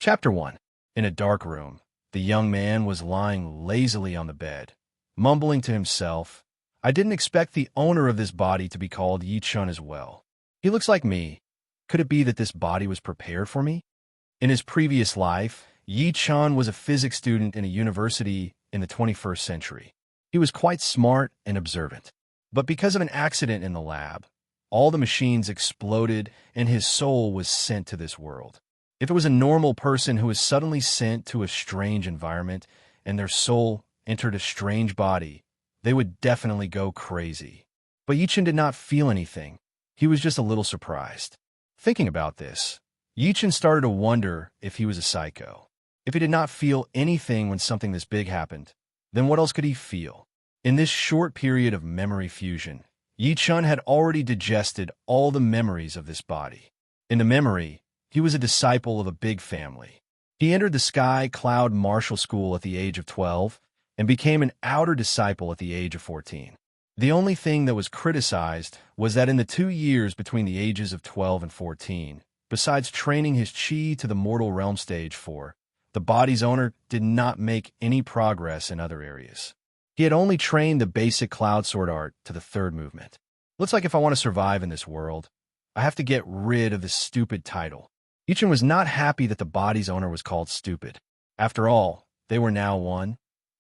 Chapter 1. In a dark room, the young man was lying lazily on the bed, mumbling to himself, "I didn't expect the owner of this body to be called Yi-chun as well. He looks like me. Could it be that this body was prepared for me?" In his previous life, Yi-chun was a physics student in a university in the 21st century. He was quite smart and observant. But because of an accident in the lab, all the machines exploded and his soul was sent to this world. If it was a normal person who was suddenly sent to a strange environment and their soul entered a strange body, they would definitely go crazy. But Yi-chun did not feel anything. He was just a little surprised. Thinking about this, Yi-chun started to wonder if he was a psycho. If he did not feel anything when something this big happened, then what else could he feel? In this short period of memory fusion, Yi-chun had already digested all the memories of this body. In the memory, he was a disciple of a big family. He entered the Sky Cloud Martial School at the age of 12 and became an outer disciple at the age of 14. The only thing that was criticized was that in the 2 years between the ages of 12 and 14, besides training his chi to the mortal realm stage 4, the body's owner did not make any progress in other areas. He had only trained the basic cloud sword art to the 3rd movement. Looks like if I want to survive in this world, I have to get rid of this stupid title. Yi-chun was not happy that the body's owner was called stupid. After all, they were now one,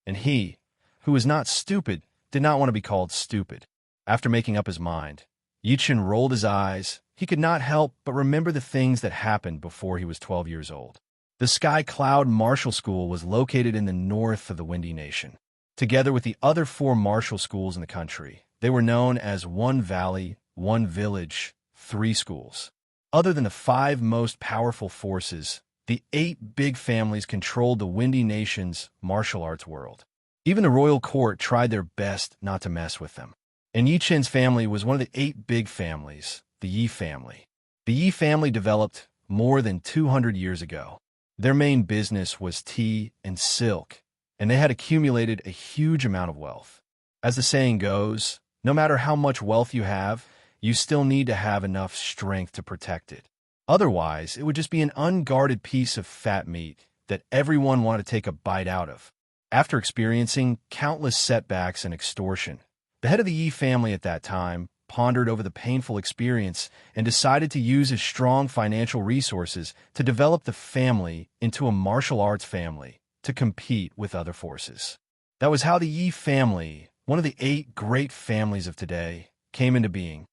and he, who was not stupid, did not want to be called stupid. After making up his mind, Yi-chun rolled his eyes. He could not help but remember the things that happened before he was 12 years old. The Sky Cloud Martial School was located in the north of the Windy Nation. Together with the other 4 martial schools in the country, they were known as One Valley, One Village, 3 schools. Other than the 5 most powerful forces, the 8 big families controlled the Windy Nation's martial arts world. Even the royal court tried their best not to mess with them. And Yi-chun's family was one of the 8 big families, the Yi family. The Yi family developed more than 200 years ago. Their main business was tea and silk, and they had accumulated a huge amount of wealth. As the saying goes, no matter how much wealth you have, you still need to have enough strength to protect it. Otherwise, it would just be an unguarded piece of fat meat that everyone wanted to take a bite out of. After experiencing countless setbacks and extortion, the head of the Yi family at that time pondered over the painful experience and decided to use his strong financial resources to develop the family into a martial arts family to compete with other forces. That was how the Yi family, one of the 8 great families of today, came into being.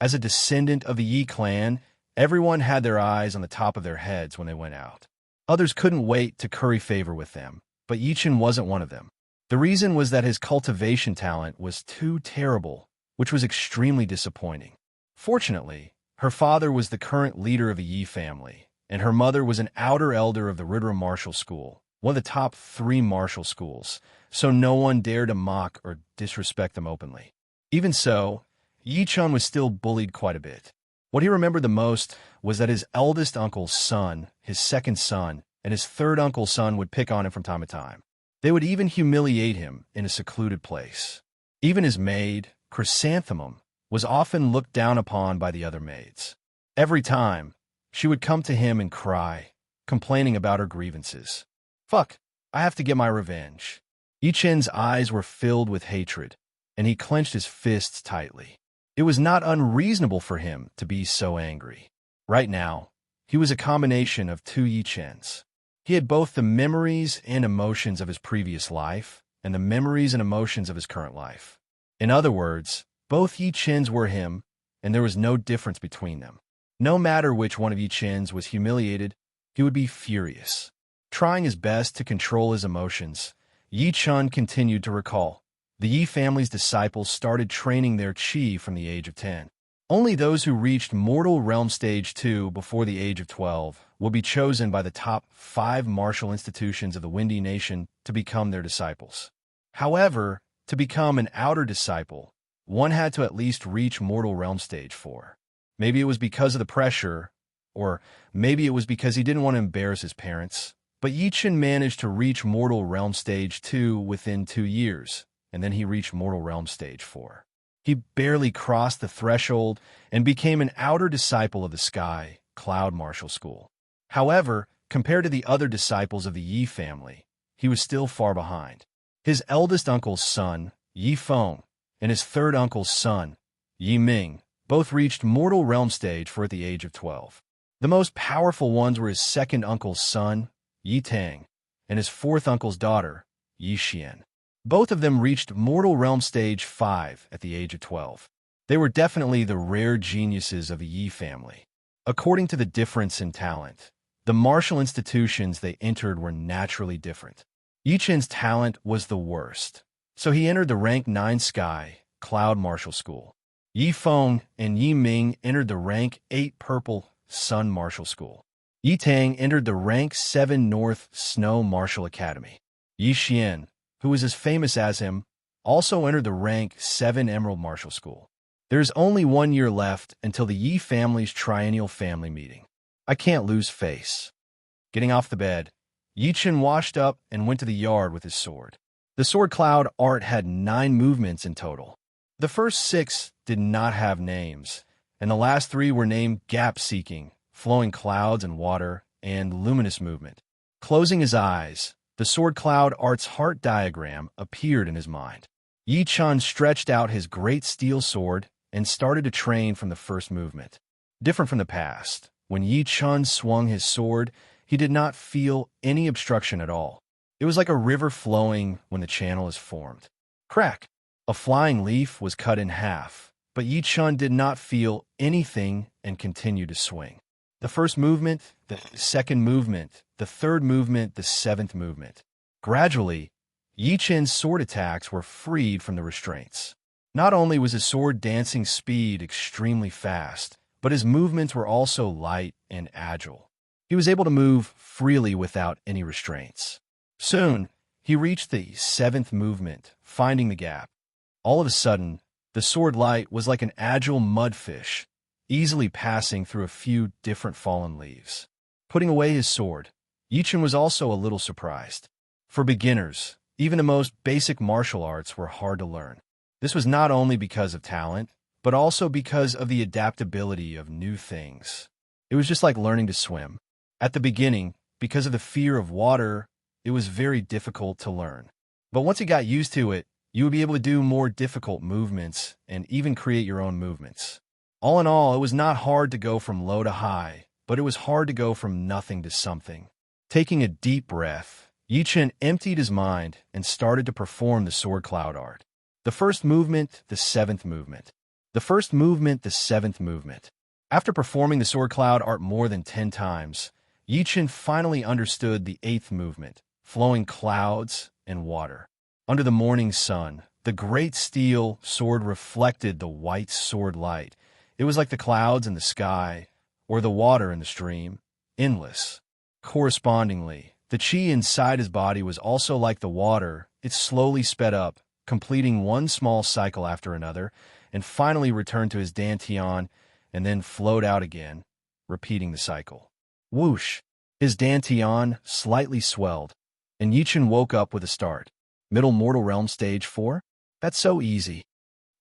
As a descendant of the Yi clan, everyone had their eyes on the top of their heads when they went out. Others couldn't wait to curry favor with them, but Yi-chun wasn't one of them. The reason was that his cultivation talent was too terrible, which was extremely disappointing. Fortunately, her father was the current leader of the Yi family, and her mother was an outer elder of the Rudra Martial School, one of the top 3 martial schools, so no one dared to mock or disrespect them openly. Even so, Yi-chun was still bullied quite a bit. What he remembered the most was that his eldest uncle's son, his 2nd son, and his 3rd uncle's son would pick on him from time to time. They would even humiliate him in a secluded place. Even his maid, Chrysanthemum, was often looked down upon by the other maids. Every time, she would come to him and cry, complaining about her grievances. "Fuck, I have to get my revenge." Yi-chun's eyes were filled with hatred, and he clenched his fists tightly. It was not unreasonable for him to be so angry. Right now, he was a combination of 2 Yi-chuns. He had both the memories and emotions of his previous life and the memories and emotions of his current life. In other words, both Yi-chuns were him, and there was no difference between them. No matter which one of Yi-chuns was humiliated, he would be furious. Trying his best to control his emotions, Yi-chun continued to recall. The Yi family's disciples started training their chi from the age of 10. Only those who reached Mortal Realm Stage 2 before the age of 12 will be chosen by the top 5 martial institutions of the Windy Nation to become their disciples. However, to become an outer disciple, one had to at least reach Mortal Realm Stage 4. Maybe it was because of the pressure, or maybe it was because he didn't want to embarrass his parents, but Yi-chun managed to reach Mortal Realm Stage 2 within 2 years, and then he reached Mortal Realm Stage 4. He barely crossed the threshold and became an outer disciple of the Sky Cloud Martial School. However, compared to the other disciples of the Yi family, he was still far behind. His eldest uncle's son, Yi Feng, and his third uncle's son, Yi Ming, both reached mortal realm stage at the age of 12. The most powerful ones were his second uncle's son, Yi Tang, and his fourth uncle's daughter, Yi Xian. Both of them reached mortal realm stage 5 at the age of 12. They were definitely the rare geniuses of the Yi family. According to the difference in talent, the martial institutions they entered were naturally different. Yi Chen's talent was the worst, so he entered the rank 9 Sky Cloud Martial School. Yi Feng and Yi Ming entered the rank 8 Purple Sun Martial School. Yi Tang entered the rank 7 North Snow Martial Academy. Yi Xian, who was as famous as him, also entered the rank 7 Emerald Martial School. There is only 1 year left until the Yi family's triennial family meeting. I can't lose face. Getting off the bed, Yi Chen washed up and went to the yard with his sword. The sword cloud art had 9 movements in total. The first 6 did not have names, and the last 3 were named gap-seeking, flowing clouds and water, and luminous movement. Closing his eyes, the sword cloud art's heart diagram appeared in his mind. Yi Chen stretched out his great steel sword and started to train from the first movement. Different from the past, when Yi Chen swung his sword, he did not feel any obstruction at all. It was like a river flowing when the channel is formed. Crack! A flying leaf was cut in half, but Yi Chen did not feel anything and continued to swing. The first movement, the second movement, the third movement, the 7th movement. Gradually, Yi Chen's sword attacks were freed from the restraints. Not only was his sword dancing speed extremely fast, but his movements were also light and agile. He was able to move freely without any restraints. Soon, he reached the 7th movement, finding the gap. All of a sudden, the sword light was like an agile mudfish, easily passing through a few different fallen leaves. Putting away his sword, Yi Chen was also a little surprised. For beginners, even the most basic martial arts were hard to learn. This was not only because of talent, but also because of the adaptability of new things. It was just like learning to swim. At the beginning, because of the fear of water, it was very difficult to learn. But once you got used to it, you would be able to do more difficult movements and even create your own movements. All in all, it was not hard to go from low to high, but it was hard to go from nothing to something. Taking a deep breath, Yi Chen emptied his mind and started to perform the sword cloud art. The first movement, the 7th movement. The first movement, the 7th movement. After performing the sword cloud art more than 10 times, Yi Chen finally understood the 8th movement, flowing clouds and water. Under the morning sun, the great steel sword reflected the white sword light. It was like the clouds in the sky, or the water in the stream, endless. Correspondingly, the qi inside his body was also like the water. It slowly sped up, completing one small cycle after another, and finally returned to his dantian and then flowed out again, repeating the cycle. Whoosh! His dantian slightly swelled, and Yi Chen woke up with a start. Middle Mortal Realm Stage 4? That's so easy.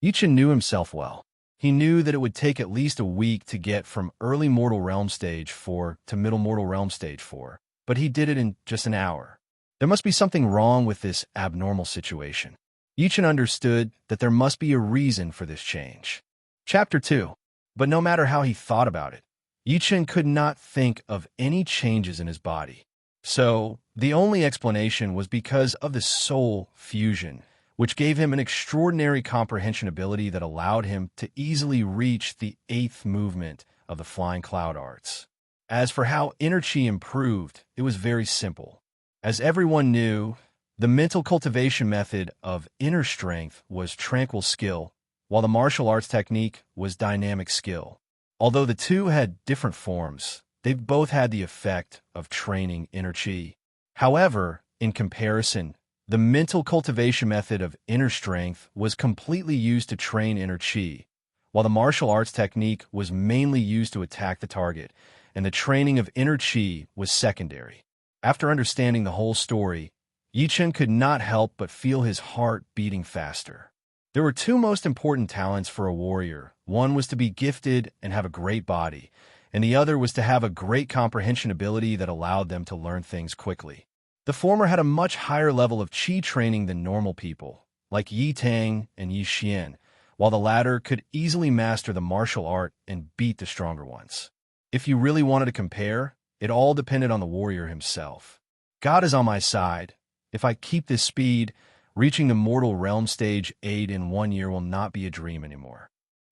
Yi Chen knew himself well. He knew that it would take at least a week to get from Early Mortal Realm Stage 4 to Middle Mortal Realm Stage 4, but he did it in just an hour. There must be something wrong with this abnormal situation. Yi Chen understood that there must be a reason for this change. Chapter 2. But no matter how he thought about it, Yi Chen could not think of any changes in his body. So, the only explanation was because of the soul fusion, which gave him an extraordinary comprehension ability that allowed him to easily reach the 8th movement of the flying cloud arts. As for how inner chi improved, it was very simple. As everyone knew, the mental cultivation method of inner strength was tranquil skill, while the martial arts technique was dynamic skill. Although the two had different forms, they both had the effect of training inner chi. However, in comparison, the mental cultivation method of inner strength was completely used to train inner chi, while the martial arts technique was mainly used to attack the target, and the training of inner chi was secondary. After understanding the whole story, Yi Chen could not help but feel his heart beating faster. There were two most important talents for a warrior. One was to be gifted and have a great body, and the other was to have a great comprehension ability that allowed them to learn things quickly. The former had a much higher level of qi training than normal people, like Yi Tang and Yi Xian, while the latter could easily master the martial art and beat the stronger ones. If you really wanted to compare, it all depended on the warrior himself. God is on my side. If I keep this speed, reaching the mortal realm stage 8 in 1 year will not be a dream anymore.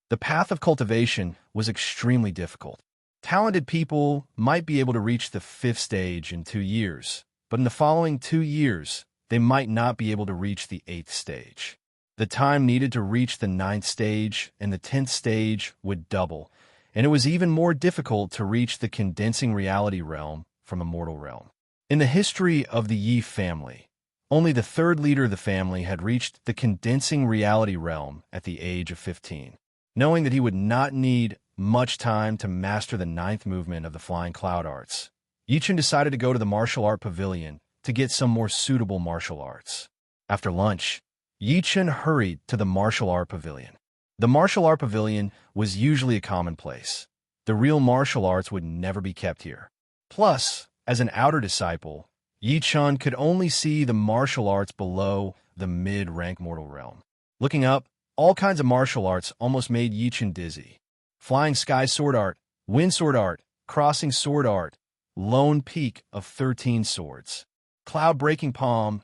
The path of cultivation was extremely difficult. Talented people might be able to reach the 5th stage in 2 years, but in the following 2 years, they might not be able to reach the 8th stage. The time needed to reach the 9th stage and the 10th stage would double, and it was even more difficult to reach the condensing reality realm from a mortal realm. In the history of the Yi family, only the 3rd leader of the family had reached the condensing reality realm at the age of 15. Knowing that he would not need much time to master the 9th movement of the flying cloud arts, Yichen decided to go to the martial art pavilion to get some more suitable martial arts. After lunch, Yichen hurried to the martial art pavilion. The martial art pavilion was usually a commonplace. The real martial arts would never be kept here. Plus, as an outer disciple, Yichen could only see the martial arts below the mid-rank mortal realm. Looking up, all kinds of martial arts almost made Yichen dizzy. Flying sky sword art, wind sword art, crossing sword art, lone peak of 13 swords, cloud breaking palm,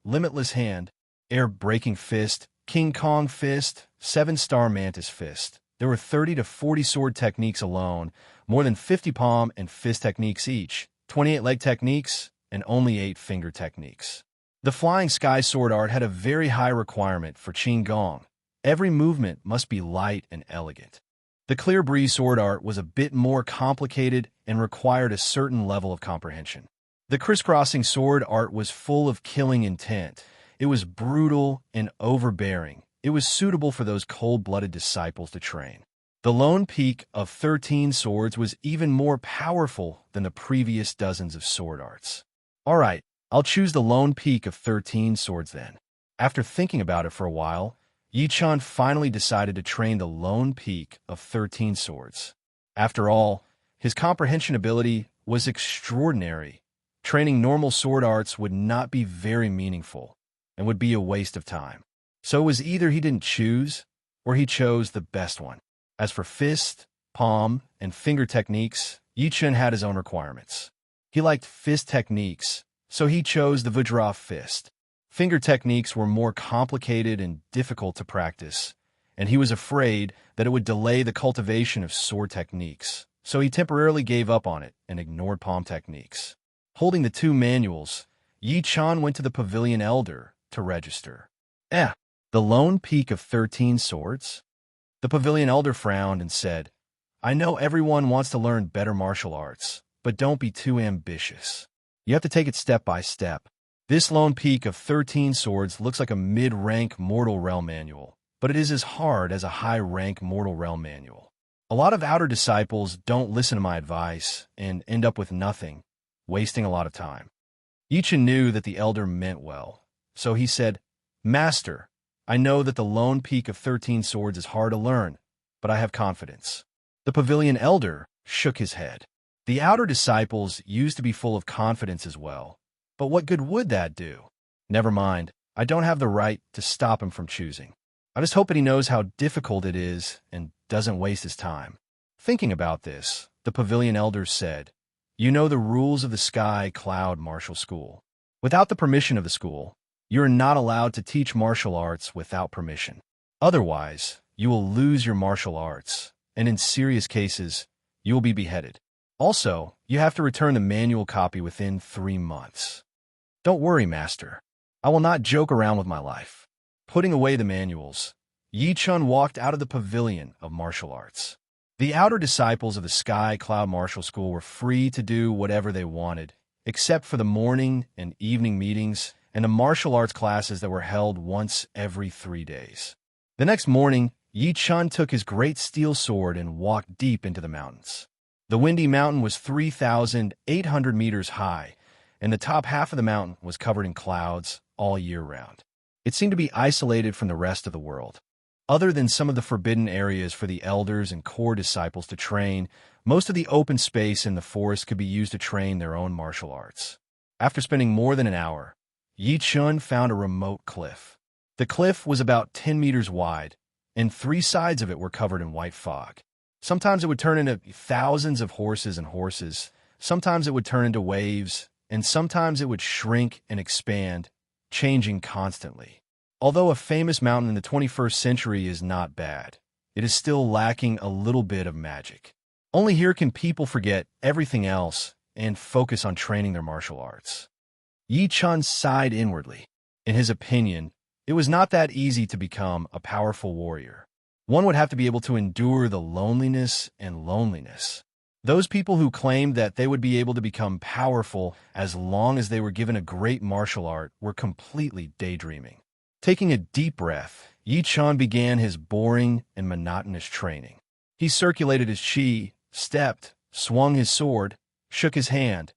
limitless hand, air breaking fist, King Kong fist, 7-star mantis fist. There were 30 to 40 sword techniques alone, more than 50 palm and fist techniques each, 28 leg techniques, and only 8 finger techniques. The flying sky sword art had a very high requirement for Qigong. Every movement must be light and elegant. The clear breeze sword art was a bit more complicated and required a certain level of comprehension. The crisscrossing sword art was full of killing intent. It was brutal and overbearing. It was suitable for those cold-blooded disciples to train. The lone peak of 13 swords was even more powerful than the previous dozens of sword arts. All right, I'll choose the lone peak of 13 swords then. After thinking about it for a while, Yichen finally decided to train the lone peak of 13 swords. After all, his comprehension ability was extraordinary. Training normal sword arts would not be very meaningful and would be a waste of time. So it was either he didn't choose or he chose the best one. As for fist, palm, and finger techniques, Yichen had his own requirements. He liked fist techniques, so he chose the Vajra fist. Finger techniques were more complicated and difficult to practice, and he was afraid that it would delay the cultivation of sword techniques, so he temporarily gave up on it and ignored palm techniques. Holding the 2 manuals, Yichen went to the Pavilion Elder to register. The lone peak of 13 swords? The Pavilion Elder frowned and said, I know everyone wants to learn better martial arts, but don't be too ambitious. You have to take it step by step. This lone peak of 13 swords looks like a mid-rank mortal realm manual, but it is as hard as a high-rank mortal realm manual. A lot of outer disciples don't listen to my advice and end up with nothing, wasting a lot of time. Yichen knew that the elder meant well, so he said, Master, I know that the lone peak of 13 swords is hard to learn, but I have confidence. The Pavilion Elder shook his head. The outer disciples used to be full of confidence as well, but what good would that do? Never mind, I don't have the right to stop him from choosing. I just hope that he knows how difficult it is and doesn't waste his time. Thinking about this, the Pavilion Elder said, You know the rules of the Sky Cloud Martial School. Without the permission of the school, you are not allowed to teach martial arts without permission. Otherwise, you will lose your martial arts, and in serious cases, you will be beheaded. Also, you have to return the manual copy within 3 months. Don't worry, Master. I will not joke around with my life. Putting away the manuals, Yichen walked out of the Pavilion of Martial Arts. The outer disciples of the Sky Cloud Martial School were free to do whatever they wanted, except for the morning and evening meetings and the martial arts classes that were held once every 3 days. The next morning, Yichen took his great steel sword and walked deep into the mountains. The Windy Mountain was 3,800 meters high, and the top half of the mountain was covered in clouds all year round. It seemed to be isolated from the rest of the world. Other than some of the forbidden areas for the elders and core disciples to train, most of the open space in the forest could be used to train their own martial arts. After spending more than an hour, Yi Chun found a remote cliff. The cliff was about 10 meters wide, and 3 sides of it were covered in white fog. Sometimes it would turn into thousands of horses, sometimes it would turn into waves, and sometimes it would shrink and expand, changing constantly. Although a famous mountain in the 21st century is not bad, it is still lacking a little bit of magic. Only here can people forget everything else and focus on training their martial arts. Yi Chun sighed inwardly. In his opinion, it was not that easy to become a powerful warrior. One would have to be able to endure the loneliness and loneliness. Those people who claimed that they would be able to become powerful as long as they were given a great martial art were completely daydreaming. Taking a deep breath, Yi Chun began his boring and monotonous training. He circulated his chi, stepped, swung his sword, shook his hand.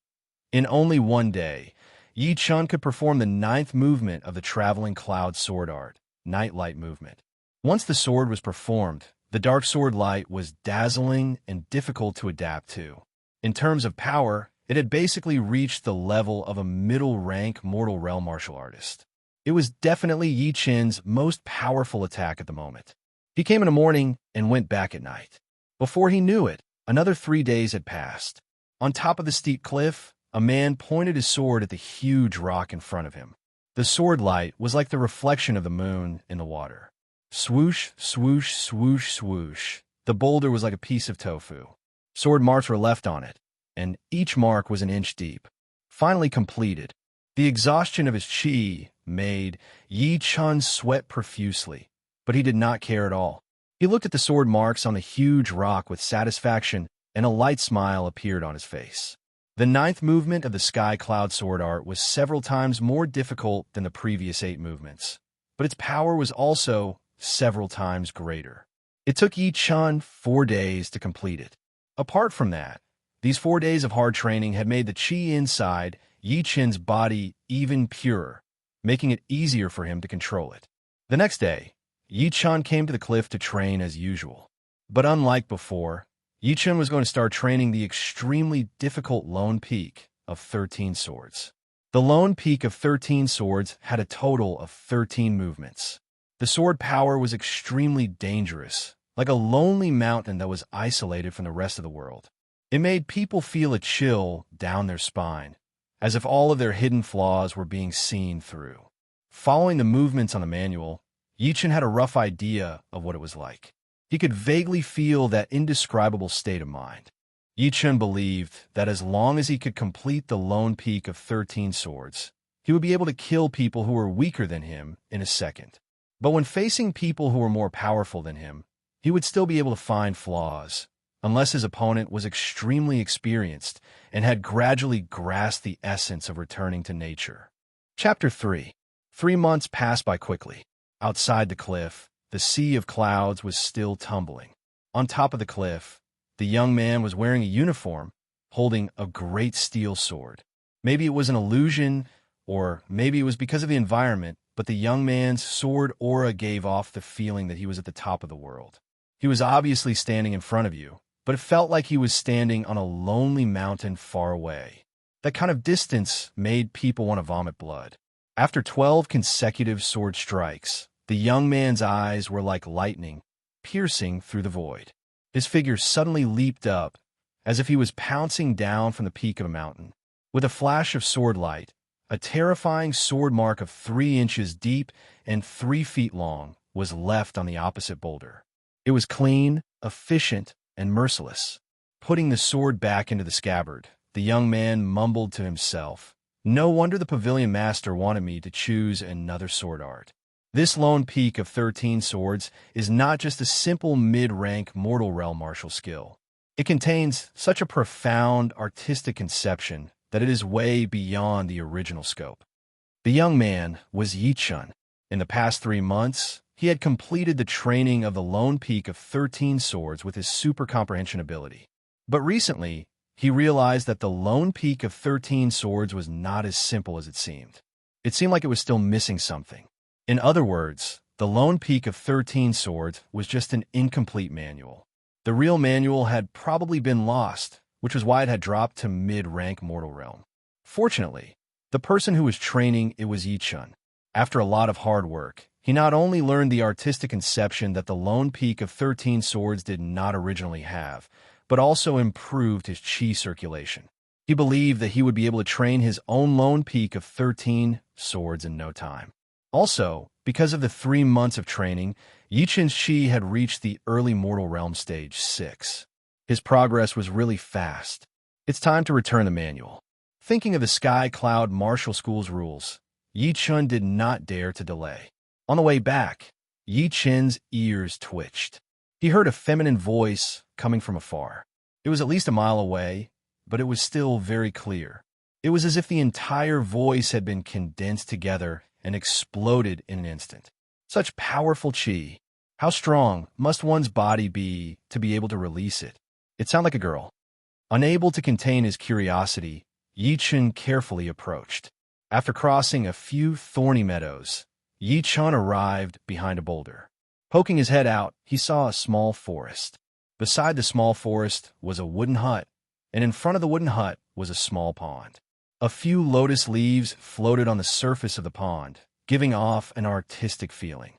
In only one day, Yi Chun could perform the 9th movement of the traveling cloud sword art, Nightlight movement. Once the sword was performed, the dark sword light was dazzling and difficult to adapt to. In terms of power, it had basically reached the level of a middle-rank mortal realm martial artist. It was definitely Yi Chun's most powerful attack at the moment. He came in the morning and went back at night. Before he knew it, another 3 days had passed. On top of the steep cliff, a man pointed his sword at the huge rock in front of him. The sword light was like the reflection of the moon in the water. Swoosh, swoosh, swoosh, swoosh. The boulder was like a piece of tofu. Sword marks were left on it, and each mark was an inch deep. Finally completed, the exhaustion of his chi made Yi Chun sweat profusely, but he did not care at all. He looked at the sword marks on the huge rock with satisfaction, and a light smile appeared on his face. The 9th movement of the sky cloud sword art was several times more difficult than the previous 8 movements, but its power was also several times greater. It took Yi Chun 4 days to complete it. Apart from that, these 4 days of hard training had made the chi inside Yi Chun's body even purer, making it easier for him to control it. The next day, Yi Chun came to the cliff to train as usual. But unlike before, Yi Chun was going to start training the extremely difficult Lone Peak of 13 Swords. The Lone Peak of 13 Swords had a total of 13 movements. The sword power was extremely dangerous, like a lonely mountain that was isolated from the rest of the world. It made people feel a chill down their spine, as if all of their hidden flaws were being seen through. Following the movements on the manual, Yi Chun had a rough idea of what it was like. He could vaguely feel that indescribable state of mind. Yi Chun believed that as long as he could complete the Lone Peak of 13 Swords, he would be able to kill people who were weaker than him in a second. But when facing people who were more powerful than him, he would still be able to find flaws, unless his opponent was extremely experienced and had gradually grasped the essence of returning to nature. Chapter 3. 3 months passed by quickly. Outside the cliff, the sea of clouds was still tumbling. On top of the cliff, the young man was wearing a uniform, holding a great steel sword. Maybe it was an illusion, or maybe it was because of the environment, but the young man's sword aura gave off the feeling that he was at the top of the world. He was obviously standing in front of you, but it felt like he was standing on a lonely mountain far away. That kind of distance made people want to vomit blood. After 12 consecutive sword strikes, the young man's eyes were like lightning, piercing through the void. His figure suddenly leaped up, as if he was pouncing down from the peak of a mountain. With a flash of sword light, a terrifying sword mark of 3 inches deep and 3 feet long was left on the opposite boulder. It was clean, efficient, and merciless. Putting the sword back into the scabbard, the young man mumbled to himself, "No wonder the pavilion master wanted me to choose another sword art. This Lone Peak of 13 Swords is not just a simple mid-rank mortal realm martial skill. It contains such a profound artistic conception that it is way beyond the original scope." The young man was Yi Chun. In the past 3 months, he had completed the training of the Lone Peak of 13 Swords with his super comprehension ability. But recently, he realized that the Lone Peak of 13 Swords was not as simple as it seemed. It seemed like it was still missing something. In other words, The Lone Peak of 13 Swords was just an incomplete manual. The real manual had probably been lost, which was why it had dropped to mid-rank mortal realm. Fortunately, the person who was training it was Yi-chun. After a lot of hard work, he not only learned the artistic conception that the Lone Peak of 13 Swords did not originally have, but also improved his chi circulation. He believed that he would be able to train his own Lone Peak of 13 Swords in no time. Also, because of the 3 months of training, Yi-chun's chi had reached the early mortal realm stage 6. His progress was really fast. It's time to return the manual. Thinking of the Sky Cloud Martial School's rules, Yi-chun did not dare to delay. On the way back, Yi-chun's ears twitched. He heard a feminine voice coming from afar. It was at least a mile away, but it was still very clear. It was as if the entire voice had been condensed together and exploded in an instant. Such powerful chi. How strong must one's body be to be able to release it? It sounded like a girl. Unable to contain his curiosity, Yi-chun carefully approached. After crossing a few thorny meadows, Yi-chun arrived behind a boulder. Poking his head out, he saw a small forest. Beside the small forest was a wooden hut, and in front of the wooden hut was a small pond. A few lotus leaves floated on the surface of the pond, giving off an artistic feeling.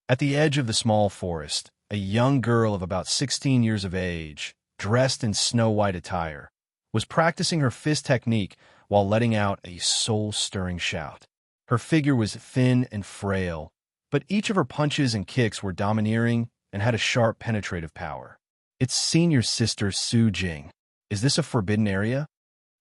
At the edge of the small forest, a young girl of about 16 years of age, dressed in snow-white attire, was practicing her fist technique while letting out a soul-stirring shout. Her figure was thin and frail, but each of her punches and kicks were domineering and had a sharp penetrative power. It's senior sister Su Jing. Is this a forbidden area?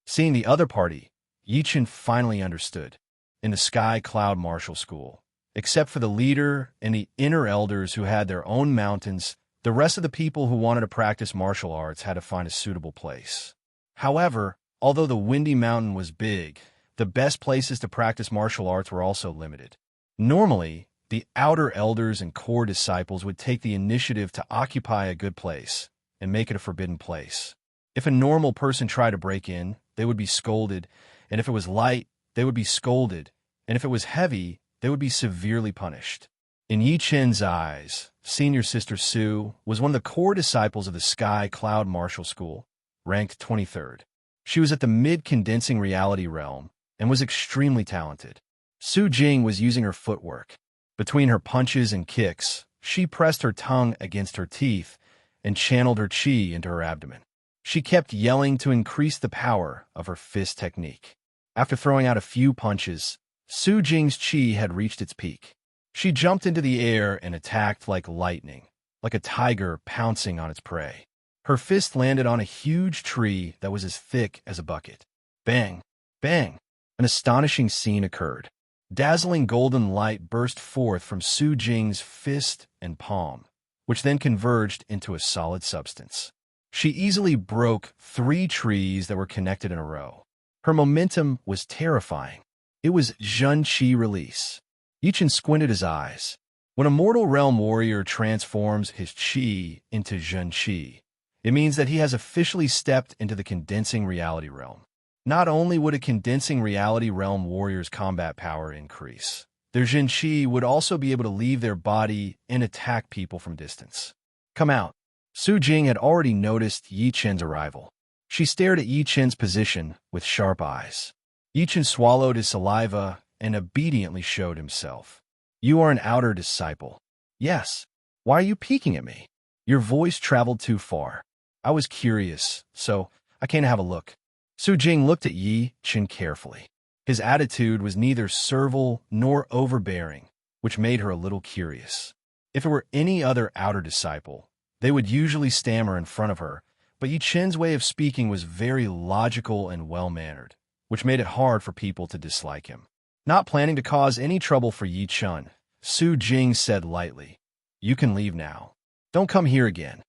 Seeing the other party, Yi-chun finally understood. In the Sky Cloud Martial School, except for the leader and the inner elders who had their own mountains, the rest of the people who wanted to practice martial arts had to find a suitable place. However, although the Windy Mountain was big, the best places to practice martial arts were also limited. Normally, the outer elders and core disciples would take the initiative to occupy a good place and make it a forbidden place. If a normal person tried to break in, they would be scolded, and if it was light, they would be scolded, and if it was heavy, they would be severely punished. In Yi-chun's eyes, senior sister Su was one of the core disciples of the Sky Cloud Martial School, ranked 23rd. She was at the mid-condensing reality realm and was extremely talented. Su Jing was using her footwork. Between her punches and kicks, she pressed her tongue against her teeth and channeled her chi into her abdomen. She kept yelling to increase the power of her fist technique. After throwing out a few punches, Su Jing's chi had reached its peak. She jumped into the air and attacked like lightning, like a tiger pouncing on its prey. Her fist landed on a huge tree that was as thick as a bucket. Bang! Bang! An astonishing scene occurred. Dazzling golden light burst forth from Su Jing's fist and palm, which then converged into a solid substance. She easily broke 3 trees that were connected in a row. Her momentum was terrifying. It was Zhen Qi release. Yi-chun squinted his eyes. When a mortal realm warrior transforms his chi into Zhen Qi, it means that he has officially stepped into the condensing reality realm. Not only would a condensing reality realm warrior's combat power increase, their Zhen Qi would also be able to leave their body and attack people from distance. Come out. Su Jing had already noticed Yi-chun's arrival. She stared at Yi-chun's position with sharp eyes. Yi-chun swallowed his saliva and obediently showed himself. You are an outer disciple. Yes. Why are you peeking at me? Your voice traveled too far. I was curious, so I came to have a look. Su Jing looked at Yi-chun carefully. His attitude was neither servile nor overbearing, which made her a little curious. If it were any other outer disciple, they would usually stammer in front of her, but Yi-chun's way of speaking was very logical and well-mannered, which made it hard for people to dislike him. Not planning to cause any trouble for Yi-chun, Su Jing said lightly, You can leave now. Don't come here again.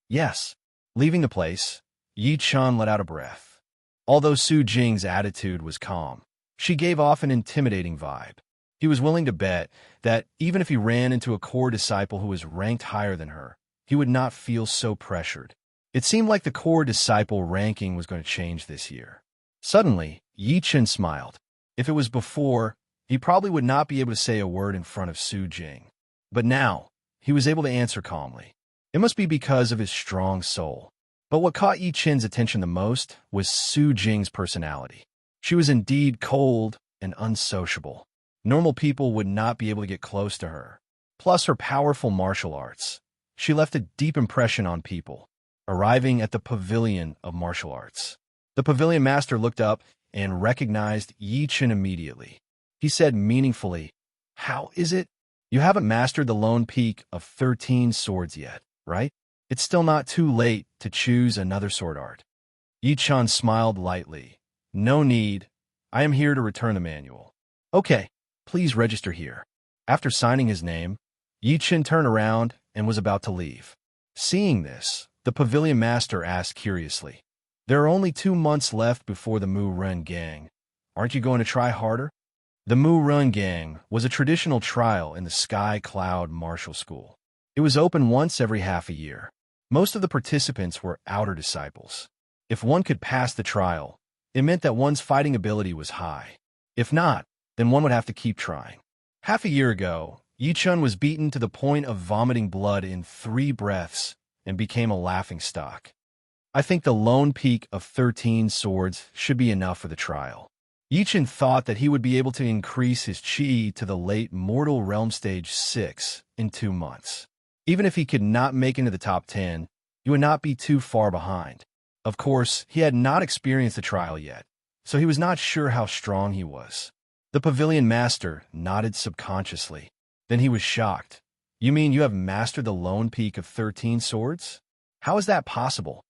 Yes. Leaving the place, Yi-chun let out a breath. Although Su Jing's attitude was calm, she gave off an intimidating vibe. He was willing to bet that even if he ran into a core disciple who was ranked higher than her, he would not feel so pressured. It seemed like the core disciple ranking was going to change this year. Suddenly, Yi-chun smiled. If it was before, he probably would not be able to say a word in front of Su Jing. But now, he was able to answer calmly. It must be because of his strong soul. But what caught Yi Chen's attention the most was Su Jing's personality. She was indeed cold and unsociable. Normal people would not be able to get close to her. Plus her powerful martial arts. She left a deep impression on people. Arriving at the Pavilion of Martial Arts, the Pavilion Master looked up and recognized Yi Chen immediately. He said meaningfully, "How is it? You haven't mastered the lone peak of 13 swords yet, right? It's still not too late to choose another sword art." Yi Chen smiled lightly. "No need. I am here to return the manual." "Okay, please register here." After signing his name, Yi Chen turned around and was about to leave. Seeing this, the Pavilion Master asked curiously, "There are only 2 months left before the Mu Ren Gang. Aren't you going to try harder?" The Mu Ren Gang was a traditional trial in the Sky Cloud Martial School. It was open once every half a year. Most of the participants were outer disciples. If one could pass the trial, it meant that one's fighting ability was high. If not, then one would have to keep trying. Half a year ago, Yi Chen was beaten to the point of vomiting blood in 3 breaths and became a laughingstock. I think the lone peak of 13 swords should be enough for the trial. Yi Chen thought that he would be able to increase his chi to the late mortal realm stage 6 in 2 months. Even if he could not make into the top 10, he would not be too far behind. Of course, he had not experienced the trial yet, so he was not sure how strong he was. The Pavilion Master nodded subconsciously. Then he was shocked. "You mean you have mastered the lone peak of 13 swords? How is that possible?"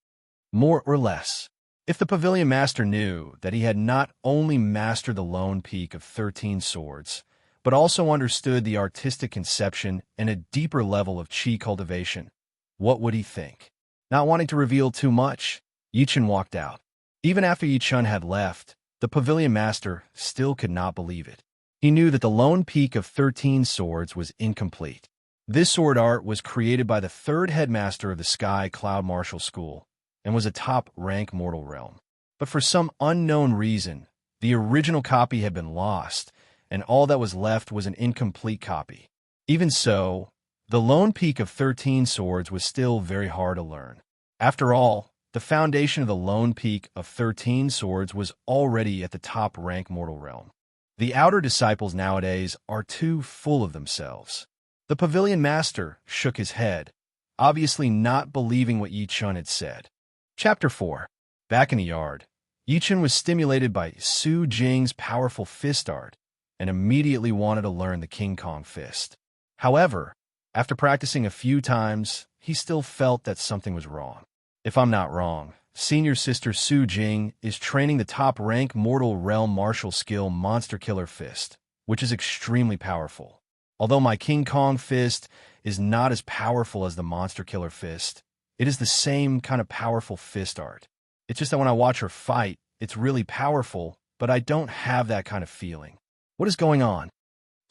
"More or less." If the Pavilion Master knew that he had not only mastered the lone peak of 13 swords, but also understood the artistic conception and a deeper level of chi cultivation, what would he think? Not wanting to reveal too much, Yi Chen walked out. Even after Yi Chen had left, the Pavilion Master still could not believe it. He knew that the lone peak of 13 swords was incomplete. This sword art was created by the 3rd headmaster of the Sky Cloud Martial School and was a top-rank mortal realm. But for some unknown reason, the original copy had been lost, and all that was left was an incomplete copy. Even so, the lone peak of 13 swords was still very hard to learn. After all, the foundation of the lone peak of 13 swords was already at the top-rank mortal realm. The outer disciples nowadays are too full of themselves. The Pavilion Master shook his head, obviously not believing what Yi Chen had said. Chapter 4. Back in the yard, Yi Chen was stimulated by Su Jing's powerful fist art and immediately wanted to learn the King Kong fist. However, after practicing a few times, he still felt that something was wrong. If I'm not wrong, senior sister Su Jing is training the top-rank mortal realm martial skill Monster Killer Fist, which is extremely powerful. Although my King Kong Fist is not as powerful as the Monster Killer Fist, it is the same kind of powerful fist art. It's just that when I watch her fight, it's really powerful, but I don't have that kind of feeling. What is going on?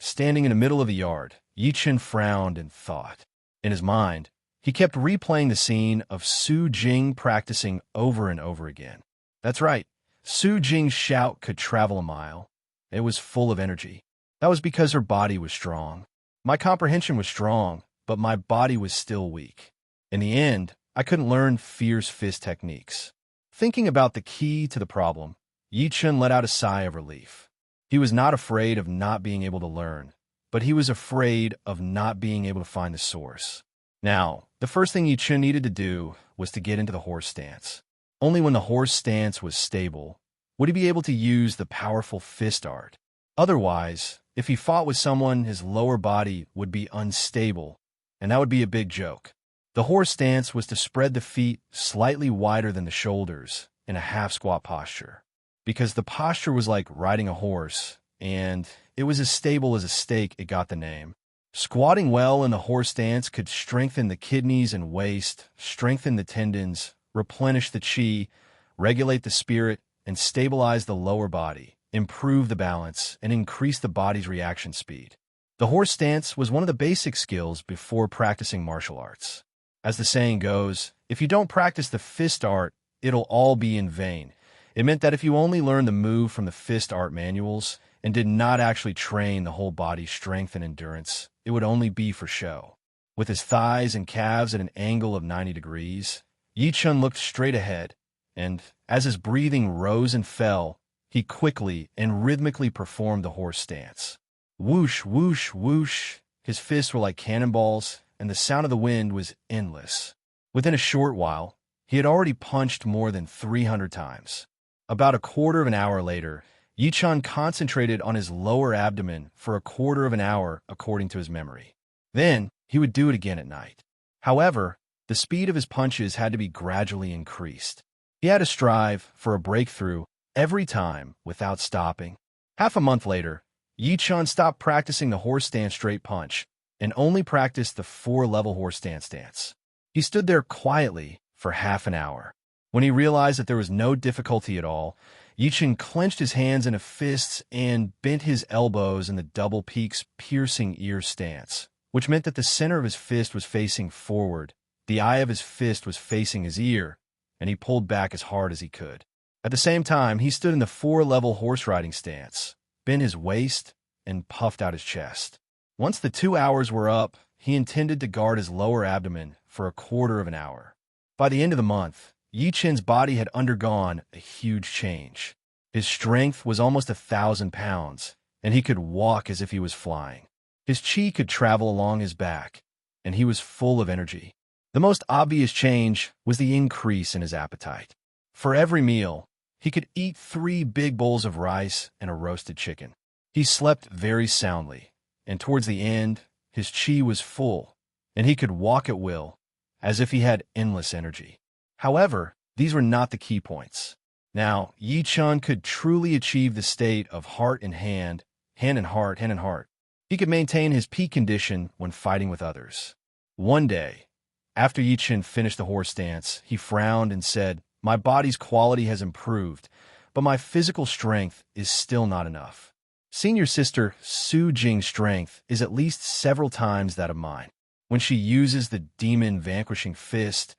Standing in the middle of the yard, Yi Chen frowned and thought. In his mind, he kept replaying the scene of Su Jing practicing over and over again. That's right, Su Jing's shout could travel a mile. It was full of energy. That was because her body was strong. My comprehension was strong, but my body was still weak. In the end, I couldn't learn fierce fist techniques. Thinking about the key to the problem, Yi Chen let out a sigh of relief. He was not afraid of not being able to learn, but he was afraid of not being able to find the source. Now, the first thing Yi Chen needed to do was to get into the horse stance. Only when the horse stance was stable would he be able to use the powerful fist art. Otherwise, if he fought with someone, his lower body would be unstable, and that would be a big joke. The horse stance was to spread the feet slightly wider than the shoulders in a half-squat posture, because the posture was like riding a horse, and it was as stable as a stake. It got the name. Squatting well in the horse stance could strengthen the kidneys and waist, strengthen the tendons, replenish the chi, regulate the spirit, and stabilize the lower body, improve the balance, and increase the body's reaction speed. The horse stance was one of the basic skills before practicing martial arts. As the saying goes, if you don't practice the fist art, it'll all be in vain. It meant that if you only learned the move from the fist art manuals and did not actually train the whole body's strength and endurance, it would only be for show. With his thighs and calves at an angle of 90 degrees, Yi Chun looked straight ahead, and as his breathing rose and fell, he quickly and rhythmically performed the horse stance. Whoosh, whoosh, whoosh. His fists were like cannonballs, and the sound of the wind was endless. Within a short while, he had already punched more than 300 times. About a quarter of an hour later, Yi Chun concentrated on his lower abdomen for a quarter of an hour according to his memory. Then, he would do it again at night. However, the speed of his punches had to be gradually increased. He had to strive for a breakthrough every time without stopping. Half a month later, Yi Chun stopped practicing the horse stance straight punch and only practiced the 4-level horse stance. He stood there quietly for half an hour. When he realized that there was no difficulty at all, Yi Chun clenched his hands into fists and bent his elbows in the double peaks piercing ear stance, which meant that the center of his fist was facing forward, the eye of his fist was facing his ear, and he pulled back as hard as he could. At the same time, he stood in the 4-level horse riding stance, bent his waist, and puffed out his chest. Once the 2 hours were up, he intended to guard his lower abdomen for a quarter of an hour. By the end of the month, Yi Chun's body had undergone a huge change. His strength was almost 1,000 pounds, and he could walk as if he was flying. His chi could travel along his back, and he was full of energy. The most obvious change was the increase in his appetite. For every meal, he could eat 3 big bowls of rice and a roasted chicken. He slept very soundly, and towards the end, his chi was full, and he could walk at will, as if he had endless energy. However, these were not the key points. Now, Yi Chun could truly achieve the state of heart and hand and heart, hand and heart. He could maintain his peak condition when fighting with others. One day, after Yi Chun finished the horse stance, he frowned and said, "My body's quality has improved, but my physical strength is still not enough. Senior sister Su Jing's strength is at least several times that of mine. When she uses the demon-vanquishing fist,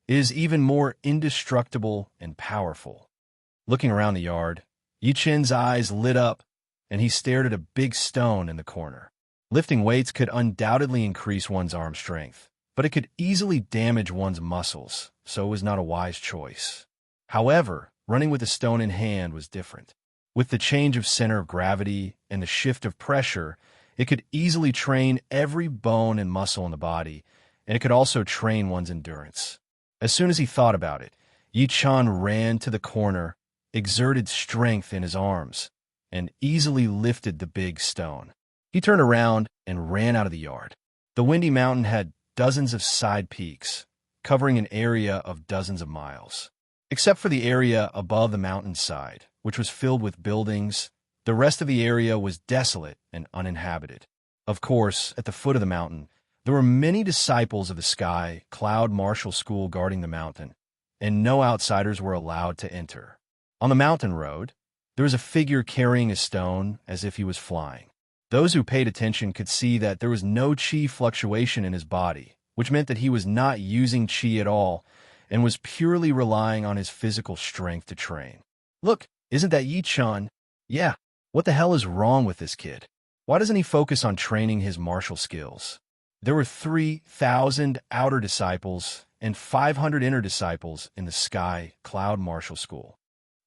it is even more indestructible and powerful." Looking around the yard, Yi Chun's eyes lit up, and he stared at a big stone in the corner. Lifting weights could undoubtedly increase one's arm strength, but it could easily damage one's muscles, so it was not a wise choice. However, running with a stone in hand was different. With the change of center of gravity and the shift of pressure, it could easily train every bone and muscle in the body, and it could also train one's endurance. As soon as he thought about it, Yi Chun ran to the corner, exerted strength in his arms, and easily lifted the big stone. He turned around and ran out of the yard. The windy mountain had dozens of side peaks, covering an area of dozens of miles. Except for the area above the mountainside, which was filled with buildings, the rest of the area was desolate and uninhabited. Of course, at the foot of the mountain, there were many disciples of the Sky Cloud Martial School guarding the mountain, and no outsiders were allowed to enter. On the mountain road, there was a figure carrying a stone as if he was flying. Those who paid attention could see that there was no chi fluctuation in his body, which meant that he was not using chi at all and was purely relying on his physical strength to train. Look, isn't that Yi Chun? Yeah, what the hell is wrong with this kid? Why doesn't he focus on training his martial skills? There were 3,000 outer disciples and 500 inner disciples in the Sky Cloud Martial School.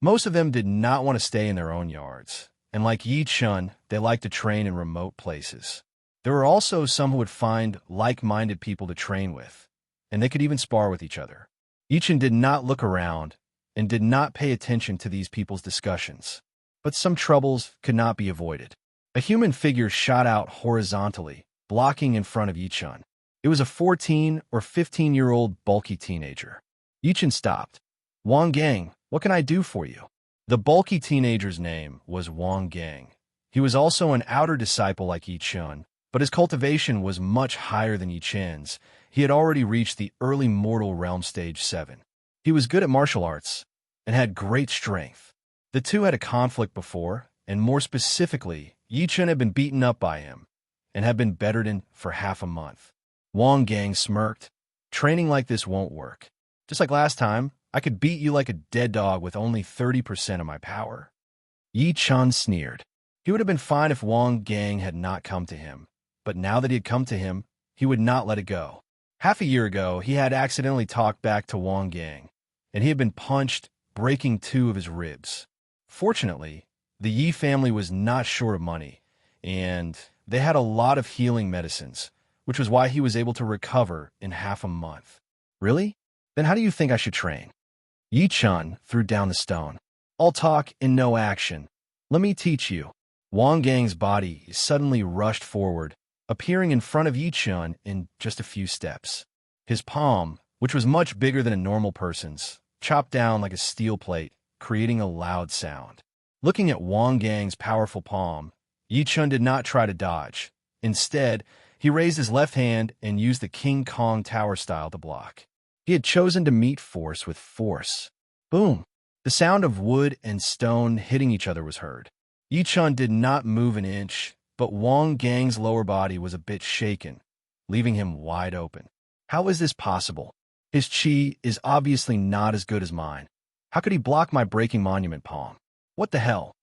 Most of them did not want to stay in their own yards, and like Yi Chun, they liked to train in remote places. There were also some who would find like-minded people to train with, and they could even spar with each other. Yi Chun did not look around and did not pay attention to these people's discussions, but some troubles could not be avoided. A human figure shot out horizontally, blocking in front of Yi Chun. It was a 14 or 15-year-old bulky teenager. Yi Chun stopped. "Wang Gang, what can I do for you?" The bulky teenager's name was Wang Gang. He was also an outer disciple like Yi Chun, but his cultivation was much higher than Yi Chun's. He had already reached the early mortal realm stage 7. He was good at martial arts and had great strength. The two had a conflict before, and more specifically, Yi Chun had been beaten up by him and had been bedridden for half a month. Wang Gang smirked. "Training like this won't work. Just like last time, I could beat you like a dead dog with only 30% of my power." Yi Chun sneered. He would have been fine if Wang Gang had not come to him, but now that he had come to him, he would not let it go. Half a year ago, he had accidentally talked back to Wang Gang, and he had been punched, breaking 2 of his ribs. Fortunately, the Yi family was not short of money, and they had a lot of healing medicines, which was why he was able to recover in half a month. Really? Then how do you think I should train? Yi Chun threw down the stone. All talk and no action. Let me teach you. Wang Gang's body suddenly rushed forward, appearing in front of Yi Chun in just a few steps. His palm, which was much bigger than a normal person's, chopped down like a steel plate, creating a loud sound. Looking at Wang Gang's powerful palm, Yi Chun did not try to dodge. Instead, he raised his left hand and used the King Kong Tower style to block. He had chosen to meet force with force. Boom! The sound of wood and stone hitting each other was heard. Yi Chun did not move an inch, but Wang Gang's lower body was a bit shaken, leaving him wide open. How is this possible? His chi is obviously not as good as mine. How could he block my breaking monument palm? What the hell?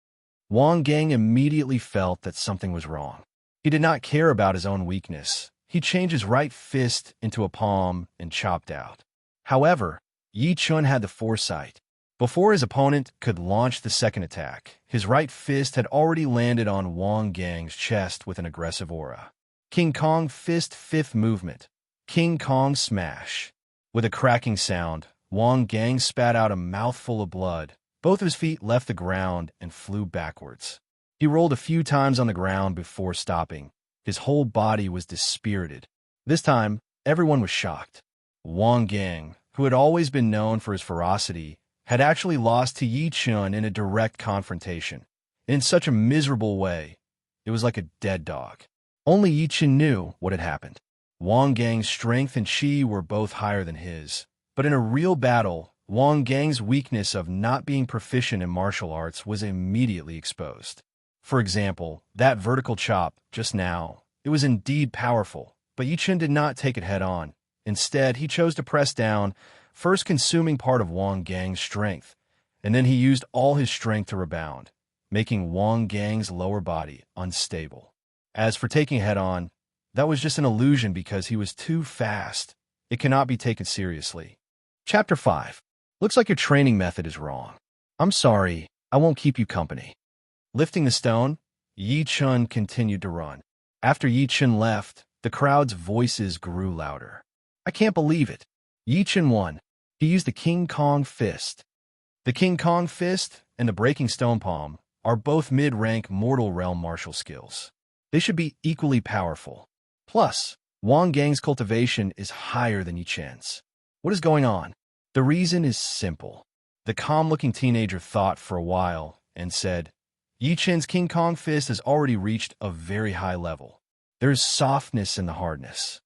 Wang Gang immediately felt that something was wrong. He did not care about his own weakness. He changed his right fist into a palm and chopped out. However, Yi Chun had the foresight. Before his opponent could launch the second attack, his right fist had already landed on Wang Gang's chest with an aggressive aura. King Kong Fist 5th movement. King Kong Smash. With a cracking sound, Wang Gang spat out a mouthful of blood. Both of his feet left the ground and flew backwards. He rolled a few times on the ground before stopping. His whole body was dispirited. This time, everyone was shocked. Wang Gang, who had always been known for his ferocity, had actually lost to Yi Chun in a direct confrontation. In such a miserable way, it was like a dead dog. Only Yi Chun knew what had happened. Wang Gang's strength and chi were both higher than his. But in a real battle, Wang Gang's weakness of not being proficient in martial arts was immediately exposed. For example, that vertical chop just now, it was indeed powerful, but Yi Chun did not take it head on. Instead, he chose to press down, first consuming part of Wang Gang's strength, and then he used all his strength to rebound, making Wang Gang's lower body unstable. As for taking head on, that was just an illusion because he was too fast. It cannot be taken seriously. Chapter 5. Looks like your training method is wrong. I'm sorry, I won't keep you company. Lifting the stone, Yi Chun continued to run. After Yi Chun left, the crowd's voices grew louder. I can't believe it. Yi Chun won. He used the King Kong Fist. The King Kong Fist and the Breaking Stone Palm are both mid-rank mortal realm martial skills. They should be equally powerful. Plus, Wang Gang's cultivation is higher than Yi Chun's. What is going on? The reason is simple. The calm-looking teenager thought for a while and said, Yi Chun's King Kong Fist has already reached a very high level. There's softness in the hardness.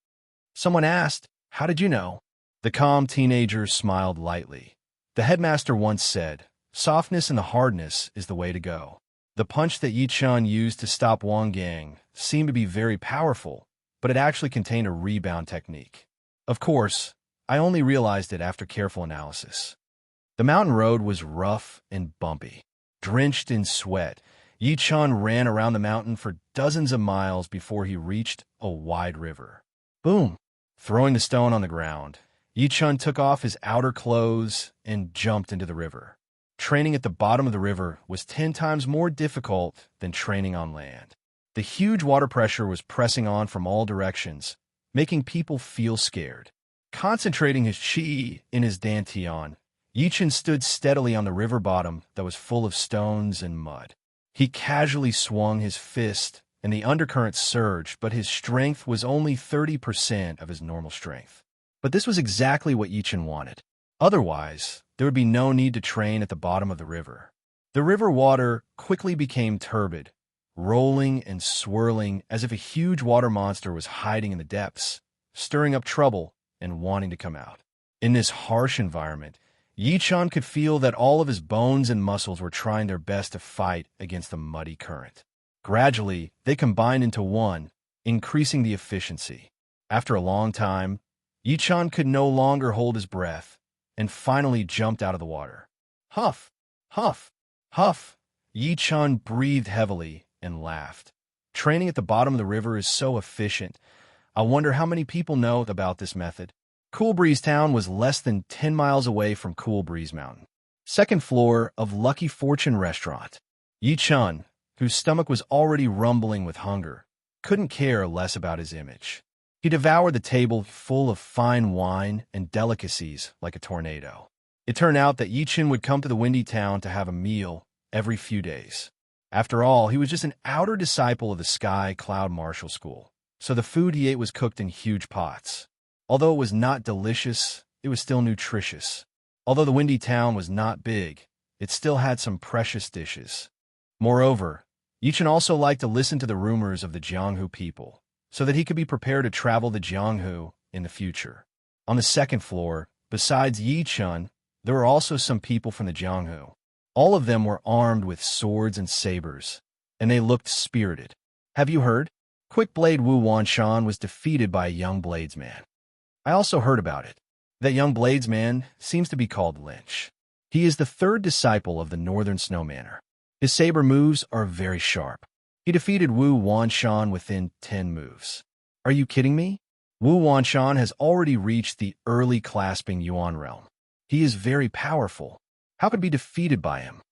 Someone asked, how did you know? The calm teenager smiled lightly. The headmaster once said, softness in the hardness is the way to go. The punch that Yi Chun used to stop Wang Gang seemed to be very powerful, but it actually contained a rebound technique. Of course, I only realized it after careful analysis. The mountain road was rough and bumpy. Drenched in sweat, Yi Chun ran around the mountain for dozens of miles before he reached a wide river. Boom! Throwing the stone on the ground, Yi Chun took off his outer clothes and jumped into the river. Training at the bottom of the river was 10 times more difficult than training on land. The huge water pressure was pressing on from all directions, making people feel scared. Concentrating his chi in his dantian, Yi Chun stood steadily on the river bottom that was full of stones and mud. He casually swung his fist, and the undercurrent surged, but his strength was only 30% of his normal strength. But this was exactly what Yi Chun wanted. Otherwise, there would be no need to train at the bottom of the river. The river water quickly became turbid, rolling and swirling as if a huge water monster was hiding in the depths, stirring up trouble and wanting to come out. In this harsh environment, Yi Chun could feel that all of his bones and muscles were trying their best to fight against the muddy current. Gradually, they combined into one, increasing the efficiency. After a long time, Yi Chun could no longer hold his breath and finally jumped out of the water. Huff, huff, huff. Yi Chun breathed heavily and laughed. Training at the bottom of the river is so efficient. I wonder how many people know about this method. Cool Breeze Town was less than 10 miles away from Cool Breeze Mountain. Second floor of Lucky Fortune Restaurant. Yi Chun, whose stomach was already rumbling with hunger, couldn't care less about his image. He devoured the table full of fine wine and delicacies like a tornado. It turned out that Yi Chun would come to the windy town to have a meal every few days. After all, he was just an outer disciple of the Sky Cloud Martial School, so the food he ate was cooked in huge pots. Although it was not delicious, it was still nutritious. Although the windy town was not big, it still had some precious dishes. Moreover, Yi Chun also liked to listen to the rumors of the Jianghu people, so that he could be prepared to travel to Jianghu in the future. On the second floor, besides Yi Chun, there were also some people from the Jianghu. All of them were armed with swords and sabers, and they looked spirited. Have you heard? Quick Blade Wu Wanshan was defeated by a young bladesman. I also heard about it. That young bladesman seems to be called Lynch. He is the third disciple of the Northern Snow Manor. His saber moves are very sharp. He defeated Wu Wanshan within 10 moves. Are you kidding me? Wu Wanshan has already reached the early clasping Yuan realm. He is very powerful. How could be defeated by him?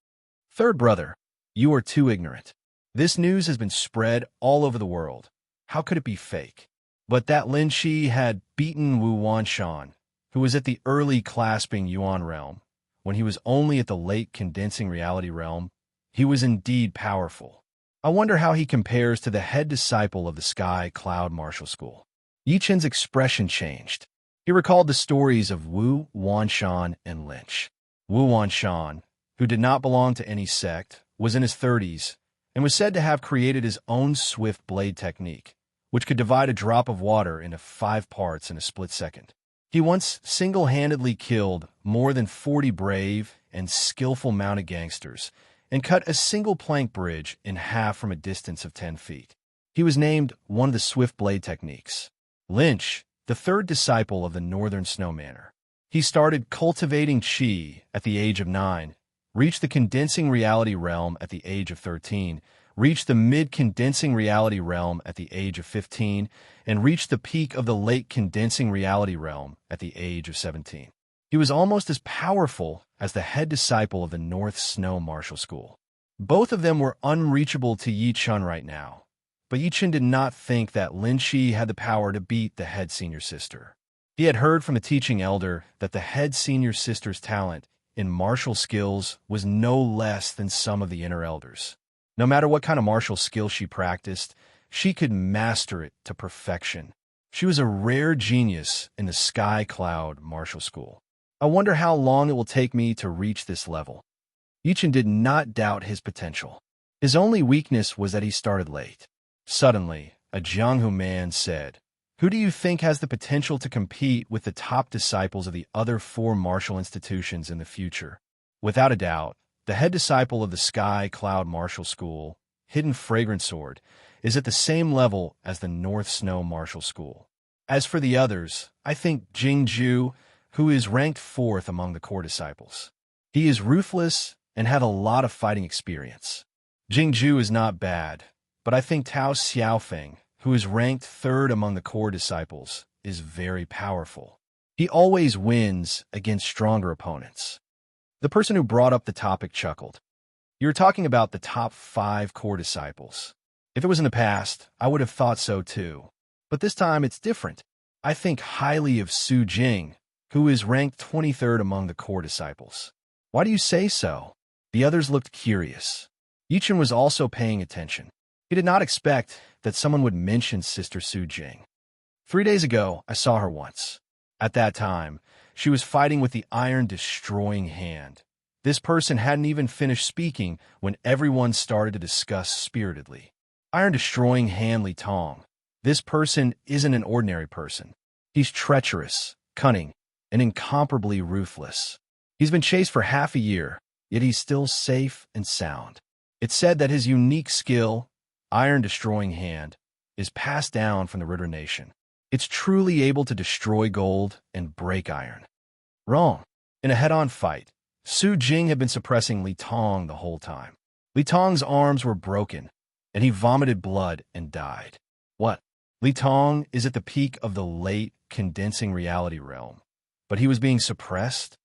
Third brother, you are too ignorant. This news has been spread all over the world. How could it be fake? But that Lin Shi had beaten Wu Wanshan, who was at the early clasping Yuan realm, when he was only at the late condensing reality realm. He was indeed powerful. I wonder how he compares to the head disciple of the Sky Cloud Martial School. Yi Chun's expression changed. He recalled the stories of Wu Wanshan and Lynch. Wu Wanshan, who did not belong to any sect, was in his 30s and was said to have created his own swift blade technique, which could divide a drop of water into 5 parts in a split second. He once single-handedly killed more than 40 brave and skillful mounted gangsters and cut a single plank bridge in half from a distance of 10 feet. He was named one of the swift blade techniques. Lynch, the third disciple of the Northern Snow Manor. He started cultivating Qi at the age of 9, reached the condensing reality realm at the age of 13, reached the mid-condensing reality realm at the age of 15, and reached the peak of the late condensing reality realm at the age of 17. He was almost as powerful as the head disciple of the North Snow Martial School. Both of them were unreachable to Yi Chun right now, but Yi Chun did not think that Lin Shi had the power to beat the head senior sister. He had heard from the teaching elder that the head senior sister's talent in martial skills was no less than some of the inner elders. No matter what kind of martial skill she practiced, she could master it to perfection. She was a rare genius in the Sky Cloud Martial School. I wonder how long it will take me to reach this level. Yi Chun did not doubt his potential. His only weakness was that he started late. Suddenly, a Jianghu man said, "Who do you think has the potential to compete with the top disciples of the other 4 martial institutions in the future?" Without a doubt, the head disciple of the Sky Cloud Martial School, Hidden Fragrance Sword, is at the same level as the North Snow Martial School. As for the others, I think Jingju, who is ranked 4th among the core disciples. He is ruthless and had a lot of fighting experience. Jingju is not bad, but I think Tao Xiaofeng, who is ranked 3rd among the core disciples, is very powerful. He always wins against stronger opponents. The person who brought up the topic chuckled. "You're talking about the top 5 core disciples. If it was in the past, I would have thought so too. But this time it's different. I think highly of Su Jing, who is ranked 23rd among the core disciples." "Why do you say so?" The others looked curious. Yi Chun was also paying attention. He did not expect that someone would mention Sister Su Jing. 3 days ago, I saw her once. At that time, she was fighting with the Iron Destroying Hand. This person hadn't even finished speaking when everyone started to discuss spiritedly. Iron Destroying Hand Li Tong. This person isn't an ordinary person. He's treacherous, cunning, and incomparably ruthless. He's been chased for half a year, yet he's still safe and sound. It's said that his unique skill, Iron Destroying Hand, is passed down from the Ritter Nation. It's truly able to destroy gold and break iron. Wrong. In a head-on fight, Su Jing had been suppressing Li Tong the whole time. Li Tong's arms were broken, and he vomited blood and died. What? Li Tong is at the peak of the late condensing reality realm, but he was being suppressed?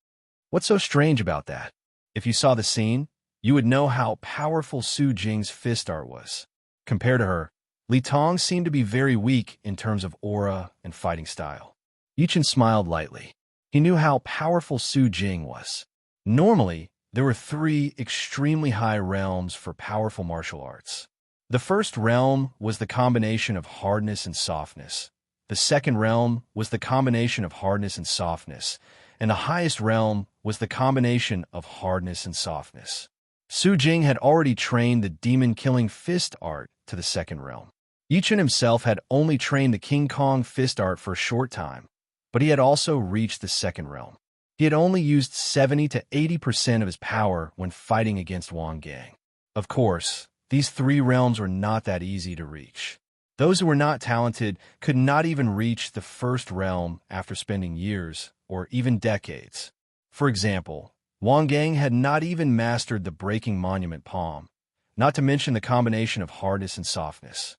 What's so strange about that? If you saw the scene, you would know how powerful Su Jing's fist art was. Compared to her, Li Tong seemed to be very weak in terms of aura and fighting style. Yichen smiled lightly. He knew how powerful Su Jing was. Normally, there were 3 extremely high realms for powerful martial arts. The first realm was the combination of hardness and softness. The second realm was the combination of hardness and softness. And the highest realm was the combination of hardness and softness. Su Jing had already trained the demon-killing fist art to the second realm. Yichen himself had only trained the King Kong fist art for a short time, but he had also reached the second realm. He had only used 70 to 80% of his power when fighting against Wang Gang. Of course, these 3 realms were not that easy to reach. Those who were not talented could not even reach the first realm after spending years or even decades. For example, Wang Gang had not even mastered the breaking monument palm, not to mention the combination of hardness and softness.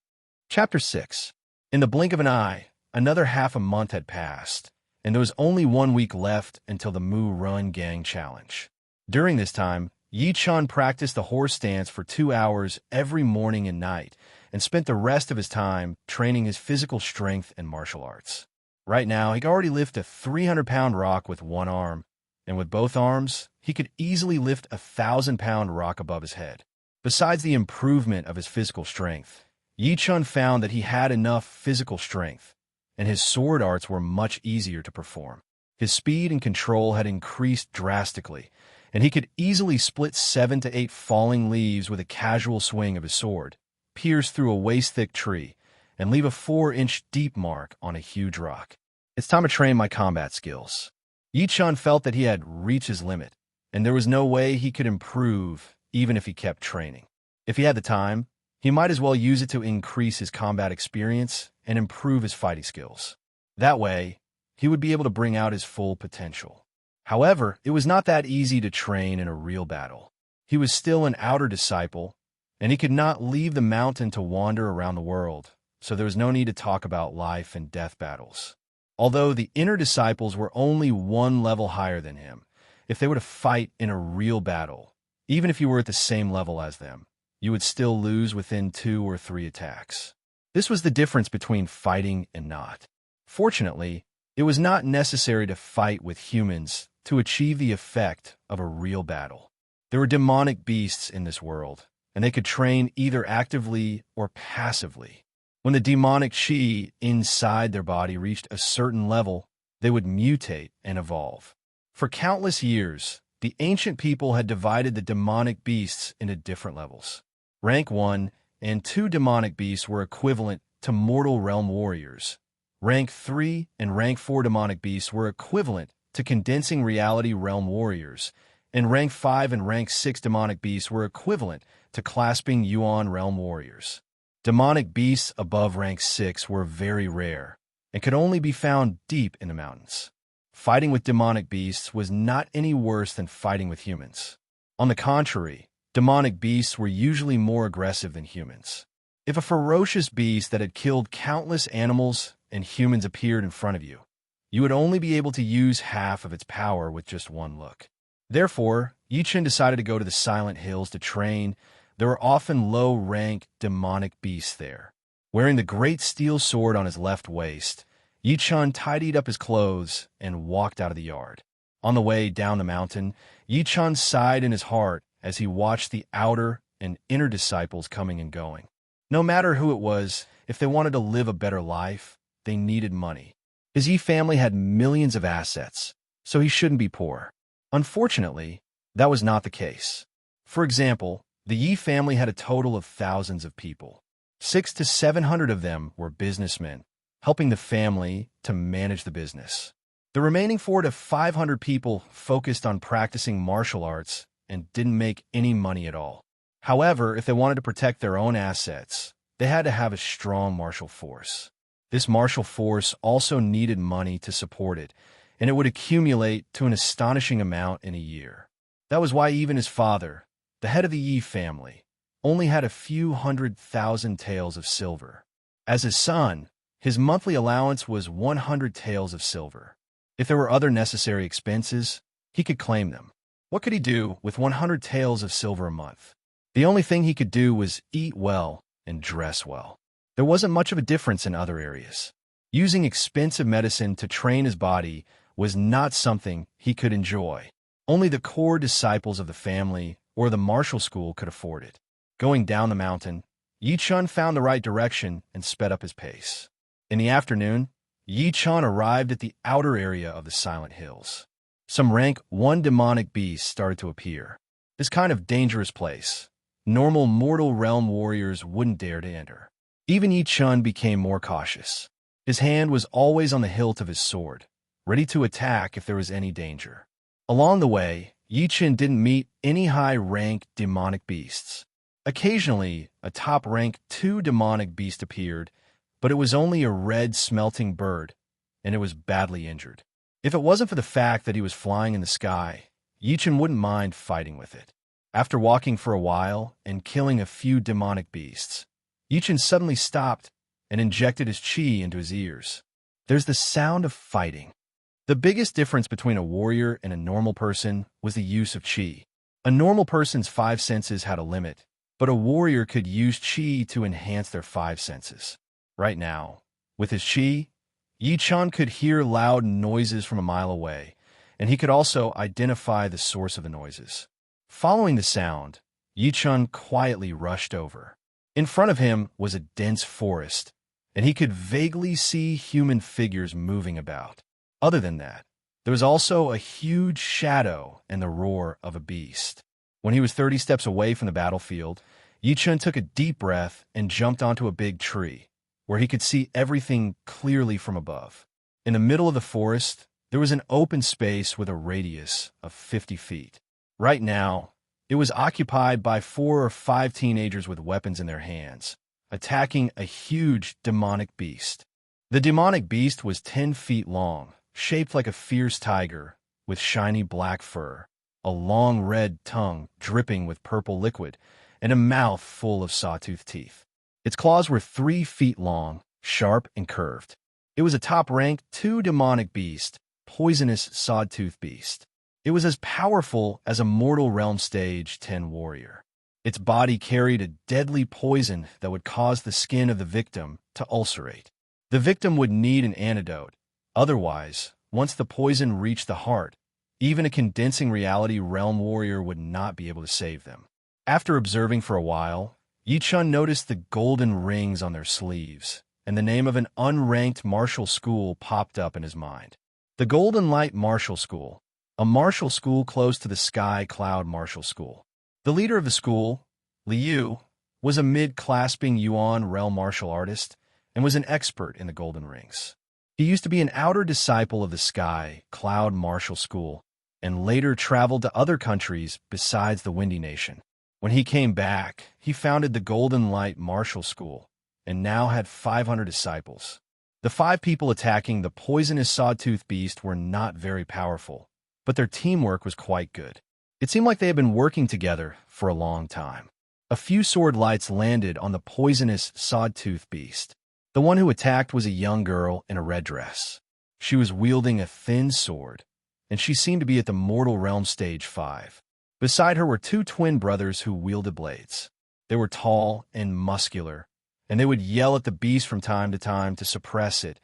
Chapter 6. In the blink of an eye, another half a month had passed, and there was only 1 week left until the Mu Run Gang Challenge. During this time, Yi Chun practiced the horse stance for 2 hours every morning and night, and spent the rest of his time training his physical strength and martial arts. Right now, he could already lift a 300-pound rock with one arm, and with both arms, he could easily lift a 1,000-pound rock above his head. Besides the improvement of his physical strength, Yi Chun found that he had enough physical strength, and his sword arts were much easier to perform. His speed and control had increased drastically, and he could easily split 7 to 8 falling leaves with a casual swing of his sword, pierce through a waist-thick tree, and leave a 4-inch deep mark on a huge rock. It's time to train my combat skills. Yi Chun felt that he had reached his limit, and there was no way he could improve even if he kept training. If he had the time, he might as well use it to increase his combat experience and improve his fighting skills. That way, he would be able to bring out his full potential. However, it was not that easy to train in a real battle. He was still an outer disciple, and he could not leave the mountain to wander around the world, so there was no need to talk about life and death battles. Although the inner disciples were only 1 level higher than him, if they were to fight in a real battle, even if you were at the same level as them, you would still lose within 2 or 3 attacks. This was the difference between fighting and not. Fortunately, it was not necessary to fight with humans to achieve the effect of a real battle. There were demonic beasts in this world, and they could train either actively or passively. When the demonic chi inside their body reached a certain level, they would mutate and evolve. For countless years, the ancient people had divided the demonic beasts into different levels. Rank 1 and 2 demonic beasts were equivalent to mortal realm warriors. Rank 3 and Rank 4 demonic beasts were equivalent to condensing reality realm warriors, and Rank 5 and Rank 6 demonic beasts were equivalent to clasping Yuan realm warriors. Demonic beasts above Rank 6 were very rare and could only be found deep in the mountains. Fighting with demonic beasts was not any worse than fighting with humans. On the contrary, demonic beasts were usually more aggressive than humans. If a ferocious beast that had killed countless animals and humans appeared in front of you, you would only be able to use half of its power with just one look. Therefore, Yi Chun decided to go to the Silent Hills to train. There were often low-rank demonic beasts there. Wearing the great steel sword on his left waist, Yi Chun tidied up his clothes and walked out of the yard. On the way down the mountain, Yi Chun sighed in his heart as he watched the outer and inner disciples coming and going. No matter who it was, if they wanted to live a better life, they needed money. His Yi family had millions of assets, so he shouldn't be poor. Unfortunately, that was not the case. For example, the Yi family had a total of thousands of people. 600 to 700 of them were businessmen, helping the family to manage the business. The remaining 400 to 500 people focused on practicing martial arts and didn't make any money at all. However, if they wanted to protect their own assets, they had to have a strong martial force. This martial force also needed money to support it, and it would accumulate to an astonishing amount in a year. That was why even his father, the head of the Yi family, only had a few 100,000 taels of silver. As his son, his monthly allowance was 100 taels of silver. If there were other necessary expenses, he could claim them. What could he do with 100 taels of silver a month? The only thing he could do was eat well and dress well. There wasn't much of a difference in other areas. Using expensive medicine to train his body was not something he could enjoy. Only the core disciples of the family or the martial school could afford it. Going down the mountain, Yi Chun found the right direction and sped up his pace. In the afternoon, Yi Chun arrived at the outer area of the Silent Hills. Some rank 1 demonic beasts started to appear. This kind of dangerous place, normal mortal realm warriors wouldn't dare to enter. Even Yi Chun became more cautious. His hand was always on the hilt of his sword, ready to attack if there was any danger. Along the way, Yi Chun didn't meet any high-rank demonic beasts. Occasionally, a top-rank 2 demonic beast appeared, but it was only a red smelting bird, and it was badly injured. If it wasn't for the fact that he was flying in the sky, Yi Chun wouldn't mind fighting with it. After walking for a while and killing a few demonic beasts, Yi Chun suddenly stopped and injected his chi into his ears. There's the sound of fighting. The biggest difference between a warrior and a normal person was the use of chi. A normal person's 5 senses had a limit, but a warrior could use chi to enhance their 5 senses. Right now, with his chi, Yi Chun could hear loud noises from a mile away, and he could also identify the source of the noises. Following the sound, Yi Chun quietly rushed over. In front of him was a dense forest, and he could vaguely see human figures moving about. Other than that, there was also a huge shadow and the roar of a beast. When he was 30 steps away from the battlefield, Yi Chun took a deep breath and jumped onto a big tree, where he could see everything clearly from above. In the middle of the forest, there was an open space with a radius of 50 feet. Right now, it was occupied by 4 or 5 teenagers with weapons in their hands, attacking a huge demonic beast. The demonic beast was 10 feet long, shaped like a fierce tiger, with shiny black fur, a long red tongue dripping with purple liquid, and a mouth full of sawtooth teeth. Its claws were 3 feet long, sharp and curved. It was a top-ranked 2 demonic beast, poisonous sawtooth beast. It was as powerful as a mortal realm stage 10 warrior. Its body carried a deadly poison that would cause the skin of the victim to ulcerate. The victim would need an antidote. Otherwise, once the poison reached the heart, even a condensing reality realm warrior would not be able to save them. After observing for a while, Yi Chun noticed the golden rings on their sleeves, and the name of an unranked martial school popped up in his mind. The Golden Light Martial School, a martial school close to the Sky Cloud Martial School. The leader of the school, Liu, was a mid-clasping Yuan realm martial artist and was an expert in the Golden Rings. He used to be an outer disciple of the Sky Cloud Martial School and later traveled to other countries besides the Windy Nation. When he came back, he founded the Golden Light Martial School and now had 500 disciples. The 5 people attacking the poisonous sawtooth beast were not very powerful, but their teamwork was quite good. It seemed like they had been working together for a long time. A few sword lights landed on the poisonous sawtooth beast. The one who attacked was a young girl in a red dress. She was wielding a thin sword, and she seemed to be at the Mortal Realm Stage 5. Beside her were 2 twin brothers who wielded blades. They were tall and muscular, and they would yell at the beast from time to suppress it,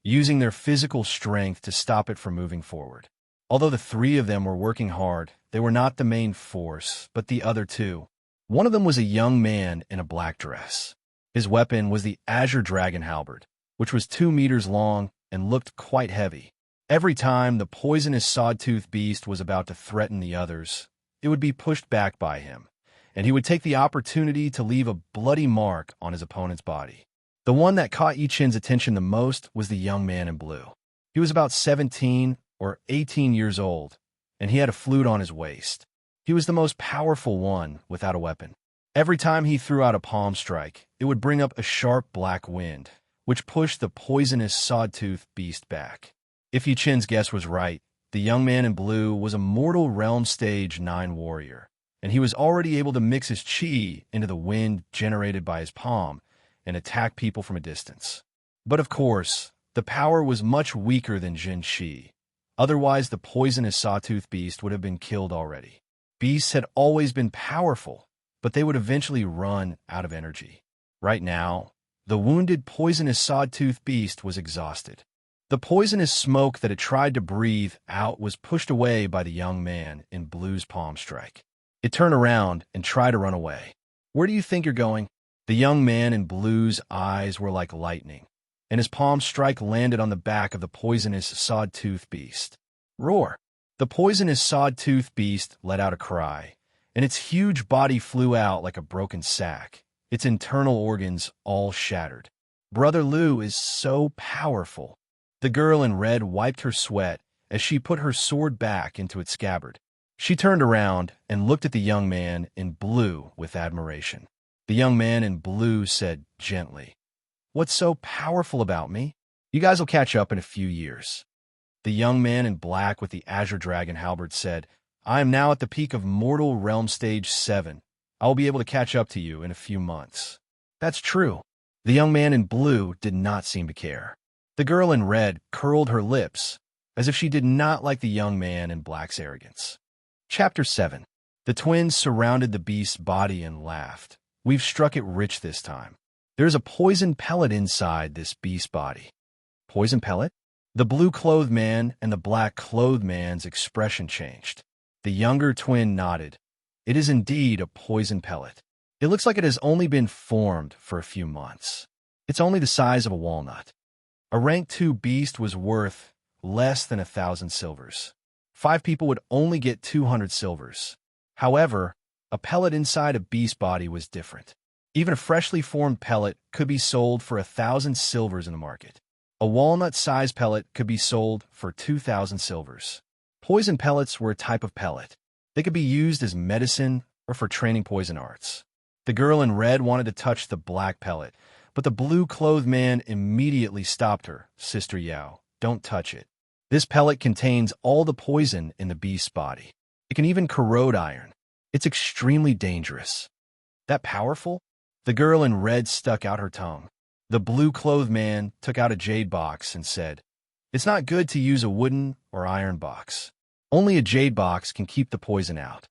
using their physical strength to stop it from moving forward. Although the 3 of them were working hard, they were not the main force, but the other 2. One of them was a young man in a black dress. His weapon was the Azure Dragon Halberd, which was 2 meters long and looked quite heavy. Every time the poisonous sawtooth beast was about to threaten the others, it would be pushed back by him, and he would take the opportunity to leave a bloody mark on his opponent's body. The one that caught Yi Chun's attention the most was the young man in blue. He was about 17 or 18 years old, and he had a flute on his waist. He was the most powerful one without a weapon. Every time he threw out a palm strike, it would bring up a sharp black wind, which pushed the poisonous sawtooth beast back. If Yi Chun's guess was right, the young man in blue was a Mortal Realm Stage 9 warrior, and he was already able to mix his chi into the wind generated by his palm and attack people from a distance. But of course, the power was much weaker than Jin Shi. Otherwise, the poisonous sawtooth beast would have been killed already. Beasts had always been powerful, but they would eventually run out of energy. Right now, the wounded poisonous sawtooth beast was exhausted. The poisonous smoke that it tried to breathe out was pushed away by the young man in blue's palm strike. It turned around and tried to run away. "Where do you think you're going?" The young man in blue's eyes were like lightning, and his palm strike landed on the back of the poisonous sawtooth beast. Roar! The poisonous sawtooth beast let out a cry, and its huge body flew out like a broken sack, its internal organs all shattered. Brother Lu is so powerful. The girl in red wiped her sweat as she put her sword back into its scabbard. She turned around and looked at the young man in blue with admiration. The young man in blue said gently, "What's so powerful about me? You guys will catch up in a few years." The young man in black with the azure dragon halberd said, "I am now at the peak of mortal realm stage 7. I will be able to catch up to you in a few months." "That's true." The young man in blue did not seem to care. The girl in red curled her lips, as if she did not like the young man in black's arrogance. Chapter 7. The twins surrounded the beast's body and laughed. "We've struck it rich this time. There's a poison pellet inside this beast's body." "Poison pellet?" The blue-clothed man and the black-clothed man's expression changed. The younger twin nodded. "It is indeed a poison pellet. It looks like it has only been formed for a few months. It's only the size of a walnut." A rank 2 beast was worth less than 1,000 silvers. 5 people would only get 200 silvers. However, a pellet inside a beast body was different. Even a freshly formed pellet could be sold for 1,000 silvers in the market. A walnut-sized pellet could be sold for 2,000 silvers. Poison pellets were a type of pellet. They could be used as medicine or for training poison arts. The girl in red wanted to touch the black pellet, but the blue-clothed man immediately stopped her. "Sister Yao, don't touch it. This pellet contains all the poison in the beast's body. It can even corrode iron. It's extremely dangerous." "That powerful?" The girl in red stuck out her tongue. The blue-clothed man took out a jade box and said, "It's not good to use a wooden or iron box. Only a jade box can keep the poison out."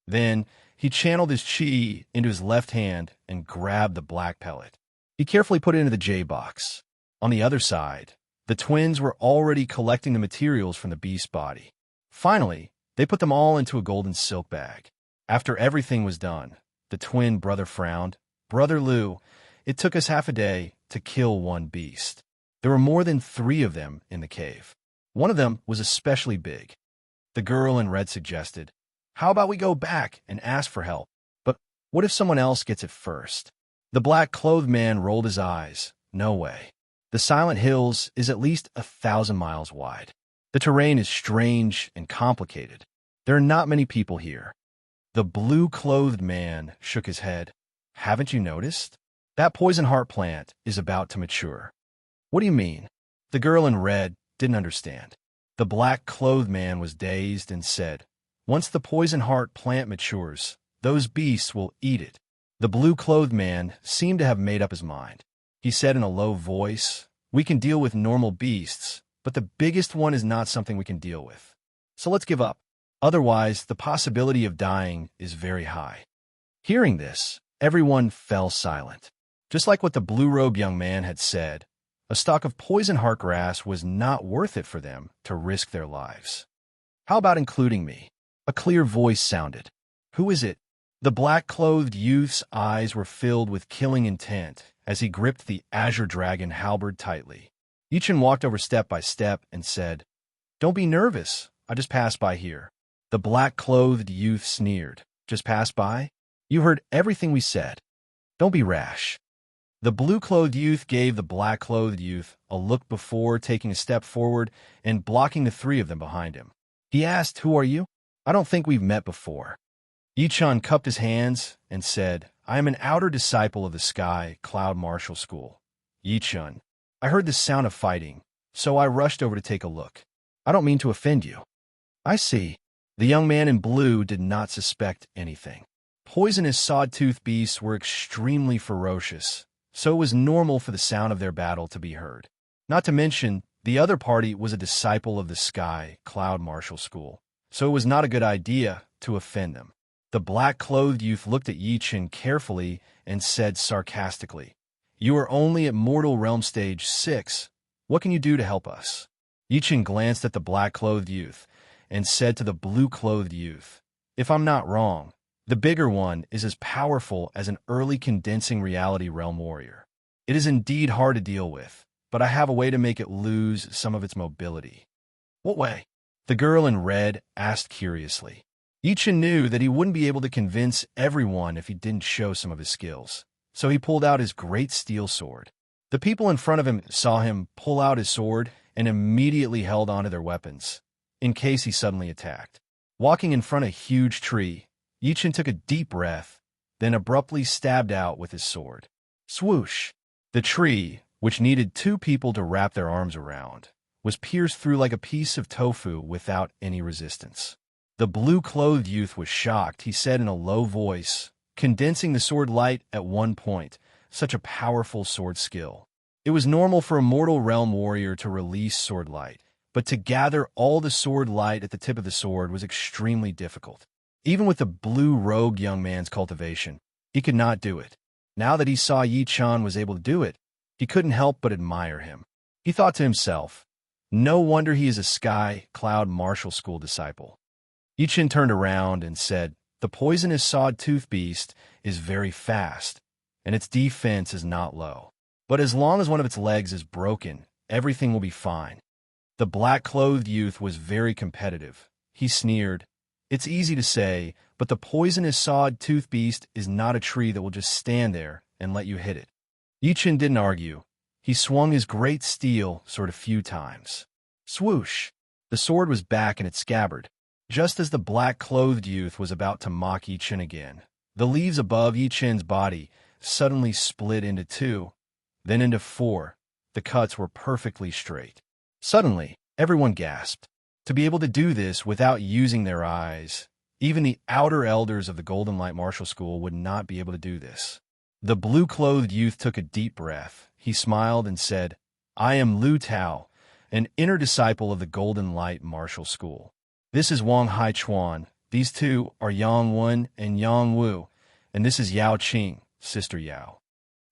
Then he channeled his chi into his left hand and grabbed the black pellet. He carefully put it into the jade box. On the other side, the twins were already collecting the materials from the beast's body. Finally, they put them all into a golden silk bag. After everything was done, the twin brother frowned. "Brother Lu, it took us half a day to kill one beast. There were more than 3 of them in the cave. One of them was especially big." The girl in red suggested, "How about we go back and ask for help? But what if someone else gets it first?" The black-clothed man rolled his eyes. "No way. The Silent Hills is at least 1,000 miles wide. The terrain is strange and complicated. There are not many people here." The blue-clothed man shook his head. "Haven't you noticed? That poison heart plant is about to mature." "What do you mean?" The girl in red didn't understand. The black-clothed man was dazed and said, "Once the poison heart plant matures, those beasts will eat it." The blue-clothed man seemed to have made up his mind. He said in a low voice, "We can deal with normal beasts, but the biggest one is not something we can deal with. So let's give up. Otherwise, the possibility of dying is very high." Hearing this, everyone fell silent. Just like what the blue-robed young man had said, a stalk of poison heart grass was not worth it for them to risk their lives. "How about including me?" A clear voice sounded. "Who is it?" The black-clothed youth's eyes were filled with killing intent as he gripped the azure dragon halberd tightly. Yichin walked over step by step and said, "Don't be nervous. I just passed by here." The black-clothed youth sneered. "Just passed by? You heard everything we said. Don't be rash." The blue-clothed youth gave the black-clothed youth a look before taking a step forward and blocking the 3 of them behind him. He asked, "Who are you? I don't think we've met before." Yichun cupped his hands and said, "I am an outer disciple of the Sky Cloud Martial School." "Yichun, I heard the sound of fighting, so I rushed over to take a look. I don't mean to offend you." "I see." The young man in blue did not suspect anything. Poisonous sawtooth beasts were extremely ferocious, so it was normal for the sound of their battle to be heard. Not to mention, the other party was a disciple of the Sky Cloud Martial School, so it was not a good idea to offend them. The black-clothed youth looked at Yi Chen carefully and said sarcastically, "You are only at Mortal Realm Stage 6. What can you do to help us?" Yi Chen glanced at the black-clothed youth and said to the blue-clothed youth, "If I'm not wrong, the bigger one is as powerful as an early condensing reality realm warrior. It is indeed hard to deal with, but I have a way to make it lose some of its mobility." "What way?" the girl in red asked curiously. Yi Chen knew that he wouldn't be able to convince everyone if he didn't show some of his skills, so he pulled out his great steel sword. The people in front of him saw him pull out his sword and immediately held onto their weapons, in case he suddenly attacked. Walking in front of a huge tree, Yi Chen took a deep breath, then abruptly stabbed out with his sword. Swoosh! The tree, which needed 2 people to wrap their arms around, was pierced through like a piece of tofu without any resistance. The blue-clothed youth was shocked. He said in a low voice, condensing the sword light at one point, such a powerful sword skill. It was normal for a mortal realm warrior to release sword light, but to gather all the sword light at the tip of the sword was extremely difficult. Even with the blue rogue young man's cultivation, he could not do it. Now that he saw Yi Chen was able to do it, he couldn't help but admire him. He thought to himself, no wonder he is a Sky Cloud Martial School disciple. Yi Chen turned around and said, "The poisonous sawtooth beast is very fast, and its defense is not low. But as long as one of its legs is broken, everything will be fine." The black-clothed youth was very competitive. He sneered, "It's easy to say, but the poisonous sawtooth beast is not a tree that will just stand there and let you hit it." Yi Chen didn't argue. He swung his great steel sword a few times. Swoosh! The sword was back in its scabbard. Just as the black-clothed youth was about to mock Yi Chen again, the leaves above Yi Chen's body suddenly split into 2, then into 4. The cuts were perfectly straight. Suddenly, everyone gasped. To be able to do this without using their eyes, even the outer elders of the Golden Light Martial School would not be able to do this. The blue-clothed youth took a deep breath. He smiled and said, "I am Lu Tao, an inner disciple of the Golden Light Martial School. This is Wang Haichuan. These 2 are Yang Wen and Yang Wu, and this is Yao Qing, Sister Yao."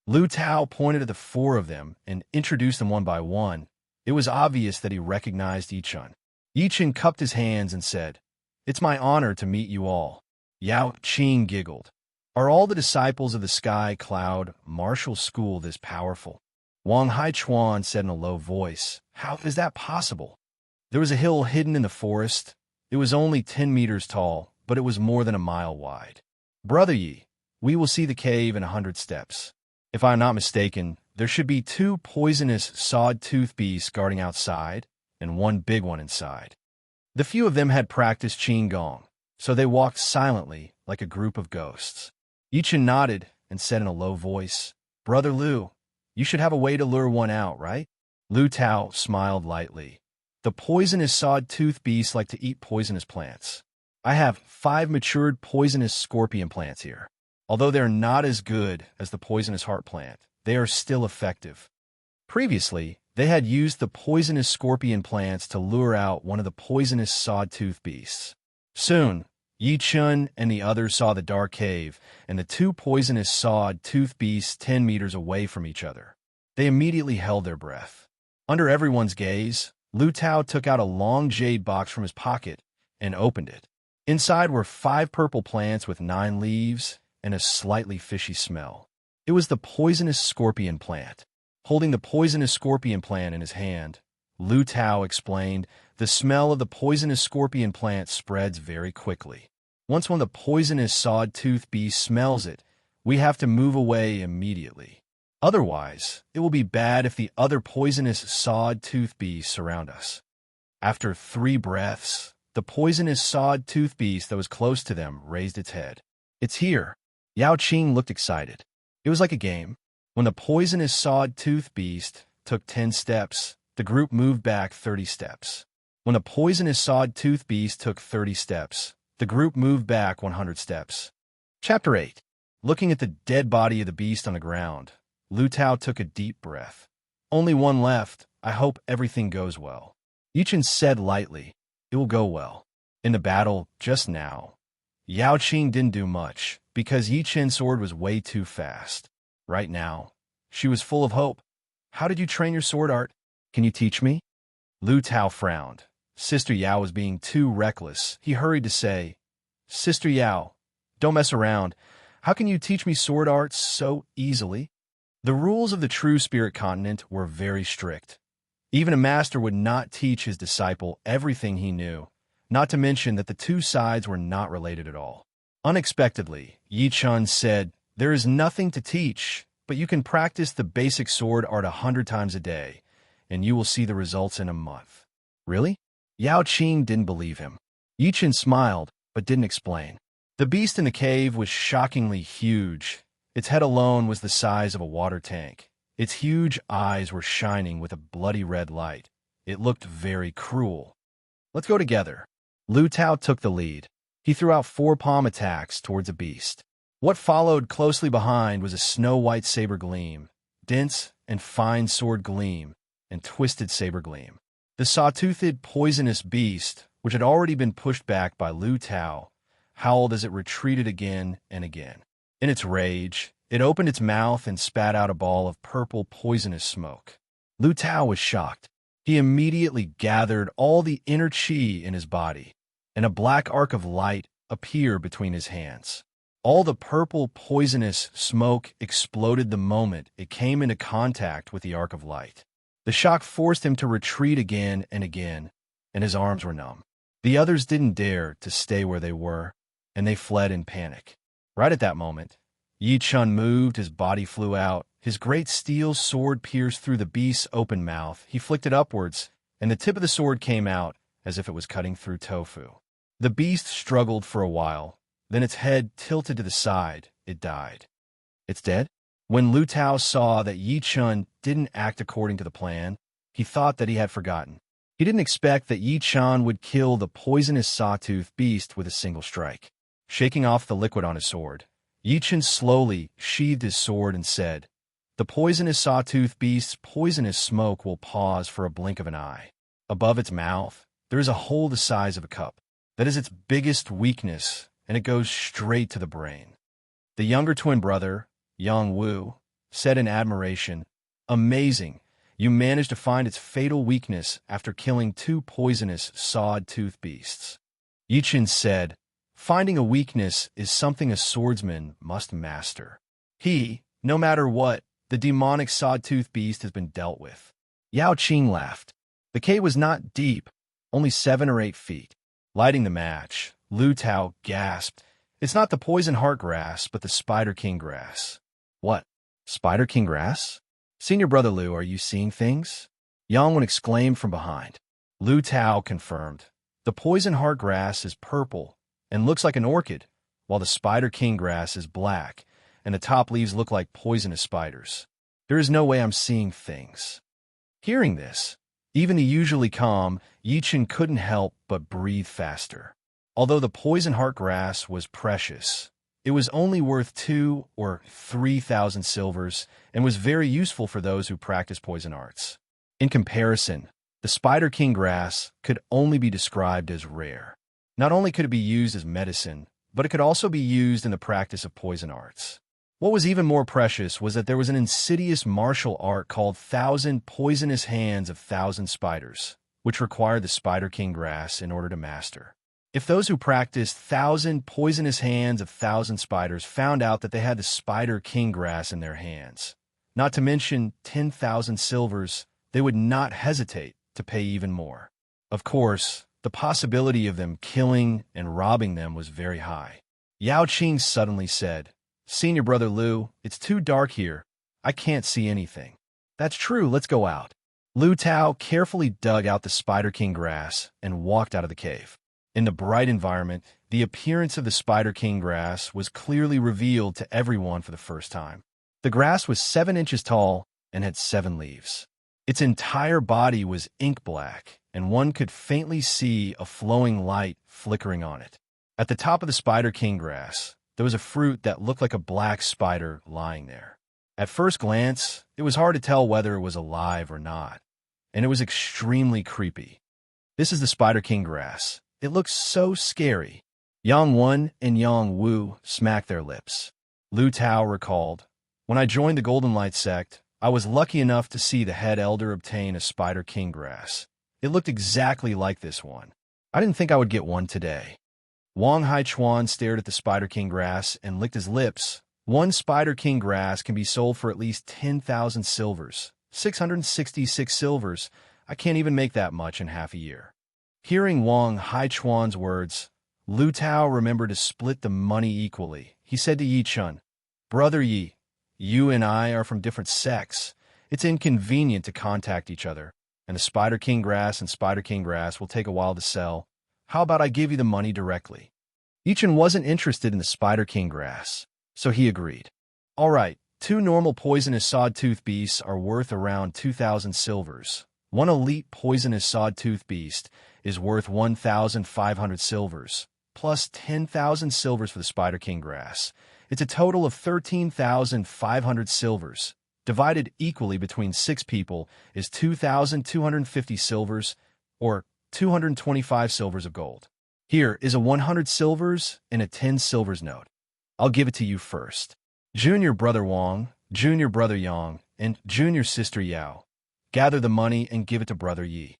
Lu Tao pointed at the 4 of them and introduced them one by one. It was obvious that he recognized Yi Chen. Yi Chen cupped his hands and said, "It's my honor to meet you all." Yao Qing giggled. "Are all the disciples of the Sky Cloud Martial School this powerful?" Wang Haichuan said in a low voice, "How is that possible?" There was a hill hidden in the forest. It was only 10 meters tall, but it was more than a mile wide. "Brother Yi, we will see the cave in 100 steps. If I am not mistaken, there should be 2 poisonous sawtooth beasts guarding outside, and 1 big one inside." The few of them had practiced Qigong, so they walked silently like a group of ghosts. Yi Chen nodded and said in a low voice, "Brother Lu, you should have a way to lure one out, right?" Lu Tao smiled lightly. "The poisonous sawtooth beasts like to eat poisonous plants. I have 5 matured poisonous scorpion plants here. Although they're not as good as the poisonous heart plant, they are still effective." Previously, they had used the poisonous scorpion plants to lure out one of the poisonous sawtooth beasts. Soon, Yi Chen and the others saw the dark cave and the 2 poisonous sawtooth beasts 10 meters away from each other. They immediately held their breath. Under everyone's gaze, Lu Tao took out a long jade box from his pocket and opened it. Inside were 5 purple plants with 9 leaves and a slightly fishy smell. It was the poisonous scorpion plant. Holding the poisonous scorpion plant in his hand, Lu Tao explained, "The smell of the poisonous scorpion plant spreads very quickly. Once one of the poisonous sawtooth beast smells it, we have to move away immediately. Otherwise, it will be bad if the other poisonous sawtooth beasts surround us." After 3 breaths, the poisonous sawtooth beast that was close to them raised its head. "It's here." Yao Qing looked excited. It was like a game. When the poisonous sawtooth beast took 10 steps, the group moved back 30 steps. When a poisonous sawtooth beast took 30 steps, the group moved back 100 steps. Chapter 8. Looking at the dead body of the beast on the ground, Lu Tao took a deep breath. Only one left. I hope everything goes well. Yichen said lightly, it will go well. In the battle, just now, Yao Qing didn't do much, because Yichen's sword was way too fast. Right now, she was full of hope. How did you train your sword art? Can you teach me? Lu Tao frowned. Sister Yao was being too reckless. He hurried to say, Sister Yao, don't mess around. How can you teach me sword arts so easily? The rules of the true spirit continent were very strict. Even a master would not teach his disciple everything he knew, not to mention that the two sides were not related at all. Unexpectedly, Yi Chun said, there is nothing to teach, but you can practice the basic sword art 100 times a day, and you will see the results in a month. Really? Yao Qing didn't believe him. Yi Chun smiled, but didn't explain. The beast in the cave was shockingly huge. Its head alone was the size of a water tank. Its huge eyes were shining with a bloody red light. It looked very cruel. Let's go together. Lu Tao took the lead. He threw out 4 palm attacks towards the beast. What followed closely behind was a snow-white saber gleam, dense and fine sword gleam, and twisted saber gleam. The saw-toothed poisonous beast, which had already been pushed back by Lu Tao, howled as it retreated again and again. In its rage, it opened its mouth and spat out a ball of purple poisonous smoke. Lu Tao was shocked. He immediately gathered all the inner qi in his body, and a black arc of light appeared between his hands. All the purple poisonous smoke exploded the moment it came into contact with the arc of light. The shock forced him to retreat again, and his arms were numb. The others didn't dare to stay where they were, and they fled in panic. Right at that moment, Yi Chun moved, his body flew out, his great steel sword pierced through the beast's open mouth. He flicked it upwards, and the tip of the sword came out as if it was cutting through tofu. The beast struggled for a while, then its head tilted to the side. It died. It's dead? When Lu Tao saw that Yi Chun didn't act according to the plan, he thought that he had forgotten. He didn't expect that Yi Chun would kill the poisonous sawtooth beast with a single strike. Shaking off the liquid on his sword, Yi Chun slowly sheathed his sword and said, the poisonous sawtooth beast's poisonous smoke will pause for a blink of an eye. Above its mouth, there is a hole the size of a cup. That is its biggest weakness, and it goes straight to the brain. The younger twin brother, Yang Wu, said in admiration, amazing, you managed to find its fatal weakness after killing 2 poisonous sawtooth beasts. Yi Chun said, finding a weakness is something a swordsman must master. No matter what, the demonic sawtooth beast has been dealt with. Yao Qing laughed. The cave was not deep, only 7 or 8 feet. Lighting the match, Lu Tao gasped, it's not the poison heart grass, but the spider king grass. What? Spider king grass? Senior brother Lu, are you seeing things? Yang Wen exclaimed from behind. Lu Tao confirmed. The poison heart grass is purple and looks like an orchid, while the spider king grass is black, and the top leaves look like poisonous spiders. There is no way I'm seeing things. Hearing this, even the usually calm Yi Chun couldn't help but breathe faster. Although the poison heart grass was precious, it was only worth 2,000 or 3,000 silvers and was very useful for those who practice poison arts. In comparison, the spider king grass could only be described as rare. Not only could it be used as medicine, but it could also be used in the practice of poison arts. What was even more precious was that there was an insidious martial art called 1,000 Poisonous Hands of 1,000 Spiders, which required the Spider King grass in order to master. If those who practiced 1,000 Poisonous Hands of 1,000 Spiders found out that they had the Spider King grass in their hands, not to mention 10,000 silvers, they would not hesitate to pay even more. Of course, the possibility of them killing and robbing them was very high. Yao Qing suddenly said, Senior brother Lu, it's too dark here. I can't see anything. That's true, let's go out. Lu Tao carefully dug out the Spider King grass and walked out of the cave. In the bright environment, the appearance of the Spider King grass was clearly revealed to everyone for the first time. The grass was 7 inches tall and had 7 leaves. Its entire body was ink black, and one could faintly see a flowing light flickering on it. At the top of the Spider King grass, there was a fruit that looked like a black spider lying there. At first glance, it was hard to tell whether it was alive or not, and it was extremely creepy. This is the Spider King grass. It looks so scary. Yang Wen and Yang Wu smacked their lips. Lu Tao recalled, "When I joined the Golden Light sect, I was lucky enough to see the head elder obtain a Spider King grass. It looked exactly like this one. I didn't think I would get one today." Wang Haichuan stared at the Spider King grass and licked his lips. One Spider King grass can be sold for at least 10,000 silvers. 666 silvers. I can't even make that much in half a year. Hearing Wang Haichuan's words, Lu Tao remembered to split the money equally. He said to Yi Chun, "Brother Yi, you and I are from different sects. It's inconvenient to contact each other, and the Spider King grass and Spider King grass will take a while to sell. How about I give you the money directly?" Yi Chun wasn't interested in the Spider King grass, so he agreed. "All right, 2 normal poisonous sawtooth beasts are worth around 2,000 silvers. 1 elite poisonous sawtooth beast is worth 1,500 silvers, plus 10,000 silvers for the Spider King grass. It's a total of 13,500 silvers. Divided equally between 6 people is 2,250 silvers, or 225 silvers of gold. Here is a 100 silvers and a 10 silvers note. I'll give it to you first. Junior brother Wang, junior brother Yang, and junior sister Yao, gather the money and give it to brother Yi."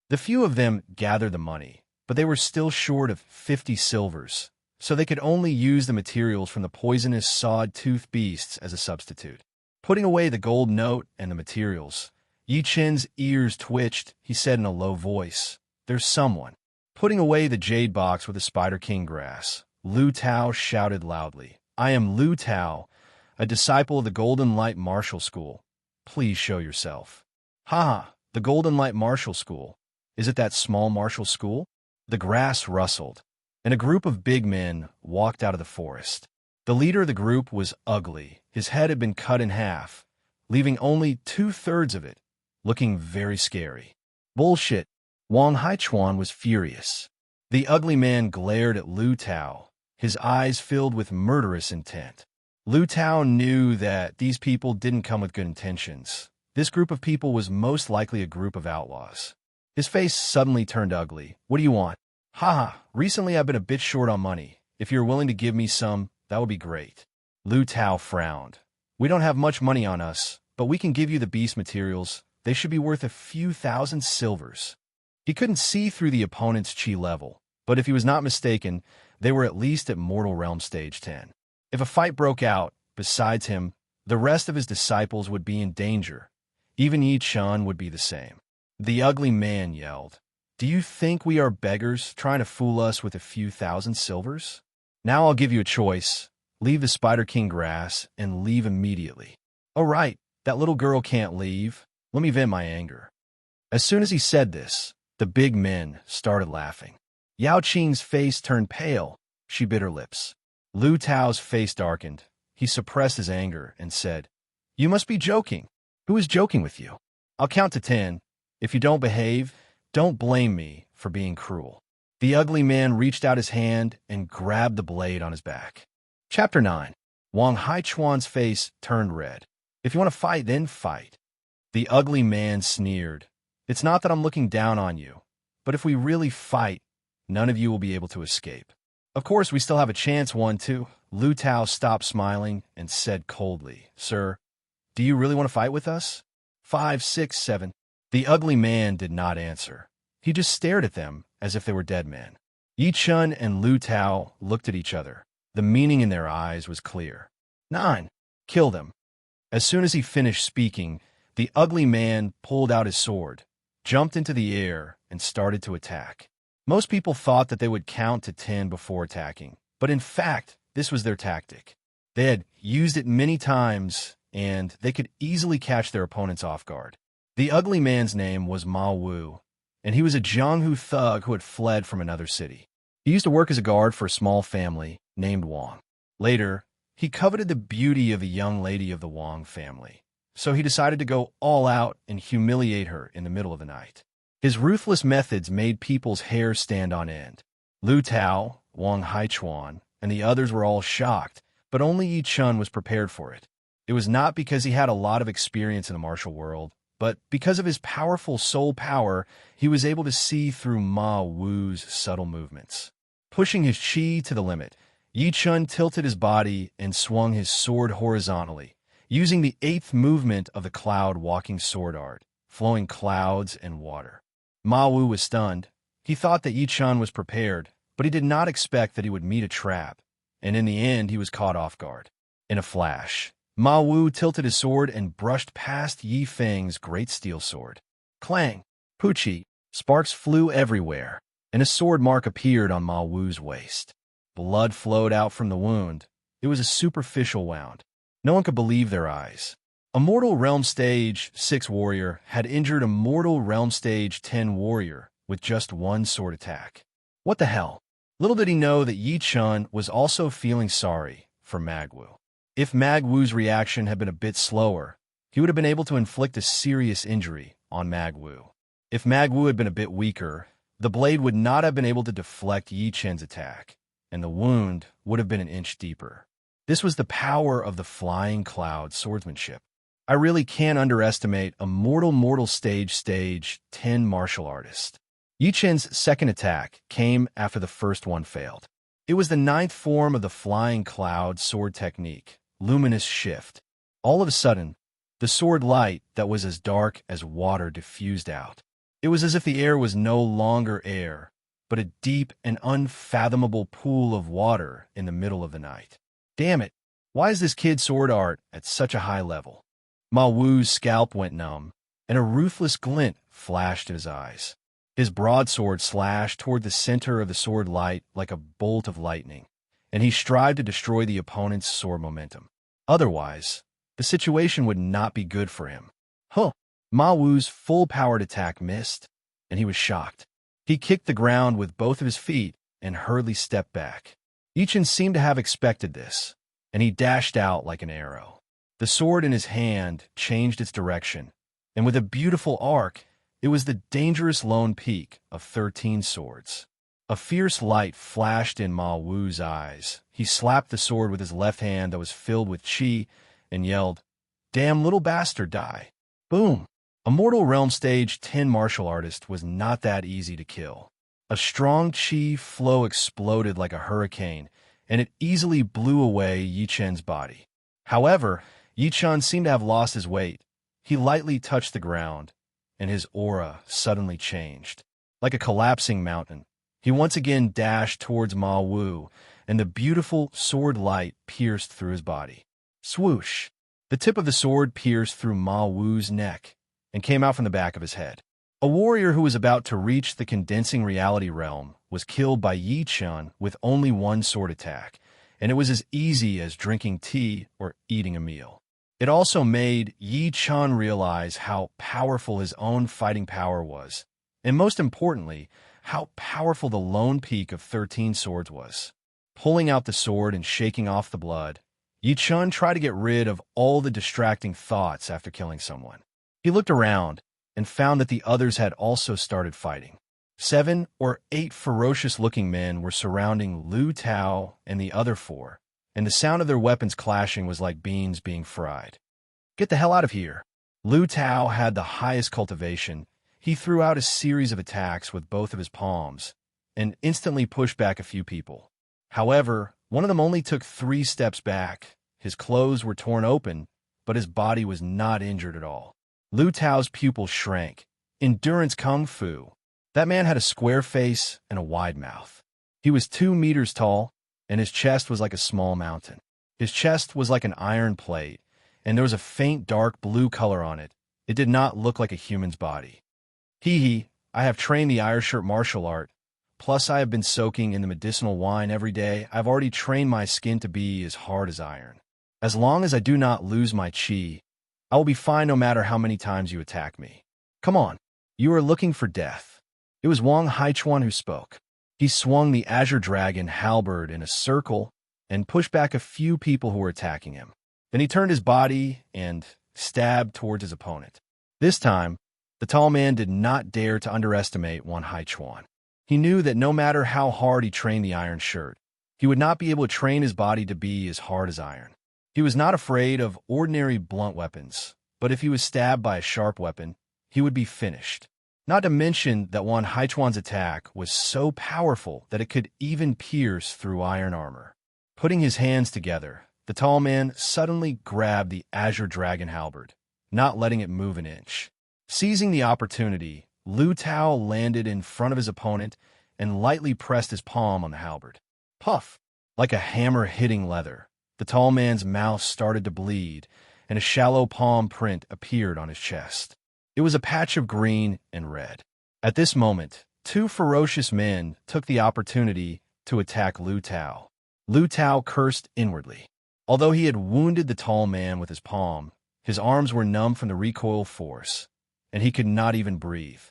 The few of them gathered the money, but they were still short of 50 silvers, so they could only use the materials from the poisonous sawed-tooth beasts as a substitute. Putting away the gold note and the materials, Yi Chen's ears twitched. He said in a low voice, "There's someone." Putting away the jade box with the Spider King grass, Lu Tao shouted loudly, "I am Lu Tao, a disciple of the Golden Light Martial School. Please show yourself." "Ha! The Golden Light Martial School. Is it that small martial school?" The grass rustled, and a group of big men walked out of the forest. The leader of the group was ugly. His head had been cut in half, leaving only 2/3 of it, looking very scary. "Bullshit!" Wang Haichuan was furious. The ugly man glared at Lu Tao, his eyes filled with murderous intent. Lu Tao knew that these people didn't come with good intentions. This group of people was most likely a group of outlaws. His face suddenly turned ugly. "What do you want?" "Haha, recently I've been a bit short on money. If you're willing to give me some, that would be great." Lu Tao frowned. "We don't have much money on us, but we can give you the beast materials. They should be worth a few thousand silvers." He couldn't see through the opponent's chi level, but if he was not mistaken, they were at least at Mortal Realm Stage 10. If a fight broke out, besides him, the rest of his disciples would be in danger. Even Yi Chun would be the same. The ugly man yelled, "Do you think we are beggars trying to fool us with a few thousand silvers? Now I'll give you a choice. Leave the Spider King grass and leave immediately." "Oh right, that little girl can't leave. Let me vent my anger." As soon as he said this, the big men started laughing. Yao Qing's face turned pale. She bit her lips. Lu Tao's face darkened. He suppressed his anger and said, "You must be joking. Who is joking with you? I'll count to 10. If you don't behave, don't blame me for being cruel." The ugly man reached out his hand and grabbed the blade on his back. Chapter 9. Wang Haichuan's face turned red. "If you want to fight, then fight." The ugly man sneered. "It's not that I'm looking down on you, but if we really fight, none of you will be able to escape. Of course, we still have a chance, 1-2. Lu Tao stopped smiling and said coldly, "Sir, do you really want to fight with us?" 5, 6, 7. The ugly man did not answer. He just stared at them as if they were dead men. Yi Chun and Lu Tao looked at each other. The meaning in their eyes was clear. 9. Kill them. As soon as he finished speaking, the ugly man pulled out his sword, jumped into the air, and started to attack. Most people thought that they would count to 10 before attacking, but in fact, this was their tactic. They had used it many times, and they could easily catch their opponents off guard. The ugly man's name was Ma Wu, and he was a Jianghu thug who had fled from another city. He used to work as a guard for a small family named Wang. Later, he coveted the beauty of a young lady of the Wang family. so he decided to go all out and humiliate her in the middle of the night. His ruthless methods made people's hair stand on end. Lu Tao, Wang Haichuan, and the others were all shocked, but only Yi Chun was prepared for it. It was not because he had a lot of experience in the martial world, but because of his powerful soul power, he was able to see through Ma Wu's subtle movements. Pushing his chi to the limit, Yi Chun tilted his body and swung his sword horizontally, using the 8th movement of the cloud walking sword art, flowing clouds and water. Ma Wu was stunned. He thought that Yi Chun was prepared, but he did not expect that he would meet a trap, and in the end he was caught off guard. In a flash, Ma Wu tilted his sword and brushed past Yi Feng's great steel sword. Clang! Poochie! Sparks flew everywhere, and a sword mark appeared on Ma Wu's waist. Blood flowed out from the wound. It was a superficial wound. No one could believe their eyes. Immortal Realm Stage 6 warrior had injured a Mortal Realm Stage 10 warrior with just one sword attack. What the hell? Little did he know that Yi Chun was also feeling sorry for Magwu. If Magwu's reaction had been a bit slower, he would have been able to inflict a serious injury on Magwu. If Magwu had been a bit weaker, the blade would not have been able to deflect Yi Chun's attack, and the wound would have been an inch deeper. This was the power of the flying cloud swordsmanship. I really can't underestimate a mortal stage 10 martial artist. Yi Chun's second attack came after the first one failed. It was the 9th form of the flying cloud sword technique, luminous shift. All of a sudden, the sword light that was as dark as water diffused out. It was as if the air was no longer air, but a deep and unfathomable pool of water in the middle of the night. Damn it, why is this kid sword art at such a high level? Ma Wu's scalp went numb, and a ruthless glint flashed in his eyes. His broadsword slashed toward the center of the sword light like a bolt of lightning, and he strived to destroy the opponent's sword momentum. Otherwise, the situation would not be good for him. Ma Wu's full-powered attack missed, and he was shocked. He kicked the ground with both of his feet and hurriedly stepped back. Yi Chun seemed to have expected this, and he dashed out like an arrow. The sword in his hand changed its direction, and with a beautiful arc, it was the dangerous lone peak of 13 swords. A fierce light flashed in Ma Wu's eyes. He slapped the sword with his left hand that was filled with chi and yelled, "Damn little bastard, die." Boom! A Mortal Realm Stage 10 martial artist was not that easy to kill. A strong chi flow exploded like a hurricane, and it easily blew away Yi Chun's body. However, Yi Chun seemed to have lost his weight. He lightly touched the ground, and his aura suddenly changed. Like a collapsing mountain, he once again dashed towards Ma Wu, and the beautiful sword light pierced through his body. Swoosh! The tip of the sword pierced through Ma Wu's neck and came out from the back of his head. A warrior who was about to reach the condensing reality realm was killed by Yi Chun with only one sword attack, and it was as easy as drinking tea or eating a meal. It also made Yi Chun realize how powerful his own fighting power was, and most importantly, how powerful the lone peak of 13 swords was. Pulling out the sword and shaking off the blood, Yi Chun tried to get rid of all the distracting thoughts after killing someone. He looked around and found that the others had also started fighting. 7 or 8 ferocious-looking men were surrounding Lu Tao and the other 4, and the sound of their weapons clashing was like beans being fried. "Get the hell out of here!" Lu Tao had the highest cultivation. He threw out a series of attacks with both of his palms and instantly pushed back a few people. However, one of them only took 3 steps back. His clothes were torn open, but his body was not injured at all. Lu Tao's pupils shrank. Endurance Kung Fu. That man had a square face and a wide mouth. He was 2 meters tall, and his chest was like a small mountain. His chest was like an iron plate, and there was a faint dark blue color on it. It did not look like a human's body. Hee, I have trained the Ironshirt martial art. Plus, I have been soaking in the medicinal wine every day. I've already trained my skin to be as hard as iron. As long as I do not lose my chi, I will be fine no matter how many times you attack me. Come on, you are looking for death. It was Wang Haichuan who spoke. He swung the Azure Dragon halberd in a circle and pushed back a few people who were attacking him. Then he turned his body and, stabbed towards his opponent. This time, the tall man did not dare to underestimate Wan Haichuan. He knew that no matter how hard he trained the iron shirt, he would not be able to train his body to be as hard as iron. He was not afraid of ordinary blunt weapons, but if he was stabbed by a sharp weapon, he would be finished. Not to mention that Wan Haichuan's attack was so powerful that it could even pierce through iron armor. Putting his hands together, the tall man suddenly grabbed the azure dragon halberd, not letting it move an inch. Seizing the opportunity, Lu Tao landed in front of his opponent and lightly pressed his palm on the halberd. Puff! Like a hammer hitting leather, the tall man's mouth started to bleed, and a shallow palm print appeared on his chest. It was a patch of green and red. At this moment, two ferocious men took the opportunity to attack Lu Tao. Lu Tao cursed inwardly. Although he had wounded the tall man with his palm, his arms were numb from the recoil force, and he could not even breathe.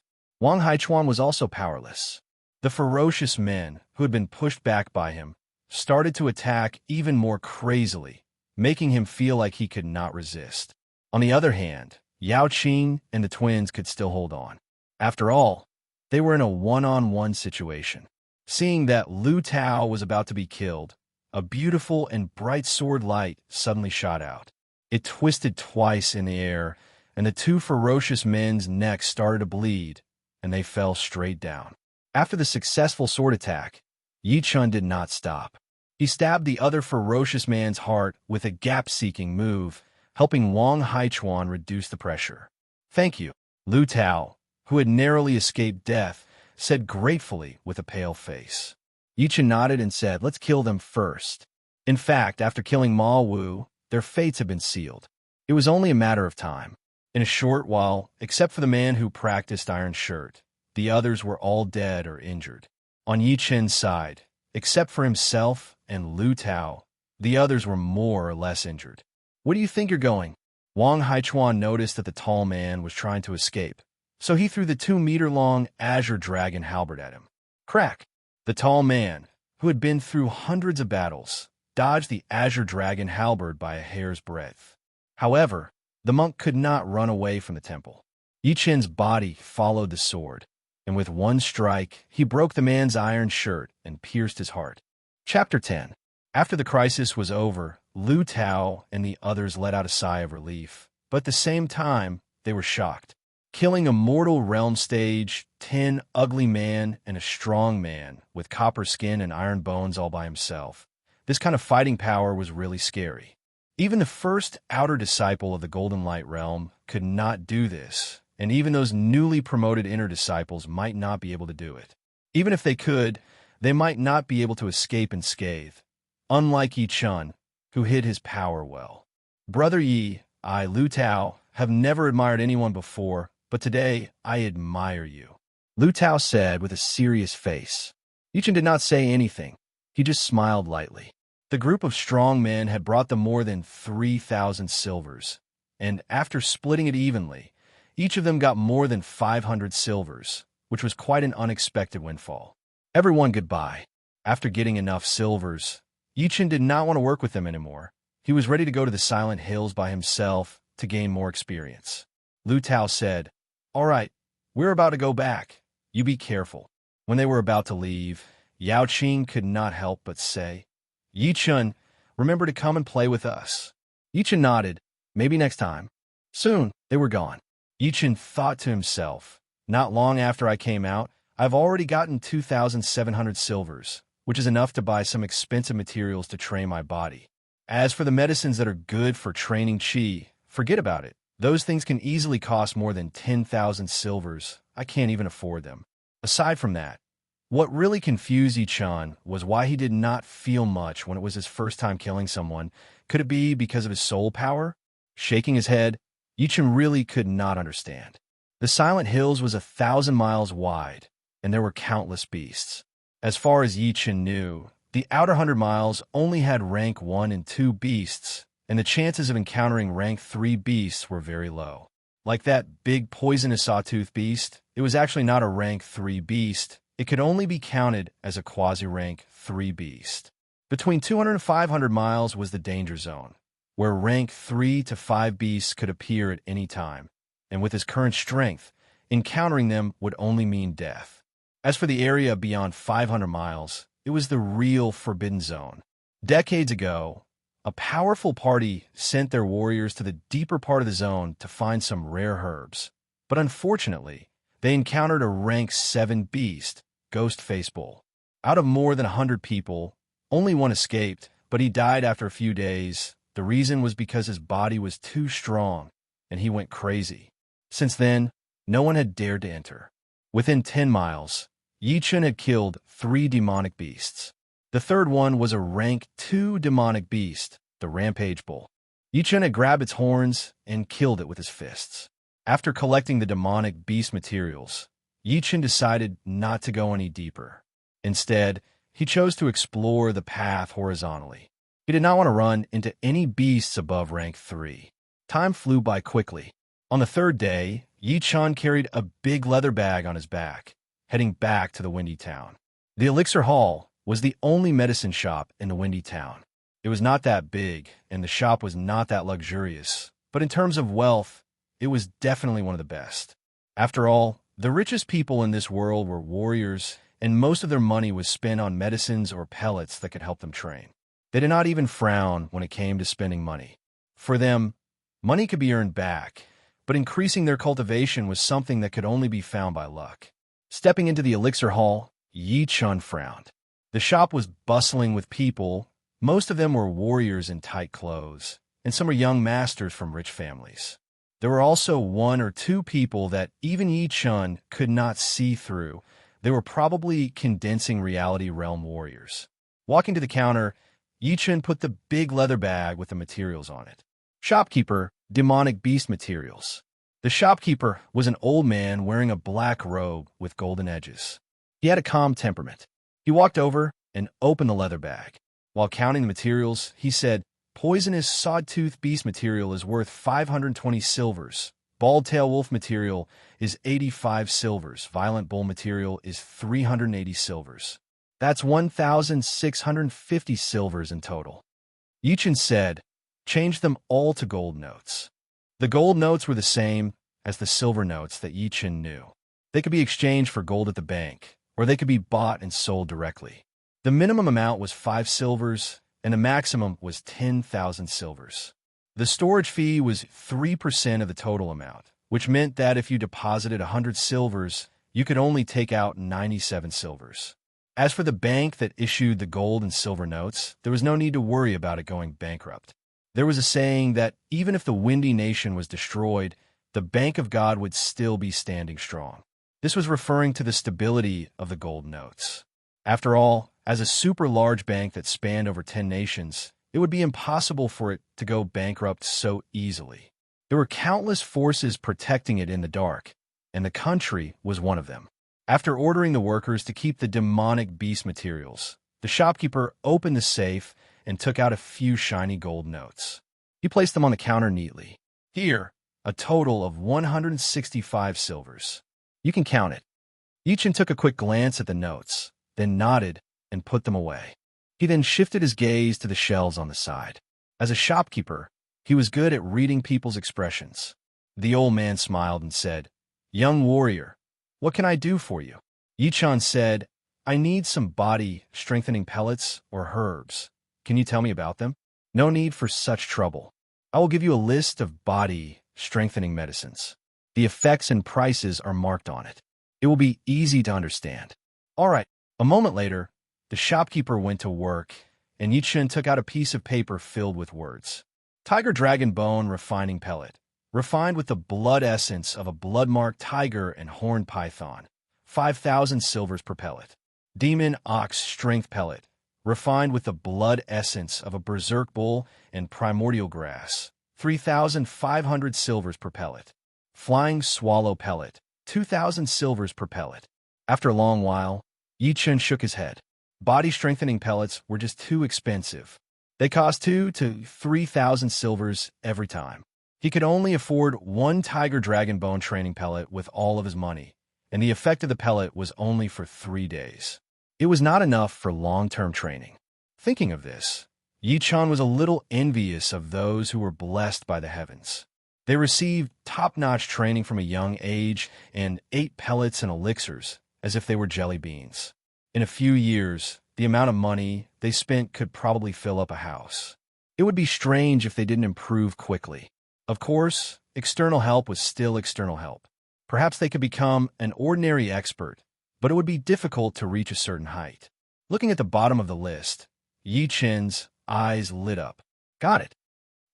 Wang Haichuan was also powerless. The ferocious men, who had been pushed back by him, started to attack even more crazily, making him feel like he could not resist. On the other hand, Yao Qing and the twins could still hold on. After all, they were in a one-on-one situation. Seeing that Lu Tao was about to be killed, a beautiful and bright sword light suddenly shot out. It twisted twice in the air, and the two ferocious men's necks started to bleed, and they fell straight down. After the successful sword attack, Yi Chun did not stop. He stabbed the other ferocious man's heart with a gap-seeking move, helping Wang Haichuan reduce the pressure. "Thank you," Lu Tao, who had narrowly escaped death, said gratefully with a pale face. Yi Chun nodded and said, "Let's kill them first." In fact, after killing Ma Wu, their fates had been sealed. It was only a matter of time. In a short while, except for the man who practiced Iron Shirt, the others were all dead or injured. On Yi Chun's side, except for himself and Lu Tao, the others were more or less injured. "Where do you think you're going?" Wang Haichuan noticed that the tall man was trying to escape, so he threw the 2-meter-long azure dragon halberd at him. Crack! The tall man, who had been through hundreds of battles, dodged the azure dragon halberd by a hair's breadth. However, the monk could not run away from the temple. Yi Chun's body followed the sword, and with one strike, he broke the man's iron shirt and pierced his heart. Chapter 10. After the crisis was over, Lu Tao and the others let out a sigh of relief, but at the same time, they were shocked. Killing a mortal realm stage, 10 ugly man and a strong man with copper skin and iron bones all by himself. This kind of fighting power was really scary. Even the first outer disciple of the Golden Light Realm could not do this, and even those newly promoted inner disciples might not be able to do it. Even if they could, they might not be able to escape unscathed, unlike Yi Chun, who hid his power well. "Brother Yi, I, Lu Tao, have never admired anyone before, but today I admire you," Lu Tao said with a serious face. Yi Chun did not say anything. He just smiled lightly. The group of strong men had brought them more than 3,000 silvers, and after splitting it evenly, each of them got more than 500 silvers, which was quite an unexpected windfall. Everyone goodbye. After getting enough silvers, Yi Chun did not want to work with them anymore. He was ready to go to the Silent Hills by himself to gain more experience. Lu Tao said, "All right, we're about to go back. You be careful." When they were about to leave, Yao Qing could not help but say, "Yi Chun, remember to come and play with us." Yi Chun nodded, "Maybe next time." Soon, they were gone. Yi Chun thought to himself, "Not long after I came out, I've already gotten 2,700 silvers, which is enough to buy some expensive materials to train my body. As for the medicines that are good for training qi, forget about it. Those things can easily cost more than 10,000 silvers. I can't even afford them." Aside from that, what really confused Yi Chun was why he did not feel much when it was his first time killing someone. Could it be because of his soul power? Shaking his head, Yi Chun really could not understand. The Silent Hills was 1,000 miles wide, and there were countless beasts. As far as Yi Chun knew, the outer 100 miles only had rank 1 and 2 beasts, and the chances of encountering rank 3 beasts were very low. Like that big poisonous sawtooth beast, it was actually not a rank 3 beast. It could only be counted as a quasi-rank 3 beast. Between 200 and 500 miles was the danger zone, where rank 3 to 5 beasts could appear at any time, and with his current strength, encountering them would only mean death. As for the area beyond 500 miles, it was the real Forbidden Zone. Decades ago, a powerful party sent their warriors to the deeper part of the zone to find some rare herbs. But unfortunately, they encountered a rank 7 beast, Ghost Face Bull. Out of more than 100 people, only one escaped, but he died after a few days. The reason was because his body was too strong, and he went crazy. Since then, no one had dared to enter. Within 10 miles, Yichun had killed 3 demonic beasts. The third one was a rank 2 demonic beast, the Rampage Bull. Yichun had grabbed its horns and killed it with his fists. After collecting the demonic beast materials, Yichun decided not to go any deeper. Instead, he chose to explore the path horizontally. He did not want to run into any beasts above rank 3. Time flew by quickly. On the third day, Yichun carried a big leather bag on his back, heading back to the Windy Town. The Elixir Hall was the only medicine shop in the Windy Town. It was not that big, and the shop was not that luxurious, but in terms of wealth, it was definitely one of the best. After all, the richest people in this world were warriors, and most of their money was spent on medicines or pellets that could help them train. They did not even frown when it came to spending money. For them, money could be earned back, but increasing their cultivation was something that could only be found by luck. Stepping into the Elixir Hall, Yichun frowned. The shop was bustling with people. Most of them were warriors in tight clothes, and some were young masters from rich families. There were also 1 or 2 people that even Yichun could not see through. They were probably condensing reality realm warriors. Walking to the counter, Yichun put the big leather bag with the materials on it. Shopkeeper, demonic beast materials. The shopkeeper was an old man wearing a black robe with golden edges. He had a calm temperament. He walked over and opened the leather bag. While counting the materials, he said, "Poisonous sawtooth beast material is worth 520 silvers. Bald-tail wolf material is 85 silvers. Violent bull material is 380 silvers. That's 1,650 silvers in total." Yichun said, "Change them all to gold notes." The gold notes were the same as the silver notes that Yichun knew. They could be exchanged for gold at the bank, or they could be bought and sold directly. The minimum amount was 5 silvers, and the maximum was 10,000 silvers. The storage fee was 3% of the total amount, which meant that if you deposited 100 silvers, you could only take out 97 silvers. As for the bank that issued the gold and silver notes, there was no need to worry about it going bankrupt. There was a saying that even if the Windy Nation was destroyed, the Bank of God would still be standing strong. This was referring to the stability of the gold notes. After all, as a super large bank that spanned over 10 nations, it would be impossible for it to go bankrupt so easily. There were countless forces protecting it in the dark, and the country was one of them. After ordering the workers to keep the demonic beast materials, the shopkeeper opened the safe and took out a few shiny gold notes. He placed them on the counter neatly. "Here, a total of 165 silvers. You can count it." Yichun took a quick glance at the notes, then nodded and put them away. He then shifted his gaze to the shelves on the side. As a shopkeeper, he was good at reading people's expressions. The old man smiled and said, "Young warrior, what can I do for you?" Yichun said, "I need some body-strengthening pellets or herbs. Can you tell me about them?" "No need for such trouble. I will give you a list of body-strengthening medicines. The effects and prices are marked on it. It will be easy to understand." "All right." A moment later, the shopkeeper went to work, and Yichun took out a piece of paper filled with words. Tiger Dragon Bone Refining Pellet, refined with the blood essence of a blood-marked tiger and horned python, 5,000 silvers per pellet. Demon Ox Strength Pellet, refined with the blood essence of a berserk bull and primordial grass, 3,500 silvers per pellet. Flying Swallow Pellet, 2,000 silvers per pellet. After a long while, Yichun shook his head. Body-strengthening pellets were just too expensive. They cost 2,000 to 3,000 silvers every time. He could only afford one Tiger Dragon Bone training pellet with all of his money, and the effect of the pellet was only for 3 days. It was not enough for long-term training. Thinking of this, Yi-chan was a little envious of those who were blessed by the heavens. They received top-notch training from a young age and ate pellets and elixirs as if they were jelly beans. In a few years, the amount of money they spent could probably fill up a house. It would be strange if they didn't improve quickly. Of course, external help was still external help. Perhaps they could become an ordinary expert, but it would be difficult to reach a certain height. Looking at the bottom of the list, Yi-chen's eyes lit up. Got it.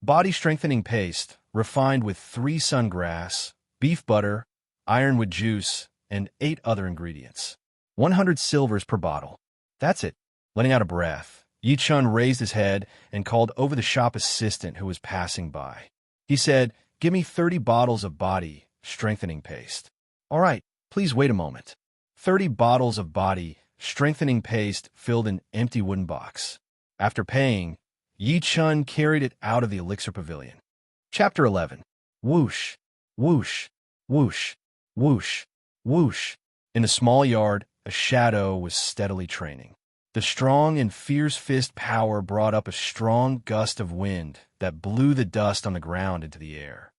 Body strengthening paste, refined with 3 sungrass, beef butter, ironwood juice, and 8 other ingredients. 100 silvers per bottle. That's it. Letting out a breath, Yi-chan raised his head and called over the shop assistant who was passing by. He said, "Give me 30 bottles of body strengthening paste." "All right, please wait a moment." 30 bottles of body strengthening paste filled an empty wooden box. After paying, Yi-chan carried it out of the elixir pavilion. Chapter 11. Whoosh, whoosh, whoosh, whoosh, whoosh. In a small yard, a shadow was steadily training. The strong and fierce fist power brought up a strong gust of wind that blew the dust on the ground into the air.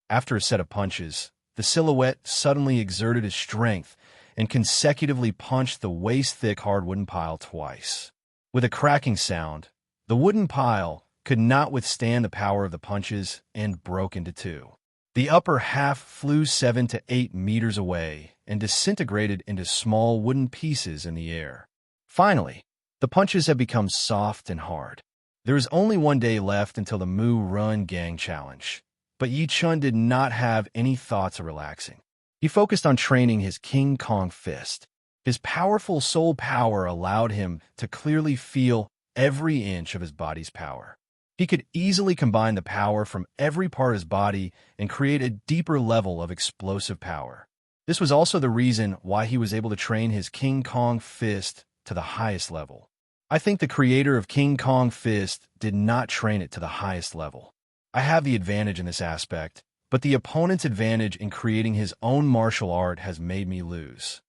After a set of punches, the silhouette suddenly exerted his strength and consecutively punched the waist-thick hard wooden pile twice. With a cracking sound, the wooden pile could not withstand the power of the punches and broke into 2. The upper half flew 7 to 8 meters away and disintegrated into small wooden pieces in the air. Finally, the punches had become soft and hard. There is only 1 day left until the Mu Run Gang Challenge, but Yi-chan did not have any thoughts of relaxing. He focused on training his King Kong fist. His powerful soul power allowed him to clearly feel every inch of his body's power. He could easily combine the power from every part of his body and create a deeper level of explosive power. This was also the reason why he was able to train his King Kong fist to the highest level. I think the creator of King Kong fist did not train it to the highest level. I have the advantage in this aspect, but the opponent's advantage in creating his own martial art has made me lose.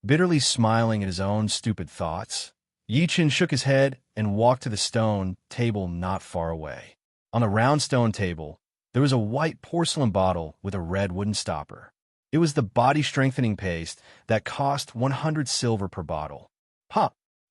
Bitterly smiling at his own stupid thoughts, Yi-chan shook his head and walked to the stone table not far away. On the round stone table, there was a white porcelain bottle with a red wooden stopper. It was the body strengthening paste that cost 100 silver per bottle.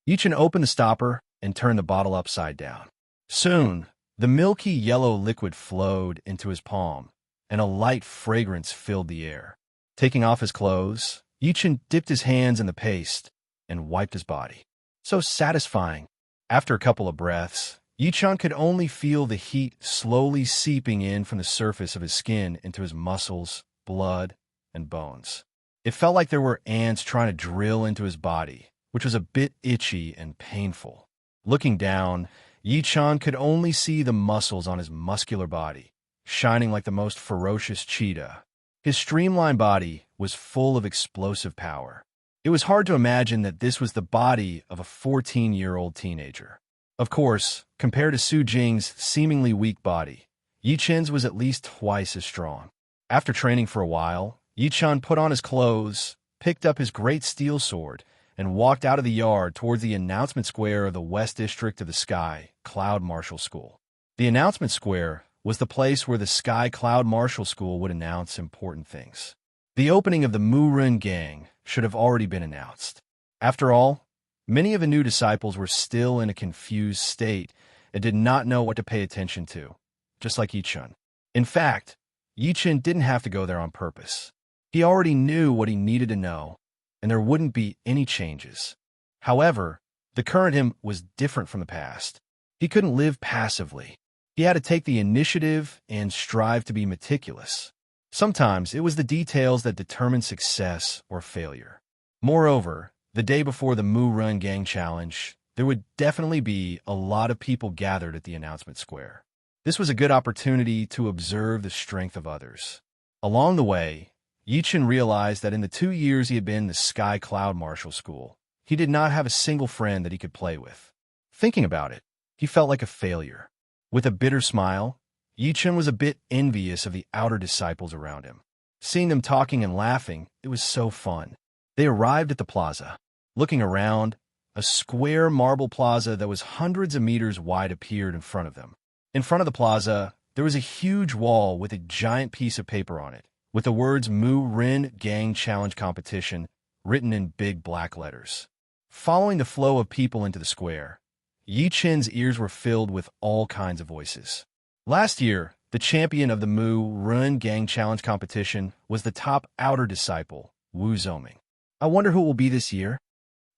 Yi-chan opened the stopper and turned the bottle upside down. Soon, the milky yellow liquid flowed into his palm, and a light fragrance filled the air. Taking off his clothes, Yi-chan dipped his hands in the paste and wiped his body. So satisfying. After a couple of breaths, Yi-chan could only feel the heat slowly seeping in from the surface of his skin into his muscles, blood, and bones. It felt like there were ants trying to drill into his body, which was a bit itchy and painful. Looking down, Yi-chan could only see the muscles on his muscular body, shining like the most ferocious cheetah. His streamlined body was full of explosive power. It was hard to imagine that this was the body of a 14-year-old teenager. Of course, compared to Su Jing's seemingly weak body, Yi-chan's was at least twice as strong. After training for a while, Yi-chan put on his clothes, picked up his great steel sword, and walked out of the yard towards the announcement square of the West District of the Sky Cloud Martial School. The announcement square was the place where the Sky Cloud Martial School would announce important things. The opening of the Mu Run Gang should have already been announced. After all, many of the new disciples were still in a confused state and did not know what to pay attention to, just like Yi-chan. In fact, Yi-chan didn't have to go there on purpose. He already knew what he needed to know, and there wouldn't be any changes. However, the current him was different from the past. He couldn't live passively. He had to take the initiative and strive to be meticulous. Sometimes it was the details that determined success or failure. Moreover, the day before the Mu Run Gang Challenge, there would definitely be a lot of people gathered at the announcement square. This was a good opportunity to observe the strength of others. Along the way, Yi-chan realized that in the 2 years he had been in the Sky Cloud Martial School, he did not have a single friend that he could play with. Thinking about it, he felt like a failure. With a bitter smile, Yi-chan was a bit envious of the outer disciples around him. Seeing them talking and laughing, it was so fun. They arrived at the plaza. Looking around, A square marble plaza that was hundreds of meters wide appeared in front of them. In front of the plaza, there was a huge wall with a giant piece of paper on it, with the words Mu Rin Gang Challenge Competition written in big black letters. Following the flow of people into the square, Yi Chen's ears were filled with all kinds of voices. Last year, the champion of the Mu Rin Gang Challenge Competition was the top outer disciple, Wu Zoming. I wonder who it will be this year?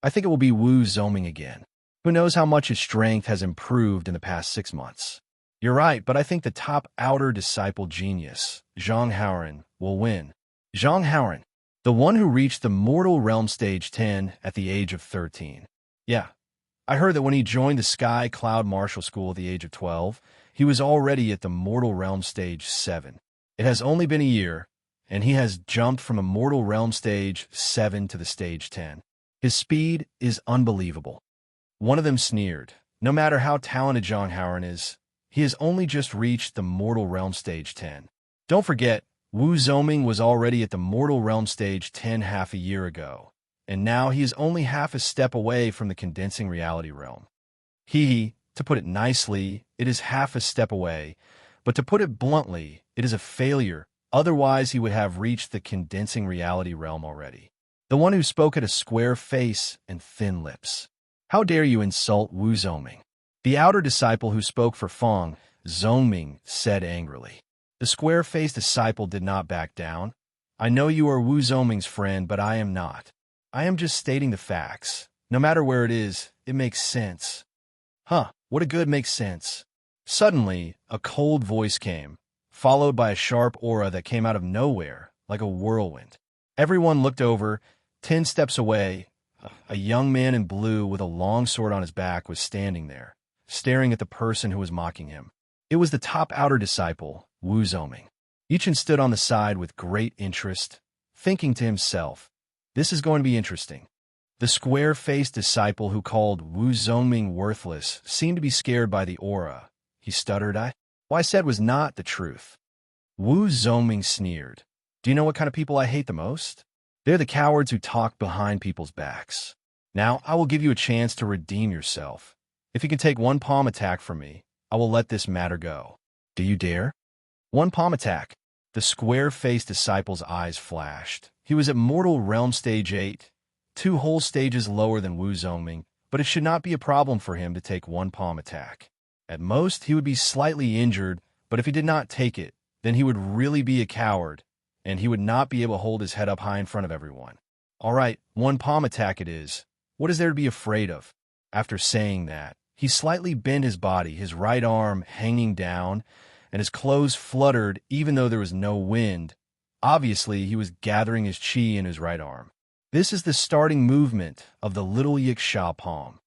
I think it will be Wu Zoming again. Who knows how much his strength has improved in the past 6 months. You're right, but I think the top outer disciple genius, Zhang Haoren, will win. Zhang Haoren, the one who reached the mortal realm stage 10 at the age of 13. Yeah, I heard that when he joined the Sky Cloud Martial School at the age of 12, he was already at the mortal realm stage 7. It has only been a year, and he has jumped from a mortal realm stage 7 to the stage 10. His speed is unbelievable. One of them sneered, no matter how talented Zhang Haoren is, he has only just reached the mortal realm stage 10. Don't forget, Wu Zoming was already at the mortal realm stage 10 half a year ago, and now he is only half a step away from the condensing reality realm. To put it nicely, it is half a step away, but to put it bluntly, it is a failure, otherwise he would have reached the condensing reality realm already. The one who spoke had a square face and thin lips. How dare you insult Wu Zoming? The outer disciple who spoke for Feng, Zongming, said angrily. The square-faced disciple did not back down. I know you are Wu Zoming's friend, but I am not. I am just stating the facts. No matter where it is, it makes sense. What a good makes sense. Suddenly, a cold voice came, followed by a sharp aura that came out of nowhere, like a whirlwind. Everyone looked over. 10 steps away, a young man in blue with a long sword on his back was standing there, staring at the person who was mocking him. It was the top outer disciple, Wu Zoming. Yichen stood on the side with great interest, thinking to himself, this is going to be interesting. The square-faced disciple who called Wu Zoming worthless seemed to be scared by the aura. He stuttered, what I said was not the truth. Wu Zoming sneered. Do you know what kind of people I hate the most? They're the cowards who talk behind people's backs. Now, I will give you a chance to redeem yourself. If you can take one palm attack from me, I will let this matter go. Do you dare? One palm attack. The square-faced disciple's eyes flashed. He was at Mortal Realm Stage 8, 2 whole stages lower than Wu Zongming, but it should not be a problem for him to take one palm attack. At most, he would be slightly injured, but if he did not take it, then he would really be a coward, and he would not be able to hold his head up high in front of everyone. All right, one palm attack it is. What is there to be afraid of? After saying that, he slightly bent his body, his right arm hanging down, and his clothes fluttered even though there was no wind. Obviously, he was gathering his chi in his right arm. This is the starting movement of the little Yiksha palm.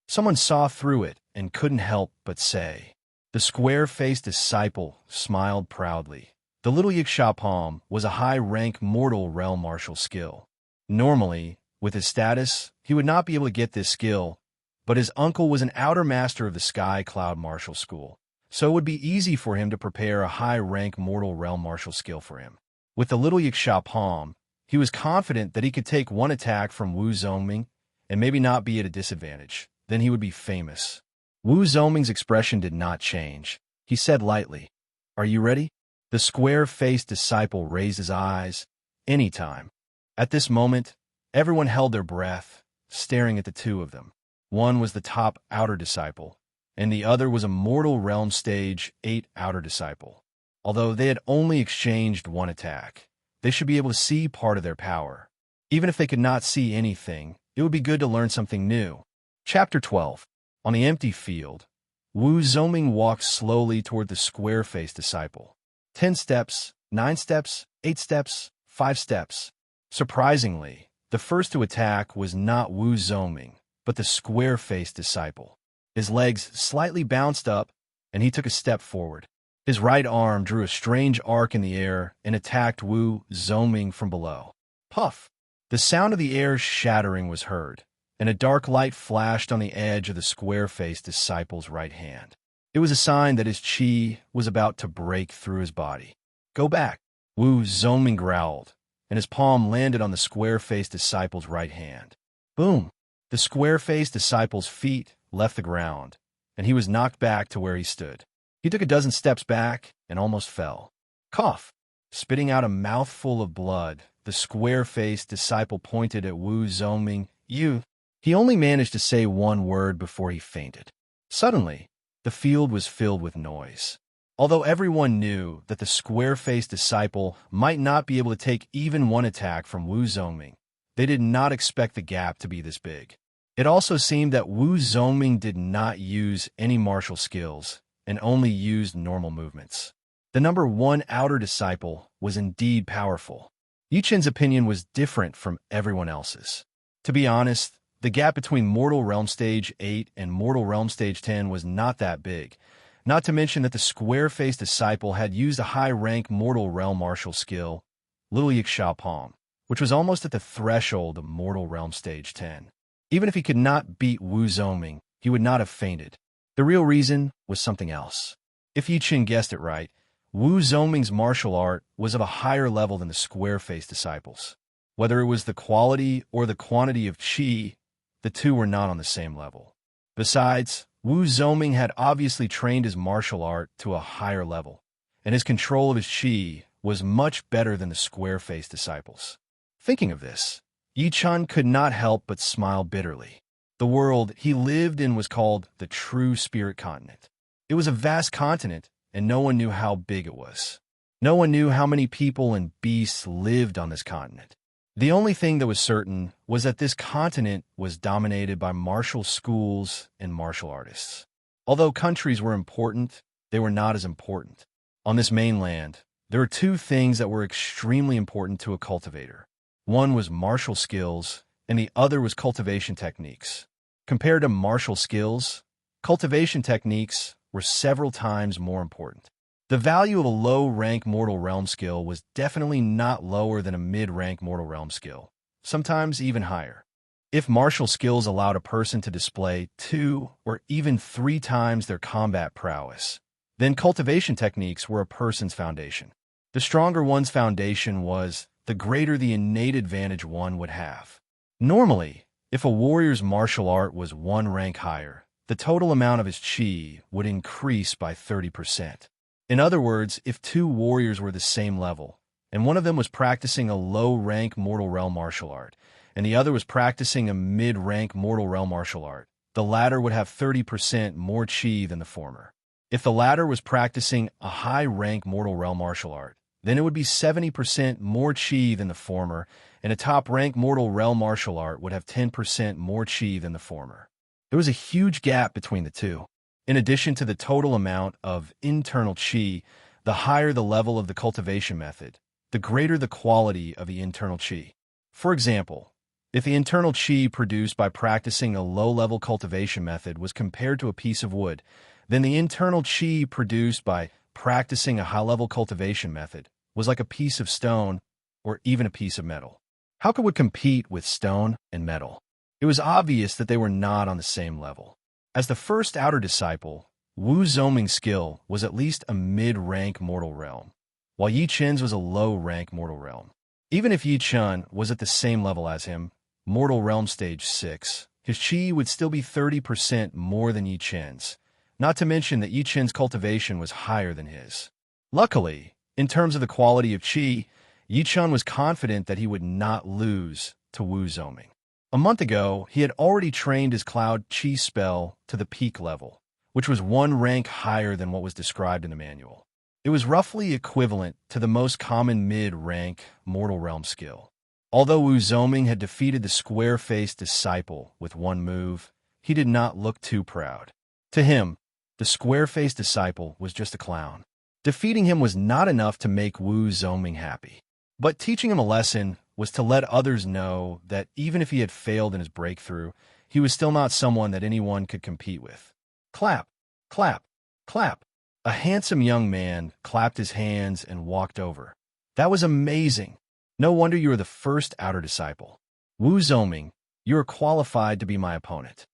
Someone saw through it and couldn't help but say. The square-faced disciple smiled proudly. The little Yiksha palm was a high-rank mortal realm martial skill. Normally, with his status, he would not be able to get this skill, but his uncle was an outer master of the Sky Cloud Martial School, so it would be easy for him to prepare a high-rank mortal realm martial skill for him. With the little Yiksha palm, he was confident that he could take one attack from Wu Zongming and maybe not be at a disadvantage. Then he would be famous. Wu Zongming's expression did not change. He said lightly, "Are you ready?" The square-faced disciple raised his eyes. Anytime. At this moment, everyone held their breath, staring at the two of them. One was the top outer disciple, and the other was a Mortal Realm Stage 8 outer disciple. Although they had only exchanged one attack, they should be able to see part of their power. Even if they could not see anything, it would be good to learn something new. Chapter 12. On the empty field, Wu Zongming walked slowly toward the square-faced disciple. 10 steps, 9 steps, 8 steps, 5 steps. Surprisingly, the first to attack was not Wu Zongming, but the square-faced disciple. His legs slightly bounced up, and he took a step forward. His right arm drew a strange arc in the air and attacked Wu Zongming from below. Puff! The sound of the air shattering was heard, and a dark light flashed on the edge of the square-faced disciple's right hand. It was a sign that his chi was about to break through his body. Go back! Wu Zongming growled, and his palm landed on the square-faced disciple's right hand. Boom! The The square-faced disciple's feet left the ground, and he was knocked back to where he stood. He took a dozen steps back and almost fell. Cough! Spitting out a mouthful of blood, the square-faced disciple pointed at Wu Zongming. You. He only managed to say one word before he fainted. Suddenly, the field was filled with noise. Although everyone knew that the square-faced disciple might not be able to take even one attack from Wu Zongming, they did not expect the gap to be this big. It also seemed that Wu Zongming did not use any martial skills and only used normal movements. The number one outer disciple was indeed powerful. Yichen's opinion was different from everyone else's. To be honest, the gap between Mortal Realm Stage 8 and Mortal Realm Stage 10 was not that big, not to mention that the square-faced disciple had used a high-rank Mortal Realm martial skill, Little Yik Xiao Palm, which was almost at the threshold of Mortal Realm Stage 10. Even if he could not beat Wu Zongming, he would not have fainted. The real reason was something else. If Yichen guessed it right, Wu Zongming's martial art was of a higher level than the square-faced disciples. Whether it was the quality or the quantity of qi, the two were not on the same level. Besides, Wu Zongming had obviously trained his martial art to a higher level, and his control of his qi was much better than the square-faced disciples. Thinking of this, Yichen could not help but smile bitterly. The world he lived in was called the True Spirit Continent. It was a vast continent, and no one knew how big it was. No one knew how many people and beasts lived on this continent. The only thing that was certain was that this continent was dominated by martial schools and martial artists. Although countries were important, they were not as important. On this mainland, there were two things that were extremely important to a cultivator. One was martial skills, and the other was cultivation techniques. Compared to martial skills, cultivation techniques were several times more important. The value of a low-rank Mortal Realm skill was definitely not lower than a mid-rank Mortal Realm skill, sometimes even higher. If martial skills allowed a person to display 2 or even 3 times their combat prowess, then cultivation techniques were a person's foundation. The stronger one's foundation was, the greater the innate advantage one would have. Normally, if a warrior's martial art was 1 rank higher, the total amount of his qi would increase by 30%. In other words, if 2 warriors were the same level, and one of them was practicing a low-rank Mortal Realm martial art, and the other was practicing a mid-rank Mortal Realm martial art, the latter would have 30% more qi than the former. If the latter was practicing a high-rank Mortal Realm martial art, then it would be 70% more qi than the former, and a top-rank Mortal Realm martial art would have 10% more qi than the former. There was a huge gap between the two. In addition to the total amount of internal qi, the higher the level of the cultivation method, the greater the quality of the internal qi. For example, if the internal qi produced by practicing a low-level cultivation method was compared to a piece of wood, then the internal qi produced by practicing a high-level cultivation method was like a piece of stone or even a piece of metal. How could it compete with stone and metal? It was obvious that they were not on the same level. As the first outer disciple, Wu Zongming's skill was at least a mid-rank Mortal Realm, while Yi Chen's was a low-rank Mortal Realm. Even if Yi Chen was at the same level as him, Mortal Realm Stage 6, his qi would still be 30% more than Yi Chen's, not to mention that Yi Chen's cultivation was higher than his. Luckily, in terms of the quality of qi, Yi Chen was confident that he would not lose to Wu Zongming. A month ago, he had already trained his Cloud Qi spell to the peak level, which was 1 rank higher than what was described in the manual. It was roughly equivalent to the most common mid-rank Mortal Realm skill. Although Wu Zongming had defeated the square-faced disciple with 1 move, he did not look too proud. To him, the square-faced disciple was just a clown. Defeating him was not enough to make Wu Zongming happy. But teaching him a lesson was to let others know that even if he had failed in his breakthrough, he was still not someone that anyone could compete with. Clap, clap, clap. A handsome young man clapped his hands and walked over. That was amazing. No wonder you are the first outer disciple. Wu Zongming, you are qualified to be my opponent.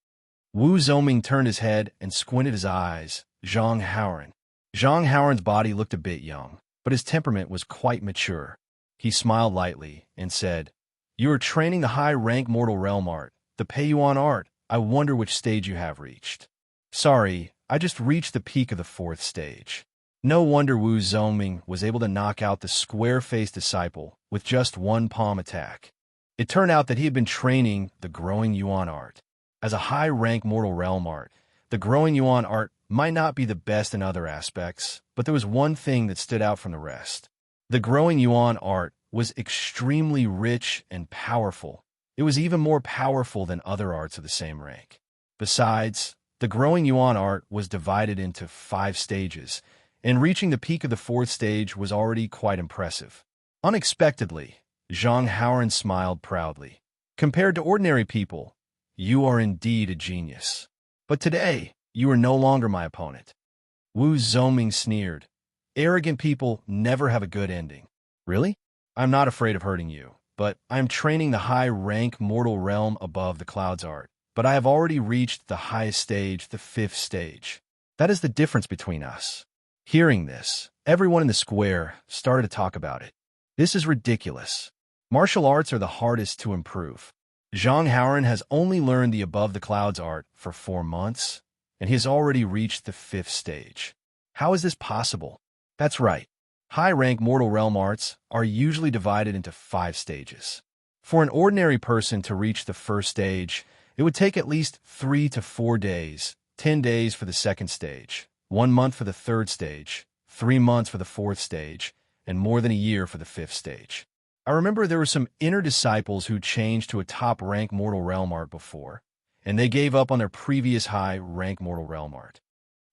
Wu Zongming turned his head and squinted his eyes. Zhang Haoran. Zhang Haoran's body looked a bit young, but his temperament was quite mature. He smiled lightly and said, "You are training the high-rank Mortal Realm art, the Peiyuan art. I wonder which stage you have reached. Sorry, I just reached the peak of the 4th stage. No wonder Wu Zongming was able to knock out the square-faced disciple with just one palm attack. It turned out that he had been training the growing Yuan art. As a high-rank mortal realm art, the growing Yuan art might not be the best in other aspects, but there was one thing that stood out from the rest. The growing Yuan art was extremely rich and powerful. It was even more powerful than other arts of the same rank. Besides, the growing Yuan art was divided into 5 stages, and reaching the peak of the 4th stage was already quite impressive. Unexpectedly, Zhang Haoran smiled proudly. Compared to ordinary people, you are indeed a genius. But today, you are no longer my opponent. Wu Zongming sneered. Arrogant people never have a good ending. Really? I'm not afraid of hurting you, but I am training the high-rank mortal realm above the clouds art. But I have already reached the highest stage, the 5th stage. That is the difference between us. Hearing this, everyone in the square started to talk about it. This is ridiculous. Martial arts are the hardest to improve. Zhang Haoran has only learned the above the clouds art for 4 months, and he has already reached the 5th stage. How is this possible? That's right. High-rank mortal realm arts are usually divided into 5 stages. For an ordinary person to reach the 1st stage, it would take at least 3 to 4 days, 10 days for the 2nd stage, 1 month for the 3rd stage, 3 months for the 4th stage, and more than a year for the 5th stage. I remember there were some inner disciples who changed to a top-rank mortal realm art before, and they gave up on their previous high-rank mortal realm art.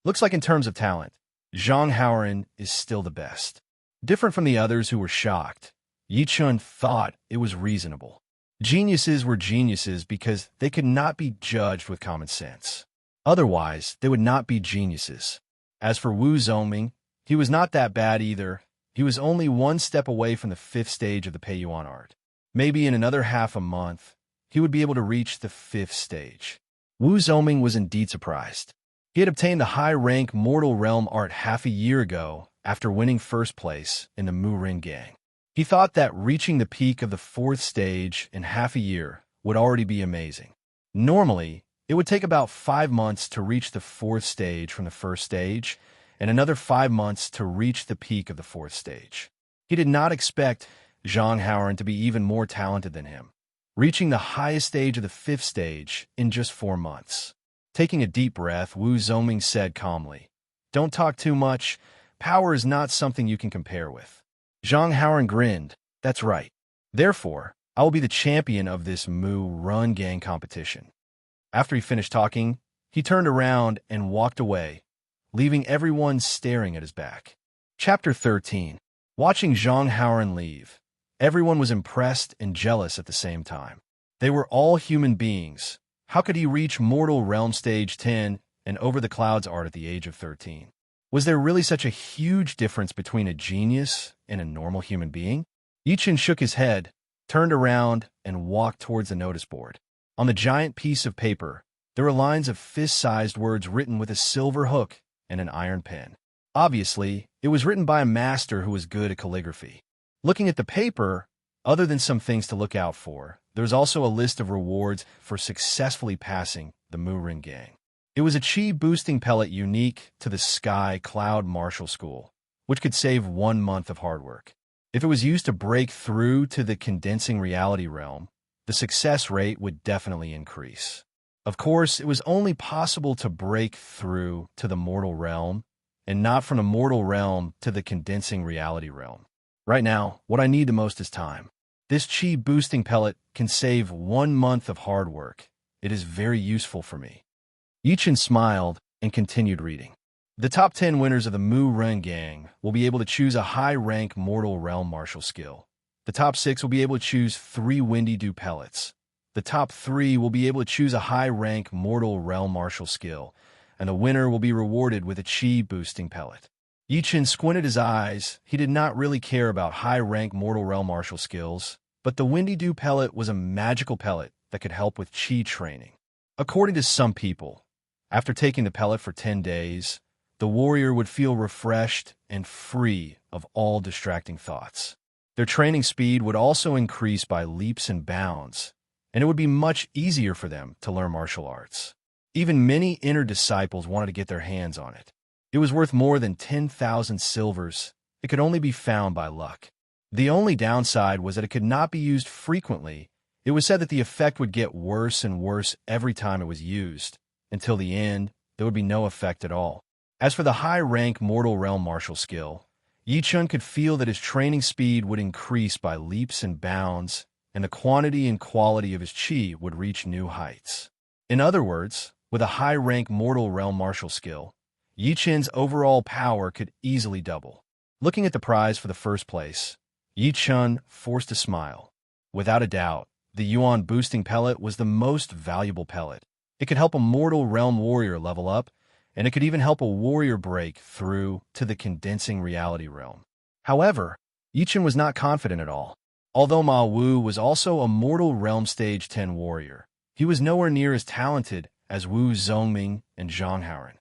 Looks like in terms of talent, Zhang Haoran is still the best. Different from the others who were shocked, Yi Chun thought it was reasonable. Geniuses were geniuses because they could not be judged with common sense. Otherwise, they would not be geniuses. As for Wu Zongming, he was not that bad either. He was only 1 step away from the 5th stage of the Peiyuan art. Maybe in another half a month, he would be able to reach the 5th stage. Wu Zongming was indeed surprised. He had obtained the high-rank mortal realm art half a year ago after winning 1st place in the Mu Ring Gang. He thought that reaching the peak of the 4th stage in half a year would already be amazing. Normally, it would take about 5 months to reach the 4th stage from the 1st stage, and another 5 months to reach the peak of the 4th stage. He did not expect Zhang Haoran to be even more talented than him, reaching the highest stage of the 5th stage in just 4 months. Taking a deep breath, Wu Zongming said calmly, "Don't talk too much. Power is not something you can compare with." Zhang Haoran grinned. "That's right. Therefore, I will be the champion of this Mu Run Gang competition." After he finished talking, he turned around and walked away, leaving everyone staring at his back. Chapter 13. Watching Zhang Haoran leave, everyone was impressed and jealous at the same time. They were all human beings. How could he reach Mortal Realm Stage 10 and Over the Clouds art at the age of 13? Was there really such a huge difference between a genius and a normal human being? Yichen shook his head, turned around, and walked towards the notice board. On the giant piece of paper, there were lines of fist-sized words written with a silver hook and an iron pen. Obviously, it was written by a master who was good at calligraphy. Looking at the paper, other than some things to look out for, there was also a list of rewards for successfully passing the Mu Ring Gang. It was a chi-boosting pellet unique to the Sky Cloud Martial School, which could save 1 month of hard work. If it was used to break through to the condensing reality realm, the success rate would definitely increase. Of course, it was only possible to break through to the mortal realm, and not from the mortal realm to the condensing reality realm. Right now, what I need the most is time. This chi-boosting pellet can save 1 month of hard work. It is very useful for me. Yichen smiled and continued reading. The top 10 winners of the Mu Ren Gang will be able to choose a high-rank mortal realm martial skill. The top 6 will be able to choose 3 Windy Dew pellets. The top 3 will be able to choose a high-rank mortal realm martial skill, and the winner will be rewarded with a chi-boosting pellet. Yichen squinted his eyes. He did not really care about high-rank mortal realm martial skills, but the Windy Dew pellet was a magical pellet that could help with chi training. According to some people, after taking the pellet for 10 days, the warrior would feel refreshed and free of all distracting thoughts. Their training speed would also increase by leaps and bounds, and it would be much easier for them to learn martial arts. Even many inner disciples wanted to get their hands on it. It was worth more than 10,000 silvers. It could only be found by luck. The only downside was that it could not be used frequently. It was said that the effect would get worse and worse every time it was used. Until the end, there would be no effect at all. As for the high-rank mortal realm martial skill, Yi Chun could feel that his training speed would increase by leaps and bounds, and the quantity and quality of his chi would reach new heights. In other words, with a high-rank mortal realm martial skill, Yi Chun's overall power could easily double. Looking at the prize for the first place, Yi Chun forced a smile. Without a doubt, the Yuan boosting pellet was the most valuable pellet. It could help a mortal realm warrior level up, and it could even help a warrior break through to the condensing reality realm. However, Yi Chun was not confident at all. Although Ma Wu was also a mortal realm stage 10 warrior, he was nowhere near as talented as Wu Zhongming and Zhang Haoren.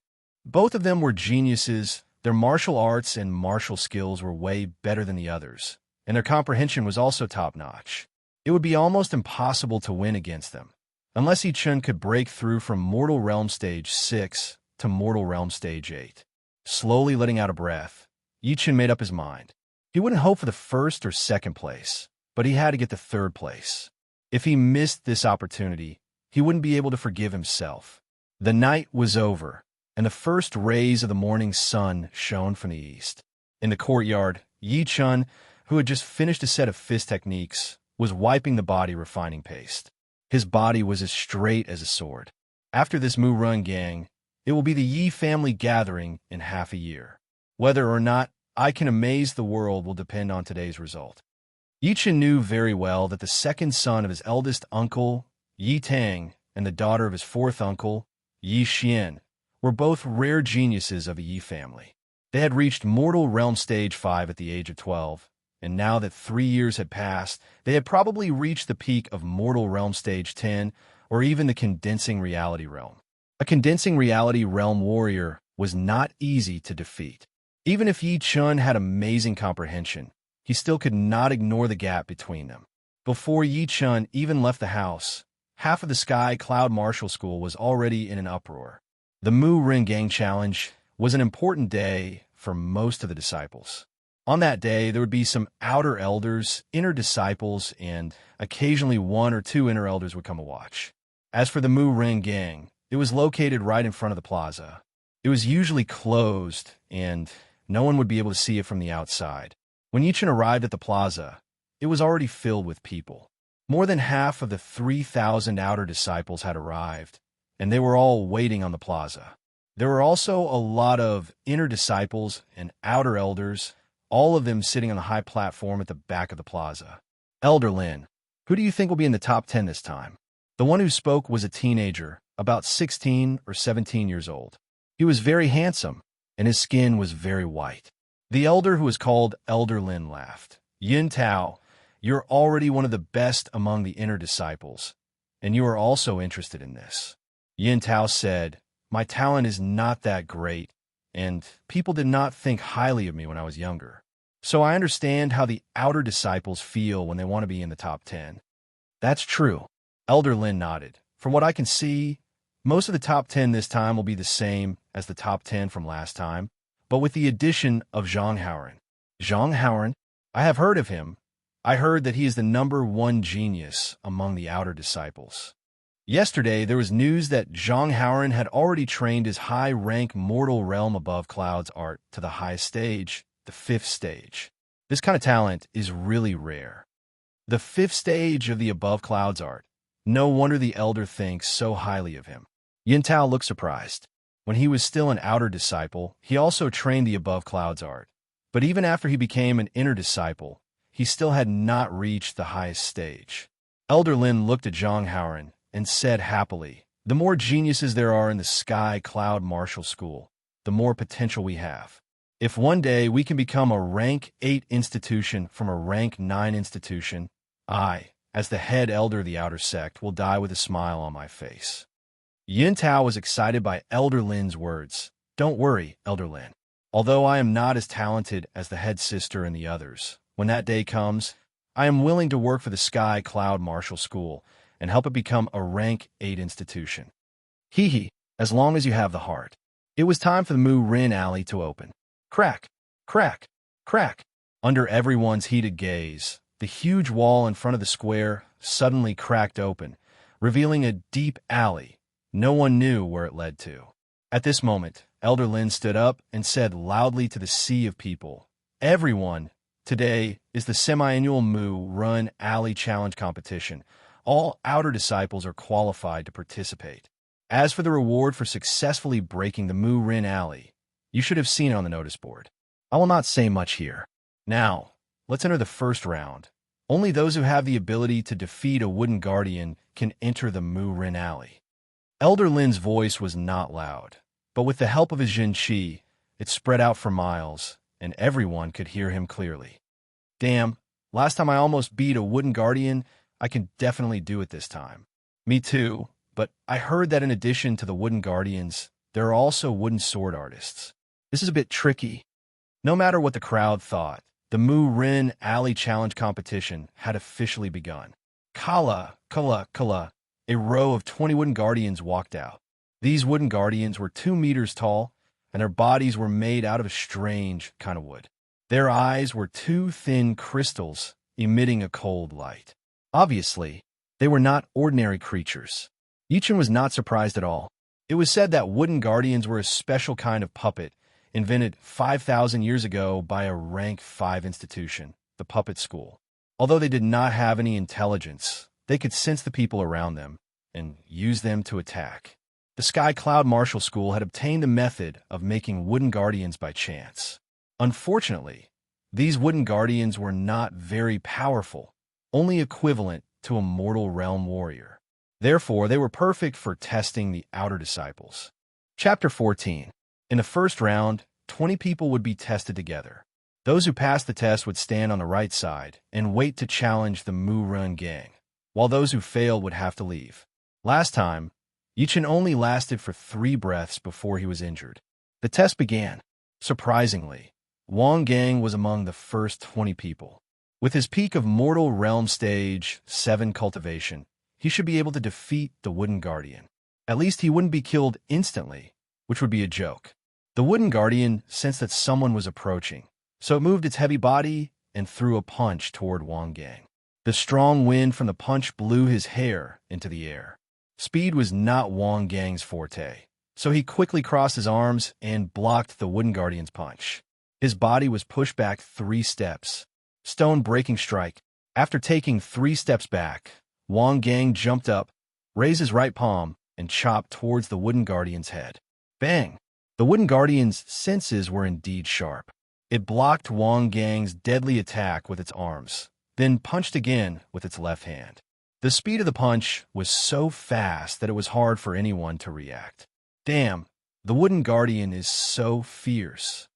Both of them were geniuses. Their martial arts and martial skills were way better than the others, and their comprehension was also top-notch. It would be almost impossible to win against them, unless Yi Chun could break through from Mortal Realm Stage 6 to Mortal Realm Stage 8. Slowly letting out a breath, Yi Chun made up his mind. He wouldn't hope for the first or second place, but he had to get the third place. If he missed this opportunity, he wouldn't be able to forgive himself. The night was over, and the first rays of the morning sun shone from the east. In the courtyard, Yi Chun, who had just finished a set of fist techniques, was wiping the body refining paste. His body was as straight as a sword. After this Mu Run gang, it will be the Yi family gathering in half a year. Whether or not I can amaze the world will depend on today's result. Yi Chun knew very well that the second son of his eldest uncle, Yi Tang, and the daughter of his fourth uncle, Yi Xian, were both rare geniuses of the Yi family. They had reached Mortal Realm Stage 5 at the age of 12, and now that 3 years had passed, they had probably reached the peak of Mortal Realm Stage 10, or even the Condensing Reality Realm. A Condensing Reality Realm warrior was not easy to defeat. Even if Yi Chun had amazing comprehension, he still could not ignore the gap between them. Before Yi Chun even left the house, half of the Sky Cloud Martial School was already in an uproar. The Mu Ren Gang Challenge was an important day for most of the disciples. On that day, there would be some outer elders, inner disciples, and occasionally 1 or 2 inner elders would come to watch. As for the Mu Ren Gang, it was located right in front of the plaza. It was usually closed, and no one would be able to see it from the outside. When Yi Chun arrived at the plaza, it was already filled with people. More than half of the 3,000 outer disciples had arrived, and they were all waiting on the plaza. There were also a lot of inner disciples and outer elders, all of them sitting on the high platform at the back of the plaza. Elder Lin, who do you think will be in the top 10 this time? The one who spoke was a teenager, about 16 or 17 years old. He was very handsome, and his skin was very white. The elder who was called Elder Lin laughed. Yin Tao, you're already one of the best among the inner disciples, and you are also interested in this. Yin Tao said, my talent is not that great, and people did not think highly of me when I was younger. So I understand how the outer disciples feel when they want to be in the top 10. That's true. Elder Lin nodded. From what I can see, most of the top 10 this time will be the same as the top 10 from last time, but with the addition of Zhang Haoren. Zhang Haoren? I have heard of him. I heard that he is the #1 genius among the outer disciples. Yesterday, there was news that Zhang Haoren had already trained his high-rank Mortal Realm Above Clouds art to the highest stage, the 5th stage. This kind of talent is really rare. The 5th stage of the Above Clouds art. No wonder the elder thinks so highly of him. Yin Tao looked surprised. When he was still an outer disciple, he also trained the Above Clouds art. But even after he became an inner disciple, he still had not reached the highest stage. Elder Lin looked at Zhang Haoren and said happily, the more geniuses there are in the Sky Cloud Martial School, the more potential we have. If one day we can become a rank 8 institution from a rank 9 institution, I, as the head elder of the outer sect, will die with a smile on my face. Yin Tao was excited by Elder Lin's words. Don't worry, Elder Lin. Although I am not as talented as the head sister and the others, when that day comes, I am willing to work for the Sky Cloud Martial School, and help it become a rank 8 institution. Hee hee, as long as you have the heart. It was time for the Mu Rin alley to open. Crack, crack, crack. Under everyone's heated gaze, the huge wall in front of the square suddenly cracked open, revealing a deep alley. No one knew where it led to. At this moment, Elder Lin stood up and said loudly to the sea of people, "Everyone, today is the semi-annual Mu Run Alley Challenge competition. All outer disciples are qualified to participate. As for the reward for successfully breaking the Mu Rin Alley, you should have seen it on the notice board. I will not say much here. Now, let's enter the first round. Only those who have the ability to defeat a wooden guardian can enter the Mu Rin Alley." Elder Lin's voice was not loud, but with the help of his Jin Qi, it spread out for miles, and everyone could hear him clearly. Damn, last time I almost beat a wooden guardian, I can definitely do it this time. Me too, but I heard that in addition to the wooden guardians, there are also wooden sword artists. This is a bit tricky. No matter what the crowd thought, the Mu Rin Alley Challenge competition had officially begun. Kala, kala, kala. A row of 20 wooden guardians walked out. These wooden guardians were 2 meters tall, and their bodies were made out of a strange kind of wood. Their eyes were 2 thin crystals emitting a cold light. Obviously, they were not ordinary creatures. Yichen was not surprised at all. It was said that wooden guardians were a special kind of puppet, invented 5,000 years ago by a rank 5 institution, the puppet school. Although they did not have any intelligence, they could sense the people around them and use them to attack. The Sky Cloud Martial School had obtained the method of making wooden guardians by chance. Unfortunately, these wooden guardians were not very powerful, only equivalent to a mortal realm warrior. Therefore, they were perfect for testing the outer disciples. Chapter 14. In the first round, 20 people would be tested together. Those who passed the test would stand on the right side and wait to challenge the Mu Run gang, while those who failed would have to leave. Last time, Yichen only lasted for 3 breaths before he was injured. The test began. Surprisingly, Wang Gang was among the first 20 people. With his peak of Mortal Realm Stage 7 cultivation, he should be able to defeat the Wooden Guardian. At least he wouldn't be killed instantly, which would be a joke. The Wooden Guardian sensed that someone was approaching, so it moved its heavy body and threw a punch toward Wang Gang. The strong wind from the punch blew his hair into the air. Speed was not Wang Gang's forte, so he quickly crossed his arms and blocked the Wooden Guardian's punch. His body was pushed back 3 steps. Stone breaking strike. After taking 3 steps back, Wang Gang jumped up, raised his right palm, and chopped towards the Wooden Guardian's head. Bang! The Wooden Guardian's senses were indeed sharp. It blocked Wang Gang's deadly attack with its arms, then punched again with its left hand. The speed of the punch was so fast that it was hard for anyone to react. Damn, the Wooden Guardian is so fierce.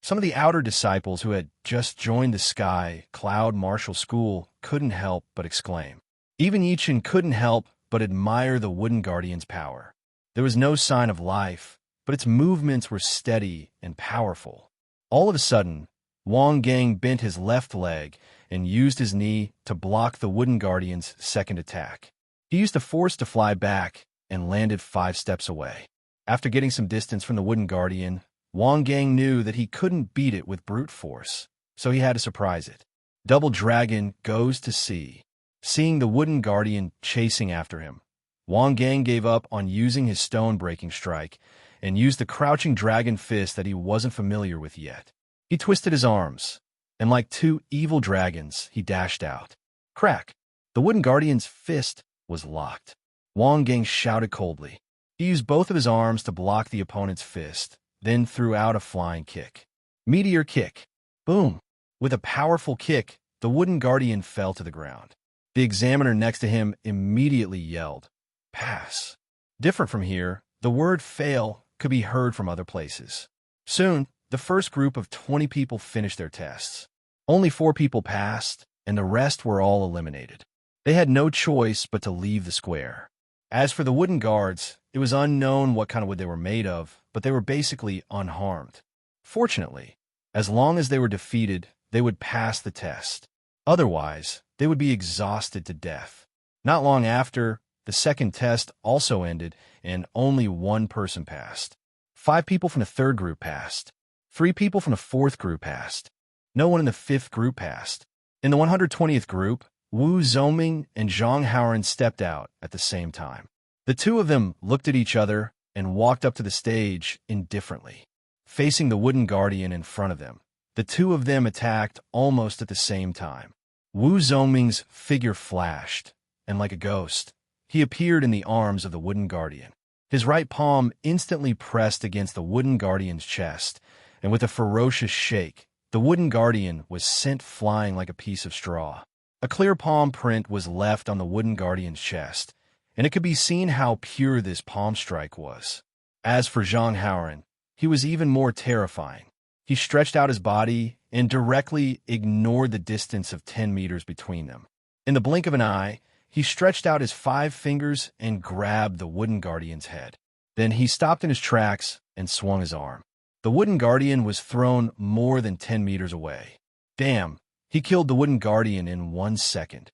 Some of the outer disciples who had just joined the Sky Cloud Martial School couldn't help but exclaim. Even Yichen couldn't help but admire the Wooden Guardian's power. There was no sign of life, but its movements were steady and powerful. All of a sudden, Wang Gang bent his left leg and used his knee to block the Wooden Guardian's second attack. He used the force to fly back and landed 5 steps away. After getting some distance from the Wooden Guardian, Wang Gang knew that he couldn't beat it with brute force, so he had to surprise it. Double Dragon goes to sea. Seeing the Wooden Guardian chasing after him, Wang Gang gave up on using his stone-breaking strike and used the crouching dragon fist that he wasn't familiar with yet. He twisted his arms, and like 2 evil dragons, he dashed out. Crack! The Wooden Guardian's fist was locked. Wang Gang shouted coldly. He used both of his arms to block the opponent's fist, then threw out a flying kick. Meteor kick. Boom! With a powerful kick, the Wooden Guardian fell to the ground. The examiner next to him immediately yelled, "Pass." Different from here, the word fail could be heard from other places. Soon, the first group of 20 people finished their tests. Only 4 people passed, and the rest were all eliminated. They had no choice but to leave the square. As for the wooden guards, it was unknown what kind of wood they were made of, but they were basically unharmed. Fortunately, as long as they were defeated, they would pass the test. Otherwise, they would be exhausted to death. Not long after, the second test also ended, and only one person passed. 5 people from the third group passed. 3 people from the fourth group passed. No one in the fifth group passed. In the 120th group, Wu Zhongming and Zhang Haoren stepped out at the same time. The two of them looked at each other and walked up to the stage indifferently, facing the wooden guardian in front of them. The two of them attacked almost at the same time. Wu Zhongming's figure flashed, and like a ghost, he appeared in the arms of the wooden guardian. His right palm instantly pressed against the wooden guardian's chest, and with a ferocious shake, the wooden guardian was sent flying like a piece of straw. A clear palm print was left on the wooden guardian's chest, and it could be seen how pure this palm strike was. As for Zhang Haoren, he was even more terrifying. He stretched out his body and directly ignored the distance of 10 meters between them. In the blink of an eye, he stretched out his 5 fingers and grabbed the wooden guardian's head. Then he stopped in his tracks and swung his arm. The wooden guardian was thrown more than 10 meters away. Damn, he killed the wooden guardian in 1 second.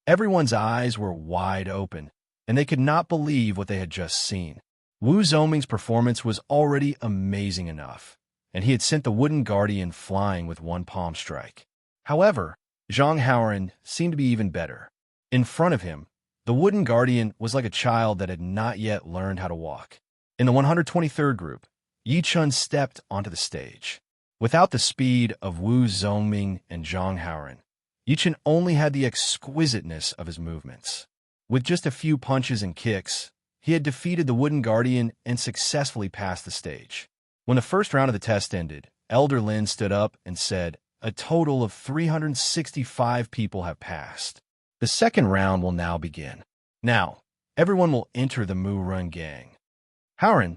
Everyone's eyes were wide open, and they could not believe what they had just seen. Wu Zhongming's performance was already amazing enough, and he had sent the wooden guardian flying with 1 palm strike. However, Zhang Haoren seemed to be even better. In front of him, the wooden guardian was like a child that had not yet learned how to walk. In the 123rd group, Yi Chun stepped onto the stage. Without the speed of Wu Zhongming and Zhang Haoren, Yi Chun only had the exquisiteness of his movements. With just a few punches and kicks, he had defeated the wooden guardian and successfully passed the stage. When the first round of the test ended, Elder Lin stood up and said, "A total of 365 people have passed. The second round will now begin. Now, everyone will enter the Mu Run gang. Haoren,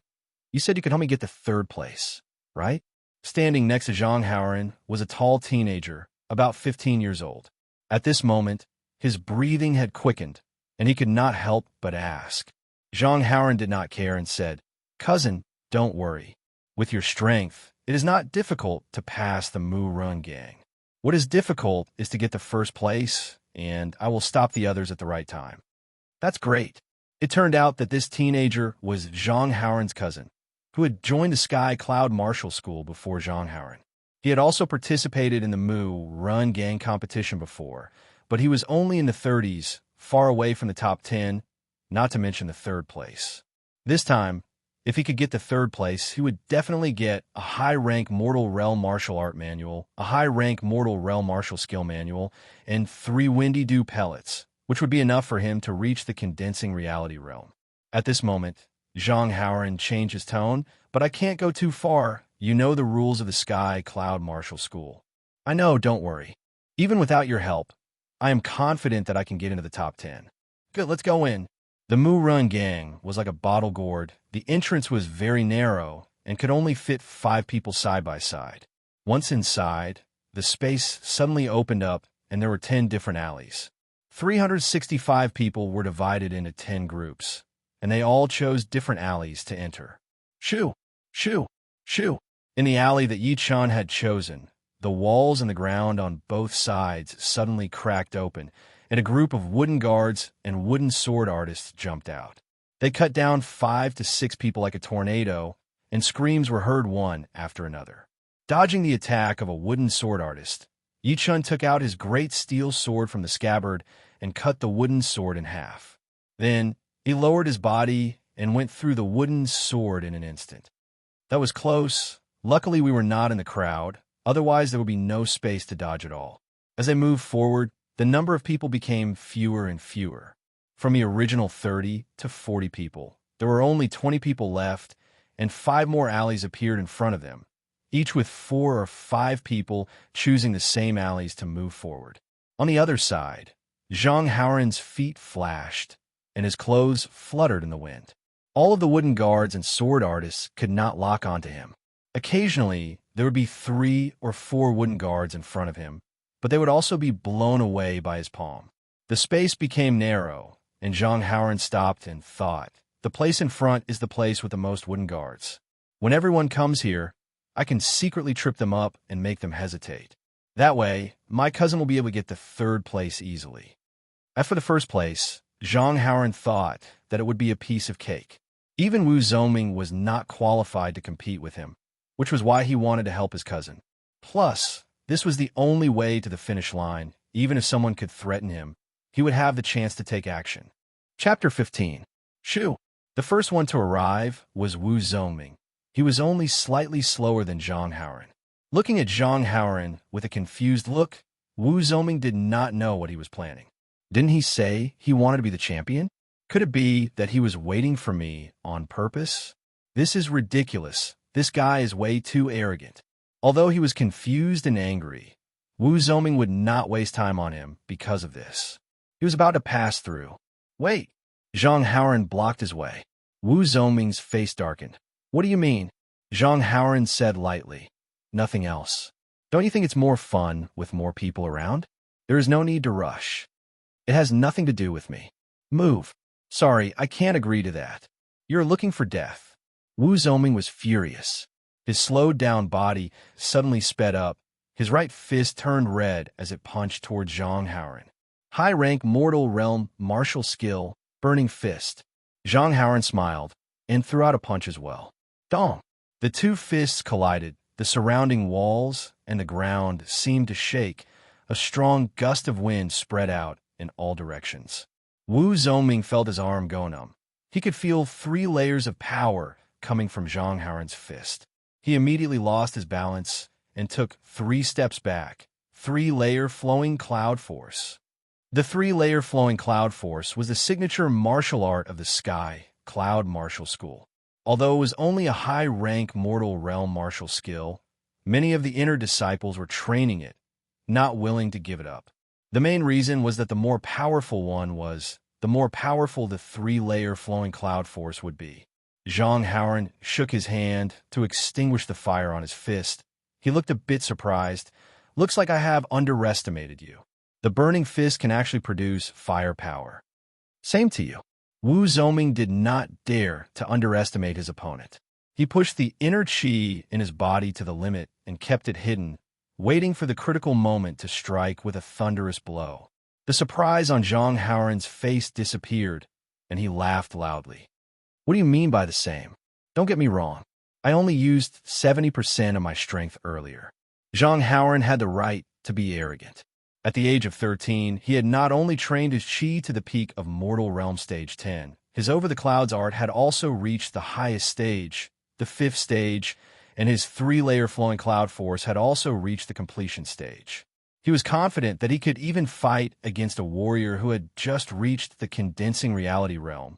you said you could help me get to 3rd place, right?" Standing next to Zhang Haoren was a tall teenager, about 15 years old. At this moment, his breathing had quickened, and he could not help but ask. Zhang Haoren did not care and said, "Cousin, don't worry. With your strength, it is not difficult to pass the Mu Run gang. What is difficult is to get to 1st place, and I will stop the others at the right time." That's great. It turned out that this teenager was Zhang Haoren's cousin, who had joined the Sky Cloud Martial School before Zhang Haoren. He had also participated in the Mu Run gang competition before, but he was only in the 30s, far away from the top 10, not to mention the 3rd place. This time, if he could get to 3rd place, he would definitely get a high-rank Mortal Realm Martial Art Manual, a high-rank Mortal Realm Martial Skill Manual, and 3 Windy Dew pellets, which would be enough for him to reach the Condensing Reality Realm. At this moment, Zhang Haoren changed his tone, "But I can't go too far. You know the rules of the Sky Cloud Martial School." "I know, don't worry. Even without your help, I am confident that I can get into the top 10. "Good, let's go in." The Mu Run gang was like a bottle gourd. The entrance was very narrow and could only fit 5 people side by side. Once inside, the space suddenly opened up and there were 10 different alleys. 365 people were divided into 10 groups, and they all chose different alleys to enter. Shoo! Shoo! Shoo! In the alley that Yi Chun had chosen, the walls and the ground on both sides suddenly cracked open, and a group of wooden guards and wooden sword artists jumped out. They cut down 5 to 6 people like a tornado, and screams were heard one after another. Dodging the attack of a wooden sword artist, Yi Chun took out his great steel sword from the scabbard and cut the wooden sword in half. Then, he lowered his body and went through the wooden sword in an instant. That was close. Luckily, we were not in the crowd. Otherwise, there would be no space to dodge at all. As they moved forward, the number of people became fewer and fewer. From the original 30 to 40 people, there were only 20 people left, and 5 more alleys appeared in front of them, each with 4 or 5 people choosing the same alleys to move forward. On the other side, Zhang Haoren's feet flashed, and his clothes fluttered in the wind. All of the wooden guards and sword artists could not lock onto him. Occasionally, there would be 3 or 4 wooden guards in front of him, but they would also be blown away by his palm. The space became narrow, and Zhang Haoren stopped and thought, the place in front is the place with the most wooden guards. When everyone comes here, I can secretly trip them up and make them hesitate. That way, my cousin will be able to get to 3rd place easily. As for the 1st place, Zhang Haoran thought that it would be a piece of cake. Even Wu Zhongming was not qualified to compete with him, which was why he wanted to help his cousin. Plus, this was the only way to the finish line. Even if someone could threaten him, he would have the chance to take action. Chapter 15. Shu. The first one to arrive was Wu Zhongming. He was only slightly slower than Zhang Haoran. Looking at Zhang Haoran with a confused look, Wu Zhongming did not know what he was planning. Didn't he say he wanted to be the champion? Could it be that he was waiting for me on purpose? This is ridiculous. This guy is way too arrogant. Although he was confused and angry, Wu Zhongming would not waste time on him because of this. He was about to pass through. Wait! Zhang Haoran blocked his way. Wu Zhongming's face darkened. What do you mean? Zhang Haoran said lightly. Nothing else. Don't you think it's more fun with more people around? There is no need to rush. It has nothing to do with me. Move. Sorry, I can't agree to that. You're looking for death. Wu Zhongming was furious. His slowed-down body suddenly sped up. His right fist turned red as it punched toward Zhang Haoran. High-rank mortal realm martial skill, burning fist. Zhang Haoran smiled and threw out a punch as well. Dong! The two fists collided. The surrounding walls and the ground seemed to shake. A strong gust of wind spread out in all directions. Wu Zhongming felt his arm go numb. He could feel 3 layers of power coming from Zhang Haoran's fist. He immediately lost his balance and took 3 steps back. 3-layer flowing cloud force. The 3-layer flowing cloud force was the signature martial art of the Sky Cloud Martial School. Although it was only a high-rank mortal realm martial skill, many of the inner disciples were training it, not willing to give it up. The main reason was that the more powerful one was, the more powerful the 3-layer flowing cloud force would be. Zhang Haoran shook his hand to extinguish the fire on his fist. He looked a bit surprised. Looks like I have underestimated you. The burning fist can actually produce firepower. Same to you. Wu Zhongming did not dare to underestimate his opponent. He pushed the inner qi in his body to the limit and kept it hidden, waiting for the critical moment to strike with a thunderous blow. The surprise on Zhang Haoran's face disappeared, and he laughed loudly. What do you mean by the same? Don't get me wrong. I only used 70% of my strength earlier. Zhang Haoran had the right to be arrogant. At the age of 13, he had not only trained his qi to the peak of Mortal Realm Stage 10, his Over the Clouds art had also reached the highest stage, the 5th stage, and his 3-layer flowing cloud force had also reached the completion stage. He was confident that he could even fight against a warrior who had just reached the condensing reality realm,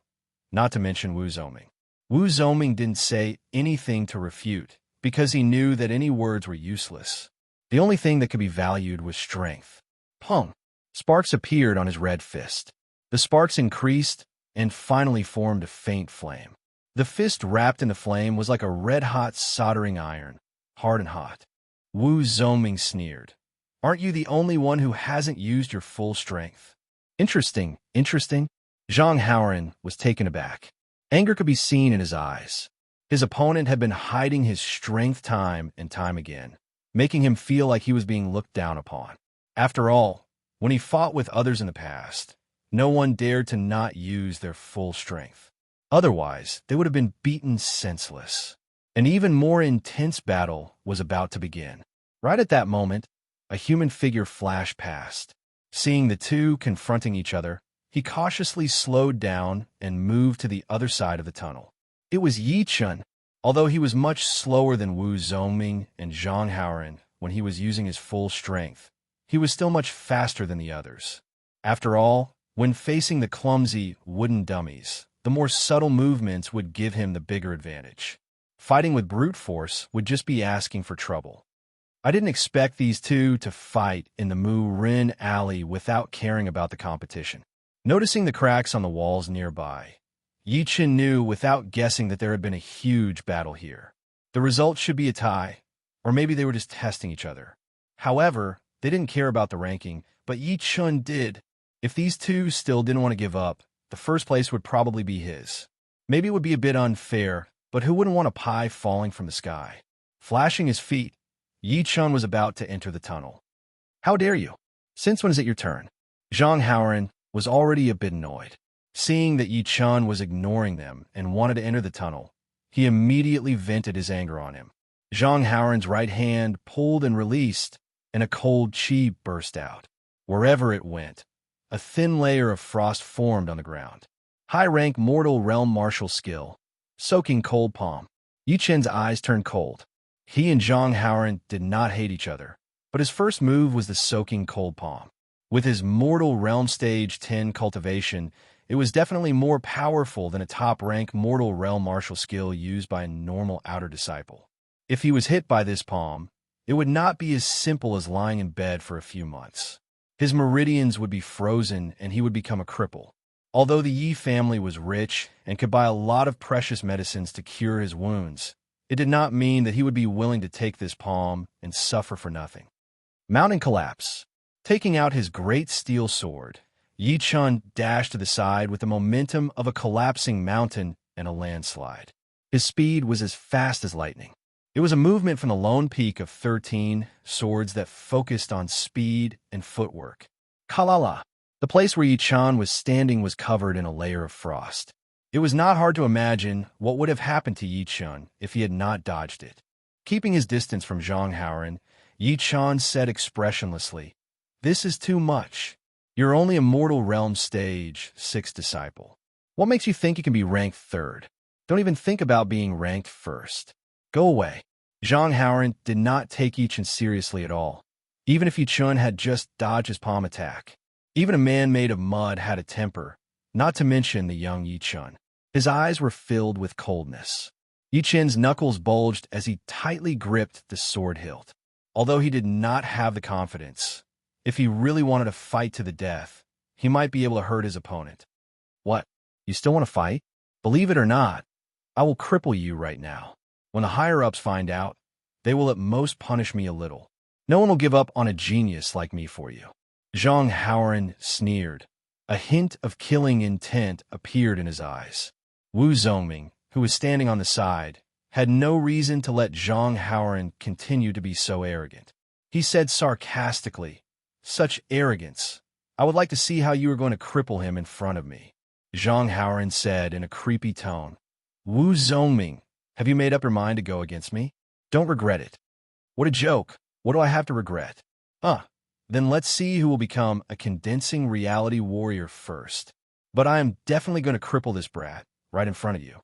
not to mention Wu Zhongming. Wu Zhongming didn't say anything to refute, because he knew that any words were useless. The only thing that could be valued was strength. Pong! Sparks appeared on his red fist. The sparks increased and finally formed a faint flame. The fist wrapped in the flame was like a red-hot soldering iron, hard and hot. Wu Zhongming sneered. Aren't you the only one who hasn't used your full strength? Interesting. Zhang Haoran was taken aback. Anger could be seen in his eyes. His opponent had been hiding his strength time and time again, making him feel like he was being looked down upon. After all, when he fought with others in the past, no one dared to not use their full strength. Otherwise, they would have been beaten senseless. An even more intense battle was about to begin. Right at that moment, a human figure flashed past. Seeing the two confronting each other, he cautiously slowed down and moved to the other side of the tunnel. It was Yi Chun. Although he was much slower than Wu Zhongming and Zhang Haoran when he was using his full strength, he was still much faster than the others. After all, when facing the clumsy wooden dummies, the more subtle movements would give him the bigger advantage. Fighting with brute force would just be asking for trouble. I didn't expect these two to fight in the Mu Rin alley without caring about the competition. Noticing the cracks on the walls nearby, Yi Chun knew without guessing that there had been a huge battle here. The result should be a tie, or maybe they were just testing each other. However, they didn't care about the ranking, but Yi Chun did. If these two still didn't want to give up, the first place would probably be his. Maybe it would be a bit unfair, but who wouldn't want a pie falling from the sky? Flashing his feet, Yi Chun was about to enter the tunnel. How dare you? Since when is it your turn? Zhang Haoran was already a bit annoyed. Seeing that Yi Chun was ignoring them and wanted to enter the tunnel, he immediately vented his anger on him. Zhang Haoran's right hand pulled and released, and a cold qi burst out. Wherever it went, a thin layer of frost formed on the ground. High-rank mortal realm martial skill, soaking cold palm. Yi Chen's eyes turned cold. He and Zhang Haoran did not hate each other, but his first move was the soaking cold palm. With his mortal realm stage 10 cultivation, it was definitely more powerful than a top-rank mortal realm martial skill used by a normal outer disciple. If he was hit by this palm, it would not be as simple as lying in bed for a few months. His meridians would be frozen and he would become a cripple. Although the Yi family was rich and could buy a lot of precious medicines to cure his wounds, it did not mean that he would be willing to take this palm and suffer for nothing. Mounting collapse. Taking out his great steel sword, Yi Chun dashed to the side with the momentum of a collapsing mountain and a landslide. His speed was as fast as lightning. It was a movement from the lone peak of 13 swords that focused on speed and footwork. Kalala. The place where Yi Chun was standing was covered in a layer of frost. It was not hard to imagine what would have happened to Yi Chun if he had not dodged it. Keeping his distance from Zhang Haoran, Yi Chun said expressionlessly, "This is too much. You're only a mortal realm stage 6 disciple. What makes you think you can be ranked 3rd? Don't even think about being ranked 1st. Go away." Zhang Haoran did not take Yi Chun seriously at all, even if Yi Chun had just dodged his palm attack. Even a man made of mud had a temper, not to mention the young Yi Chun. His eyes were filled with coldness. Yi Chun's knuckles bulged as he tightly gripped the sword hilt. Although he did not have the confidence, if he really wanted to fight to the death, he might be able to hurt his opponent. What? You still want to fight? Believe it or not, I will cripple you right now. When the higher-ups find out, they will at most punish me a little. No one will give up on a genius like me for you. Zhang Haoran sneered. A hint of killing intent appeared in his eyes. Wu Zongming, who was standing on the side, had no reason to let Zhang Haoran continue to be so arrogant. He said sarcastically, "Such arrogance. I would like to see how you are going to cripple him in front of me." Zhang Haoran said in a creepy tone, "Wu Zongming, have you made up your mind to go against me? Don't regret it." "What a joke. What do I have to regret?" Then let's see who will become a condensing reality warrior first. But I am definitely going to cripple this brat right in front of you."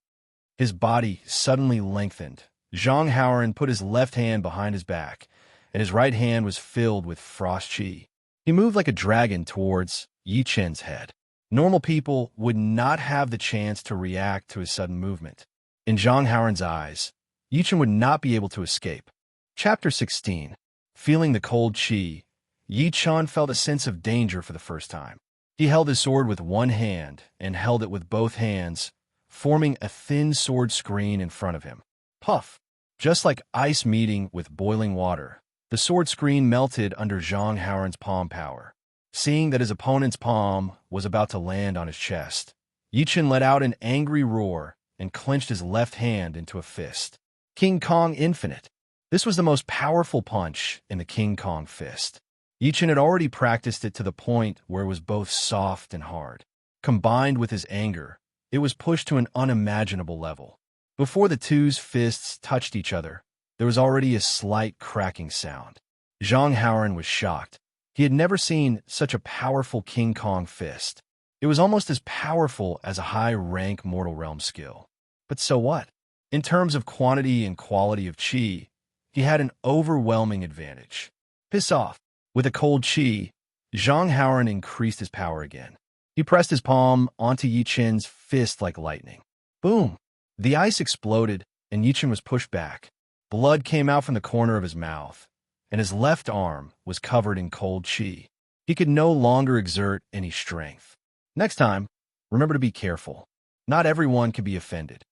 His body suddenly lengthened. Zhang Haoran put his left hand behind his back, and his right hand was filled with frost qi. He moved like a dragon towards Yi Chen's head. Normal people would not have the chance to react to his sudden movement. In Zhang Haoran's eyes, Yi Chen would not be able to escape. Chapter 16. Feeling the cold qi, Yi Chun felt a sense of danger for the first time. He held his sword with one hand and held it with both hands, forming a thin sword screen in front of him. Puff! Just like ice meeting with boiling water, the sword screen melted under Zhang Haoran's palm power. Seeing that his opponent's palm was about to land on his chest, Yi Chen let out an angry roar and clenched his left hand into a fist. King Kong Infinite. This was the most powerful punch in the King Kong fist. Yi Chen had already practiced it to the point where it was both soft and hard. Combined with his anger, it was pushed to an unimaginable level. Before the two's fists touched each other, there was already a slight cracking sound. Zhang Haoran was shocked. He had never seen such a powerful King Kong fist. It was almost as powerful as a high-rank Mortal Realm skill. But so what? In terms of quantity and quality of qi, he had an overwhelming advantage. Piss off. With a cold qi, Zhang Haoran increased his power again. He pressed his palm onto Yi Chen's fist like lightning. Boom! The ice exploded, and Yi Chen was pushed back. Blood came out from the corner of his mouth, and his left arm was covered in cold qi. He could no longer exert any strength. Next time, remember to be careful. Not everyone can be offended.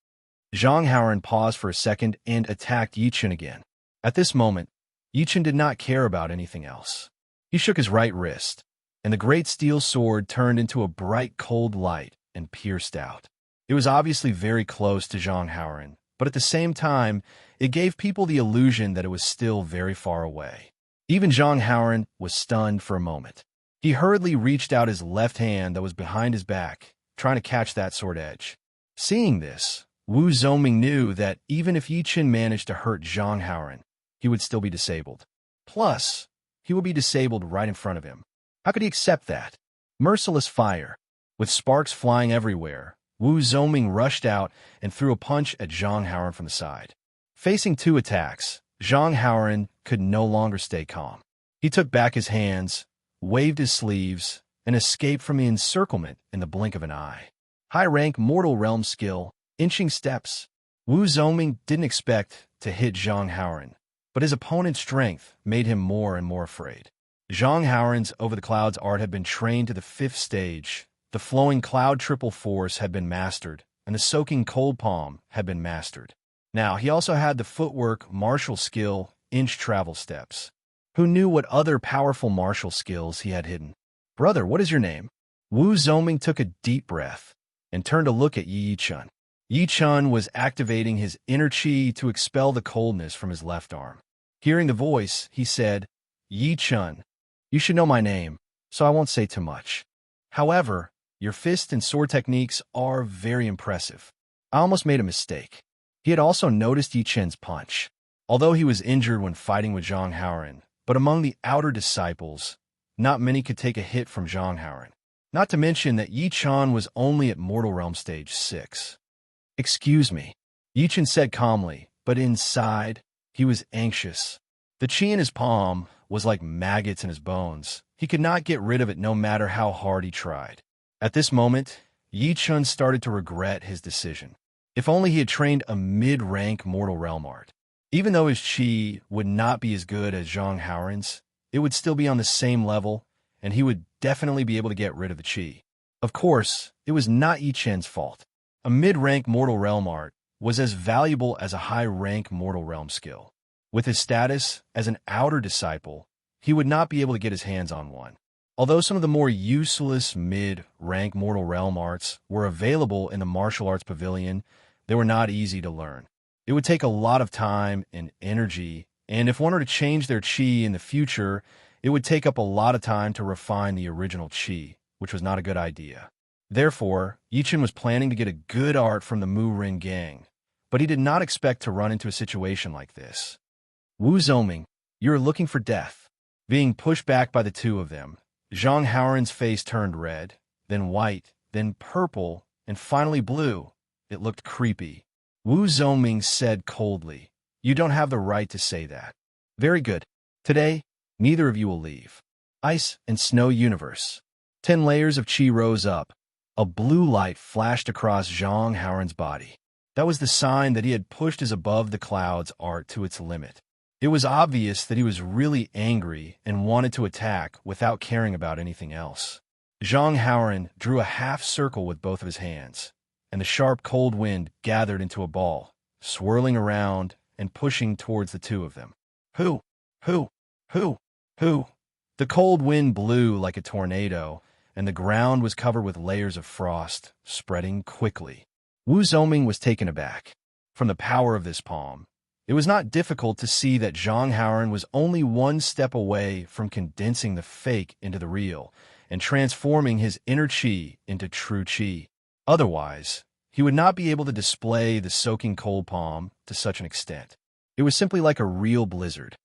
Zhang Haoran paused for a second and attacked Yi Chen again. At this moment, Yi Chen did not care about anything else. He shook his right wrist, and the great steel sword turned into a bright cold light and pierced out. It was obviously very close to Zhang Haoran, but at the same time, it gave people the illusion that it was still very far away. Even Zhang Haoran was stunned for a moment. He hurriedly reached out his left hand that was behind his back trying to catch that sword edge. Seeing this, Wu Zongming knew that even if Yi Chen managed to hurt Zhang Haoren, he would still be disabled. Plus, he would be disabled right in front of him. How could he accept that? Merciless fire. With sparks flying everywhere, Wu Zongming rushed out and threw a punch at Zhang Haoren from the side. Facing two attacks, Zhang Haoren could no longer stay calm. He took back his hands, waved his sleeves, and escaped from the encirclement in the blink of an eye. High-rank mortal realm skill, inching steps. Wu Zongming didn't expect to hit Zhang Haoren, but his opponent's strength made him more and more afraid. Zhang Haoren's Over the Clouds art had been trained to the 5th stage, the flowing cloud triple force had been mastered, and the soaking cold palm had been mastered. Now, he also had the footwork martial skill, inch travel steps. Who knew what other powerful martial skills he had hidden? Brother, what is your name? Wu Zongming took a deep breath and turned to look at Yi Chen. Yi Chen was activating his inner chi to expel the coldness from his left arm. Hearing the voice, he said, Yi Chen, you should know my name, so I won't say too much. However, your fist and sword techniques are very impressive. I almost made a mistake. He had also noticed Yi Chen's punch. Although he was injured when fighting with Zhang Haoren, but among the outer disciples, not many could take a hit from Zhang Haoren. Not to mention that Yi Chen was only at Mortal Realm Stage 6. Excuse me, Yi Chen said calmly, but inside, he was anxious. The chi in his palm was like maggots in his bones. He could not get rid of it no matter how hard he tried. At this moment, Yi Chen started to regret his decision. If only he had trained a mid-rank Mortal Realm art. Even though his chi would not be as good as Zhang Haoren's, it would still be on the same level, and he would definitely be able to get rid of the chi. Of course, it was not Yi Chen's fault. A mid-rank Mortal Realm art was as valuable as a high-rank Mortal Realm skill. With his status as an outer disciple, he would not be able to get his hands on one. Although some of the more useless mid-rank Mortal Realm arts were available in the Martial Arts Pavilion, they were not easy to learn. It would take a lot of time and energy, and if one were to change their chi in the future, it would take up a lot of time to refine the original chi, which was not a good idea. Therefore, Yi Chen was planning to get a good art from the Mu Ring gang, but he did not expect to run into a situation like this. Wu Zongming, you are looking for death. Being pushed back by the two of them, Zhang Haoren's face turned red, then white, then purple, and finally blue. It looked creepy. Wu Zongming said coldly, you don't have the right to say that. Very good. Today, neither of you will leave. Ice and Snow Universe. 10 layers of chi rose up. A blue light flashed across Zhang Haoren's body. That was the sign that he had pushed his Above the Clouds art to its limit. It was obvious that he was really angry and wanted to attack without caring about anything else. Zhang Haoren drew a half circle with both of his hands, and the sharp cold wind gathered into a ball, swirling around and pushing towards the two of them. Who? Who? The cold wind blew like a tornado, and the ground was covered with layers of frost, spreading quickly. Wu Zongming was taken aback. From the power of this palm, it was not difficult to see that Zhang Haoren was only one step away from condensing the fake into the real and transforming his inner chi into true chi. Otherwise, he would not be able to display the soaking cold palm to such an extent. It was simply like a real blizzard.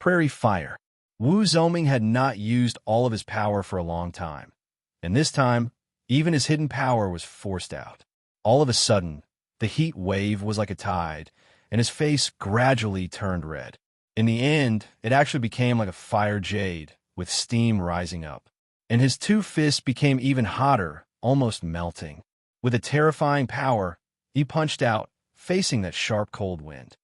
Prairie fire. Wu Zongming had not used all of his power for a long time, and this time, even his hidden power was forced out. All of a sudden, the heat wave was like a tide, and his face gradually turned red. In the end, it actually became like a fire jade, with steam rising up. And his two fists became even hotter, almost melting. With a terrifying power, he punched out, facing that sharp cold wind.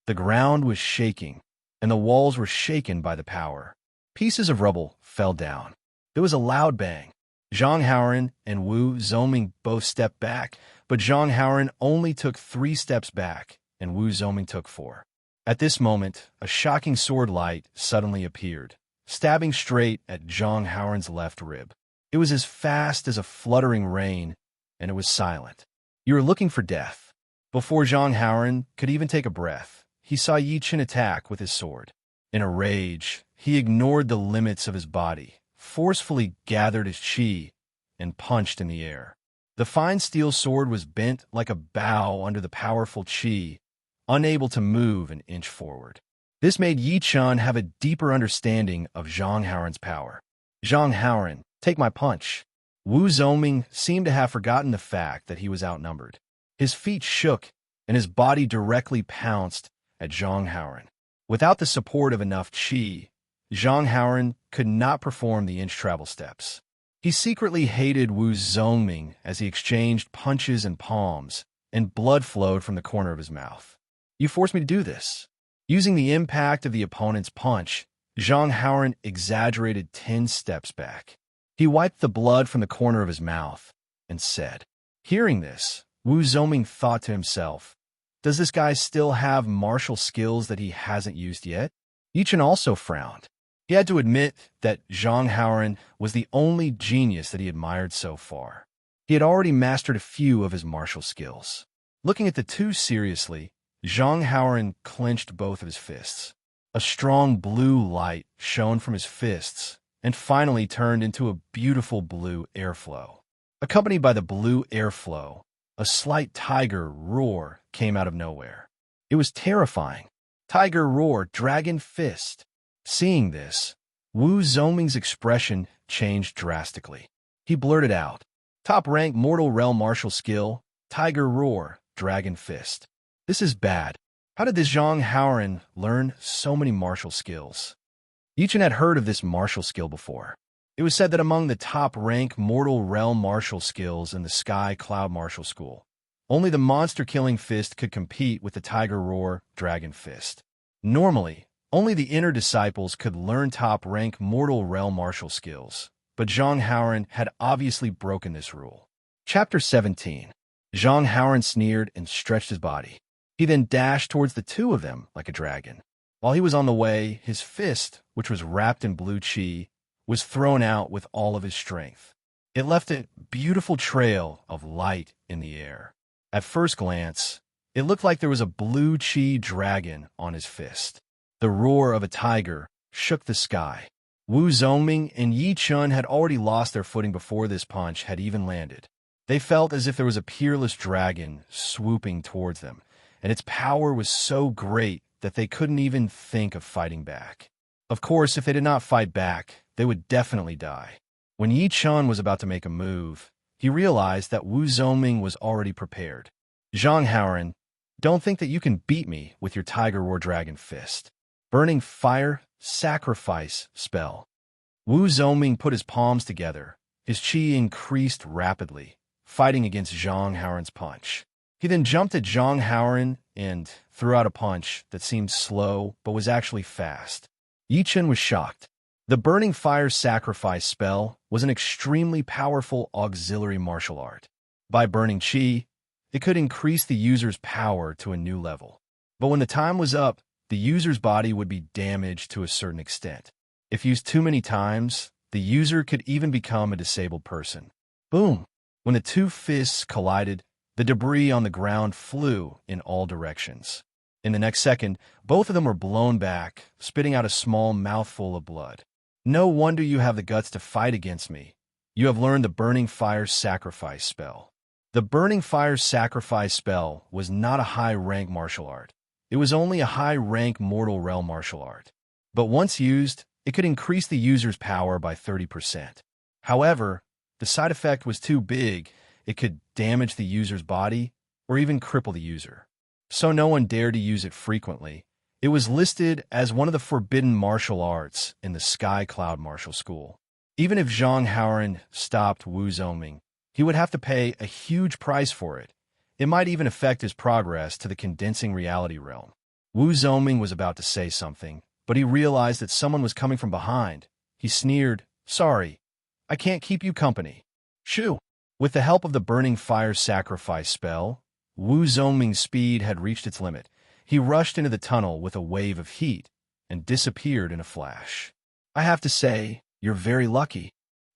The ground was shaking, and the walls were shaken by the power. Pieces of rubble fell down. There was a loud bang. Zhang Haoren and Wu Zongming both stepped back, but Zhang Haoren only took 3 steps back, and Wu Zongming took 4. At this moment, a shocking sword light suddenly appeared, stabbing straight at Zhang Haoren's left rib. It was as fast as a fluttering rain, and it was silent. You were looking for death. Before Zhang Haoren could even take a breath, he saw Yi Chen attack with his sword. In a rage, he ignored the limits of his body, forcefully gathered his chi, and punched in the air. The fine steel sword was bent like a bow under the powerful qi, unable to move an inch forward. This made Yi Chun have a deeper understanding of Zhang Haoren's power. Zhang Haoren, take my punch. Wu Zongming seemed to have forgotten the fact that he was outnumbered. His feet shook, and his body directly pounced at Zhang Haoren. Without the support of enough qi, Zhang Haoren could not perform the inch travel steps. He secretly hated Wu Zongming as he exchanged punches and palms, and blood flowed from the corner of his mouth. You forced me to do this. Using the impact of the opponent's punch, Zhang Haoren exaggerated 10 steps back. He wiped the blood from the corner of his mouth and said. Hearing this, Wu Zongming thought to himself, does this guy still have martial skills that he hasn't used yet? Yi Chun also frowned. He had to admit that Zhang Haoren was the only genius that he admired so far. He had already mastered a few of his martial skills. Looking at the two seriously, Zhang Haoren clenched both of his fists. A strong blue light shone from his fists and finally turned into a beautiful blue airflow. Accompanied by the blue airflow, a slight tiger roar came out of nowhere. It was terrifying. Tiger roar, dragon fist. Seeing this, Wu Zongming's expression changed drastically. He blurted out, top-rank mortal realm martial skill, tiger roar, dragon fist. This is bad. How did this Zhang Haoren learn so many martial skills? Yi Chun had heard of this martial skill before. It was said that among the top-rank mortal realm martial skills in the Sky Cloud Martial School, only the monster-killing fist could compete with the tiger roar, dragon fist. Normally, only the inner disciples could learn top-rank mortal realm martial skills, but Zhang Haoren had obviously broken this rule. Chapter 17. Zhang Haoren sneered and stretched his body. He then dashed towards the two of them like a dragon. While he was on the way, his fist, which was wrapped in blue qi, was thrown out with all of his strength. It left a beautiful trail of light in the air. At first glance, it looked like there was a blue qi dragon on his fist. The roar of a tiger shook the sky. Wu Zongming and Yi Chun had already lost their footing before this punch had even landed. They felt as if there was a peerless dragon swooping towards them, and its power was so great that they couldn't even think of fighting back. Of course, if they did not fight back, they would definitely die. When Yi Chun was about to make a move, he realized that Wu Zongming was already prepared. Zhang Haoren, don't think that you can beat me with your Tiger Roar Dragon Fist. Burning Fire Sacrifice spell. Wu Zongming put his palms together. His qi increased rapidly, fighting against Zhang Haoren's punch. He then jumped at Zhang Haoren and threw out a punch that seemed slow but was actually fast. Yi Chun was shocked. The Burning Fire Sacrifice spell was an extremely powerful auxiliary martial art. By burning qi, it could increase the user's power to a new level. But when the time was up, the user's body would be damaged to a certain extent. If used too many times, the user could even become a disabled person. Boom! When the two fists collided, the debris on the ground flew in all directions. In the next second, both of them were blown back, spitting out a small mouthful of blood. No wonder you have the guts to fight against me. You have learned the Burning Fire Sacrifice spell. The Burning Fire Sacrifice spell was not a high-rank martial art. It was only a high-rank mortal realm martial art. But once used, it could increase the user's power by 30%. However, the side effect was too big. It could damage the user's body or even cripple the user. So no one dared to use it frequently. It was listed as one of the forbidden martial arts in the Sky Cloud Martial School. Even if Zhang Haoren stopped Wu Zongming, he would have to pay a huge price for it. It might even affect his progress to the condensing reality realm. Wu Zongming was about to say something, but he realized that someone was coming from behind. He sneered, "Sorry, I can't keep you company." Shoo! With the help of the Burning Fire Sacrifice spell, Wu Zongming's speed had reached its limit. He rushed into the tunnel with a wave of heat and disappeared in a flash. I have to say, you're very lucky.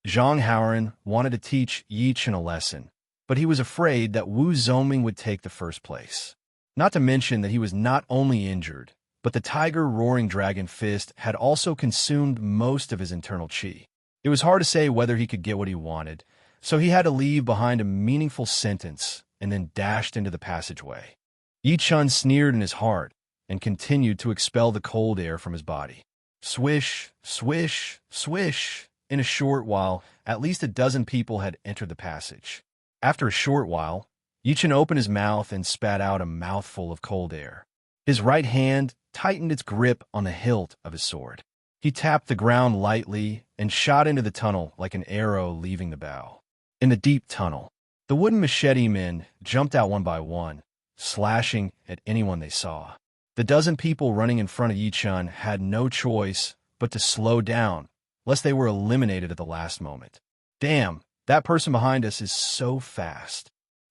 Zhang Haoren wanted to teach Yi Chun a lesson, but he was afraid that Wu Zongming would take the first place. Not to mention that he was not only injured, but the Tiger Roaring Dragon Fist had also consumed most of his internal qi. It was hard to say whether he could get what he wanted, so he had to leave behind a meaningful sentence and then dashed into the passageway. Yi Chun sneered in his heart and continued to expel the cold air from his body. Swish, swish, swish. In a short while, at least a dozen people had entered the passage. After a short while, Yi Chun opened his mouth and spat out a mouthful of cold air. His right hand tightened its grip on the hilt of his sword. He tapped the ground lightly and shot into the tunnel like an arrow leaving the bow. In the deep tunnel, the wooden machete men jumped out one by one, slashing at anyone they saw. The dozen people running in front of Yi Chun had no choice but to slow down, lest they were eliminated at the last moment. Damn, that person behind us is so fast.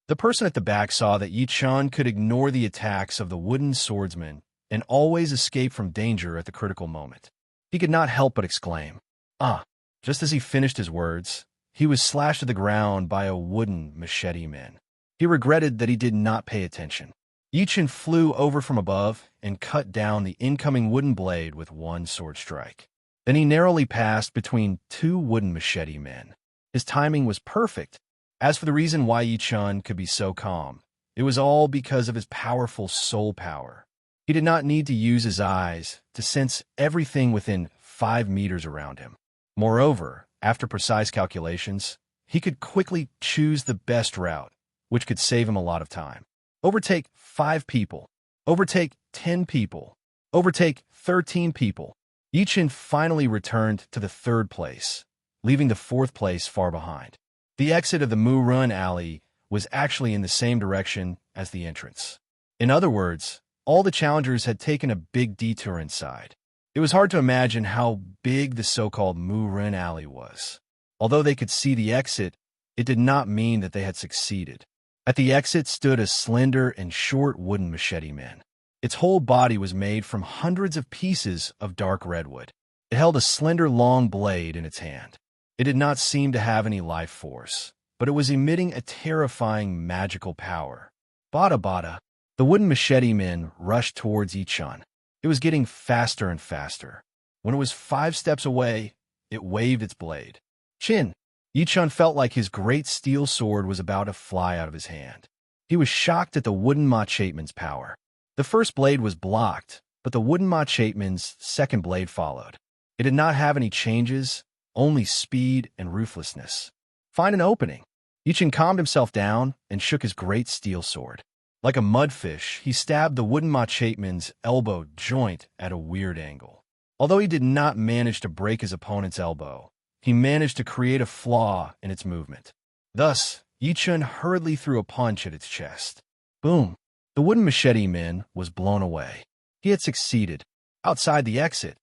The person at the back saw that Yi Chun could ignore the attacks of the wooden swordsman and always escape from danger at the critical moment. He could not help but exclaim, "Ah!" Just as he finished his words, he was slashed to the ground by a wooden machete man. He regretted that he did not pay attention. Yi Chun flew over from above and cut down the incoming wooden blade with one sword strike. Then he narrowly passed between two wooden machete men. His timing was perfect. As for the reason why Yi Chun could be so calm, it was all because of his powerful soul power. He did not need to use his eyes to sense everything within 5 meters around him. Moreover, after precise calculations, he could quickly choose the best route, which could save him a lot of time. Overtake 5 people. Overtake 10 people. Overtake 13 people. Yi Chun finally returned to the 3rd place, leaving the 4th place far behind. The exit of the Mu Run alley was actually in the same direction as the entrance. In other words, all the challengers had taken a big detour inside. It was hard to imagine how big the so-called Mu Run alley was. Although they could see the exit, it did not mean that they had succeeded. At the exit stood a slender and short wooden machete man. Its whole body was made from hundreds of pieces of dark redwood. It held a slender long blade in its hand. It did not seem to have any life force, but it was emitting a terrifying magical power. Bada bada. The wooden machete men rushed towards Yi Chun. It was getting faster and faster. When it was 5 steps away, it waved its blade. Chin! Yi Chun felt like his great steel sword was about to fly out of his hand. He was shocked at the wooden macheteman's power. The first blade was blocked, but the wooden macheteman's second blade followed. It did not have any changes, only speed and ruthlessness. Find an opening. Yi Chun calmed himself down and shook his great steel sword. Like a mudfish, he stabbed the wooden macheteman's elbow joint at a weird angle. Although he did not manage to break his opponent's elbow, he managed to create a flaw in its movement. Thus, Yi Chun hurriedly threw a punch at its chest. Boom! The wooden machete man was blown away. He had succeeded. Outside the exit,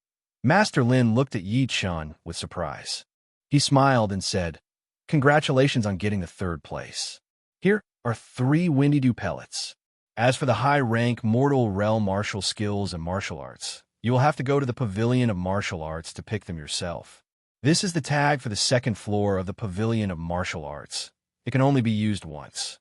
Master Lin looked at Yi Chun with surprise. He smiled and said, "Congratulations on getting the 3rd place. Here are 3 Windy Dew pellets. As for the high-rank mortal realm martial skills and martial arts, you will have to go to the Pavilion of Martial Arts to pick them yourself. This is the tag for the 2nd floor of the Pavilion of Martial Arts. It can only be used once."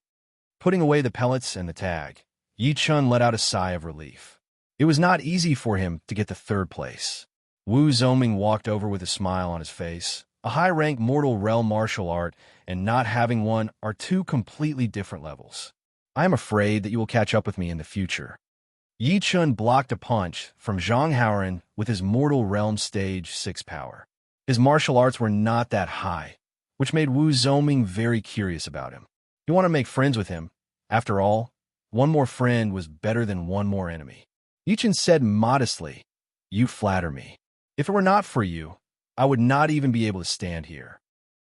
Putting away the pellets and the tag, Yi Chun let out a sigh of relief. It was not easy for him to get the 3rd place. Wu Zoming walked over with a smile on his face. A high-rank mortal realm martial art and not having one are 2 completely different levels. I am afraid that you will catch up with me in the future. Yi Chun blocked a punch from Zhang Haoran with his mortal realm stage 6 power. His martial arts were not that high, which made Wu Zoming very curious about him. He wanted to make friends with him. After all, one more friend was better than one more enemy. Yi Chun said modestly, "You flatter me. If it were not for you, I would not even be able to stand here.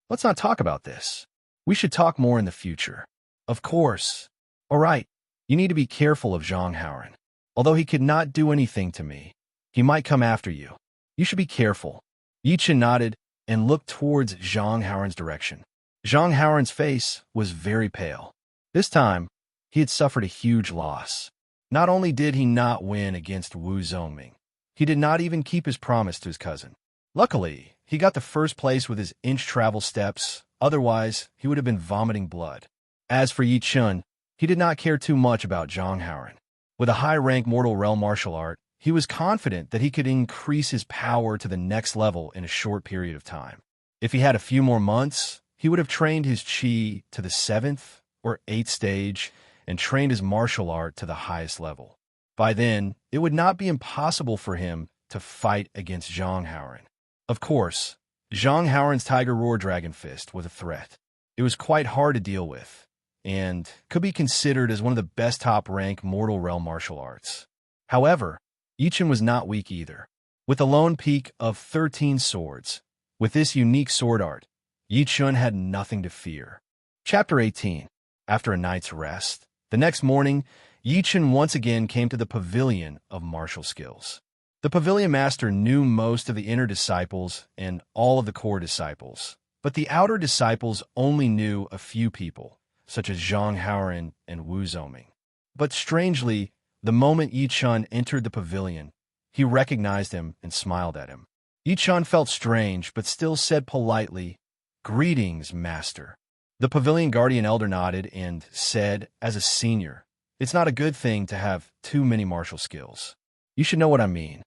Let's not talk about this. We should talk more in the future." "Of course. All right. You need to be careful of Zhang Haoran. Although he could not do anything to me, he might come after you. You should be careful." Yi Chun nodded and looked towards Zhang Haoran's direction. Zhang Haoran's face was very pale. This time, he had suffered a huge loss. Not only did he not win against Wu Zongming, he did not even keep his promise to his cousin. Luckily, he got the 1st place with his inch travel steps, otherwise he would have been vomiting blood. As for Yi Chun, he did not care too much about Zhang Haoran. With a high-rank mortal realm martial art, he was confident that he could increase his power to the next level in a short period of time. If he had a few more months, he would have trained his chi to the 7th or 8th stage and trained his martial art to the highest level. By then, it would not be impossible for him to fight against Zhang Haoren. Of course, Zhang Haoren's Tiger Roar Dragon Fist was a threat. It was quite hard to deal with, and could be considered as one of the best top-rank mortal realm martial arts. However, Yichen was not weak either. With a lone peak of 13 swords, with this unique sword art, Yichen had nothing to fear. Chapter 18. After a night's rest, the next morning, Yichen once again came to the Pavilion of Martial Skills. The Pavilion Master knew most of the inner disciples and all of the core disciples, but the outer disciples only knew a few people, such as Zhang Haoren and Wu Zoming. But strangely, the moment Yichen entered the pavilion, he recognized him and smiled at him. Yichen felt strange, but still said politely, "Greetings, Master." The Pavilion Guardian Elder nodded and said, "As a senior, it's not a good thing to have too many martial skills. You should know what I mean."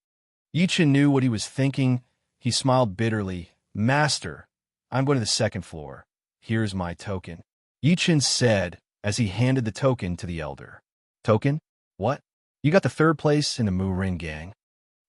Yichen knew what he was thinking. He smiled bitterly. "Master, I'm going to the 2nd floor. Here's my token." Yichen said as he handed the token to the elder. "Token? What? You got the 3rd place in the Mu Rin gang?"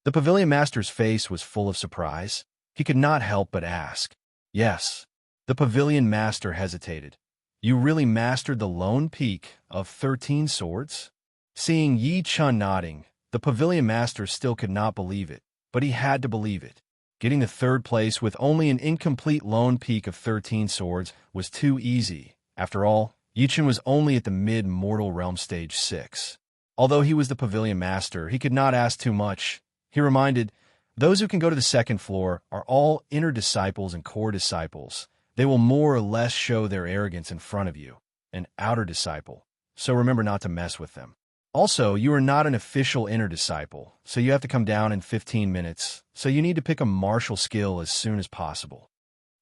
The Pavilion Master's face was full of surprise. He could not help but ask. "Yes." The Pavilion Master hesitated. "You really mastered the lone peak of 13 swords?" Seeing Yichen nodding, the Pavilion Master still could not believe it, but he had to believe it. Getting the 3rd place with only an incomplete lone peak of 13 swords was too easy. After all, Yichen was only at the mid-mortal realm stage 6. Although he was the Pavilion Master, he could not ask too much. He reminded, "Those who can go to the 2nd floor are all inner disciples and core disciples. They will more or less show their arrogance in front of you, an outer disciple, so remember not to mess with them. Also, you are not an official inner disciple, so you have to come down in 15 minutes, so you need to pick a martial skill as soon as possible."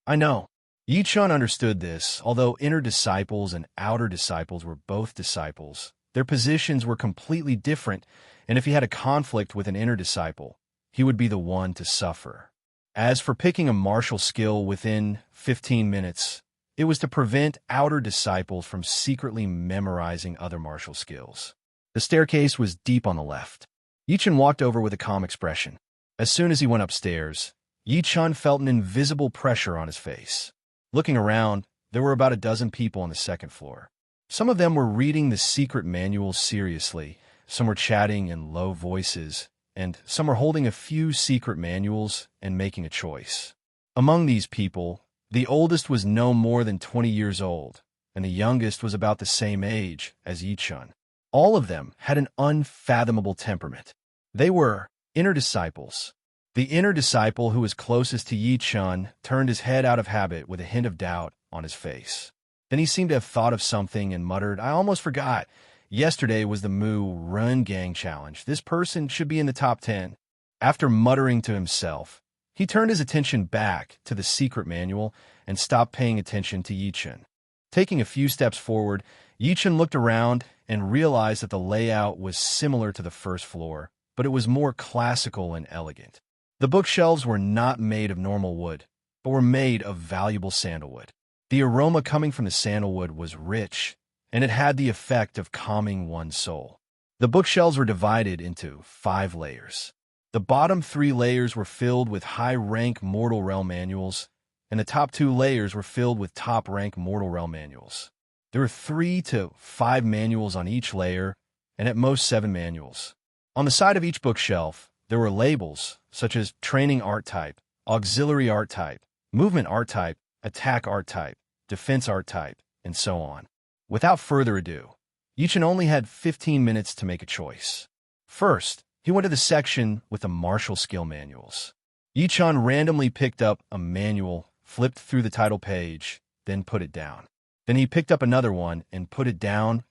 "I know." Yichen understood this. Although inner disciples and outer disciples were both disciples, their positions were completely different, and if he had a conflict with an inner disciple, he would be the one to suffer. As for picking a martial skill within 15 minutes, it was to prevent outer disciples from secretly memorizing other martial skills. The staircase was deep on the left. Yichen walked over with a calm expression. As soon as he went upstairs, Yichen felt an invisible pressure on his face. Looking around, there were about a dozen people on the 2nd floor. Some of them were reading the secret manuals seriously, some were chatting in low voices, and some were holding a few secret manuals and making a choice. Among these people, the oldest was no more than 20 years old, and the youngest was about the same age as Yichen. All of them had an unfathomable temperament. They were inner disciples. The inner disciple who was closest to Yichen turned his head out of habit with a hint of doubt on his face. Then he seemed to have thought of something and muttered, "I almost forgot. Yesterday was the Mu Rin Gang Challenge. This person should be in the top 10. After muttering to himself, he turned his attention back to the secret manual and stopped paying attention to Yichen. Taking a few steps forward, Yichen looked around and realized that the layout was similar to the 1st floor, but it was more classical and elegant. The bookshelves were not made of normal wood, but were made of valuable sandalwood. The aroma coming from the sandalwood was rich, and it had the effect of calming one's soul. The bookshelves were divided into 5 layers. The bottom 3 layers were filled with high-rank Mortal Realm manuals, and the top 2 layers were filled with top-rank Mortal Realm manuals. There were 3 to 5 manuals on each layer, and at most 7 manuals. On the side of each bookshelf, there were labels such as Training Art Type, Auxiliary Art Type, Movement Art Type, Attack Art Type, Defense Art Type, and so on. Without further ado, Yichen only had 15 minutes to make a choice. First, he went to the section with the martial skill manuals. Yichen randomly picked up a manual, flipped through the title page, then put it down. Then he picked up another one and put it down.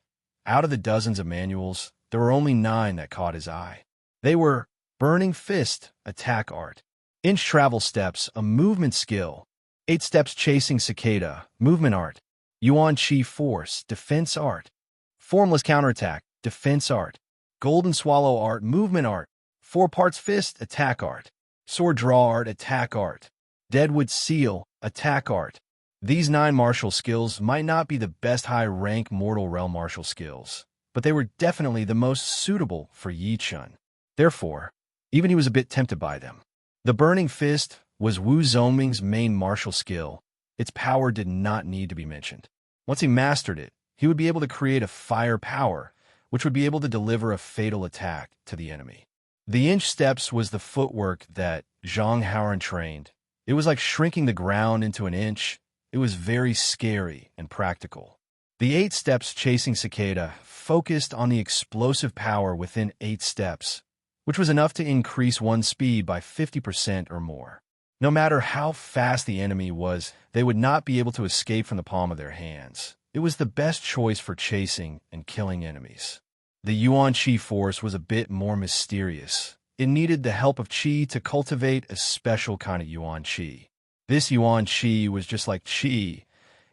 Out of the dozens of manuals, there were only 9 that caught his eye. They were Burning Fist, Attack Art, Inch Travel Steps, a movement skill, 8 Steps Chasing Cicada, Movement Art, Yuan Chi Force, Defense Art, Formless Counterattack, Defense Art, Golden Swallow Art, Movement Art, 4 Parts Fist, Attack Art, Sword Draw Art, Attack Art, Deadwood Seal, Attack Art, These 9 martial skills might not be the best high-rank mortal realm martial skills, but they were definitely the most suitable for Yi Chun. Therefore, even he was a bit tempted by them. The Burning Fist was Wu Zongming's main martial skill. Its power did not need to be mentioned. Once he mastered it, he would be able to create a fire power, which would be able to deliver a fatal attack to the enemy. The inch steps was the footwork that Zhang Haoran trained. It was like shrinking the ground into an inch. It was very scary and practical. The 8 steps chasing cicada focused on the explosive power within 8 steps, which was enough to increase one's speed by 50% or more. No matter how fast the enemy was, they would not be able to escape from the palm of their hands. It was the best choice for chasing and killing enemies. The Yuan Qi force was a bit more mysterious. It needed the help of Qi to cultivate a special kind of Yuan Qi. This Yuan Qi was just like Qi.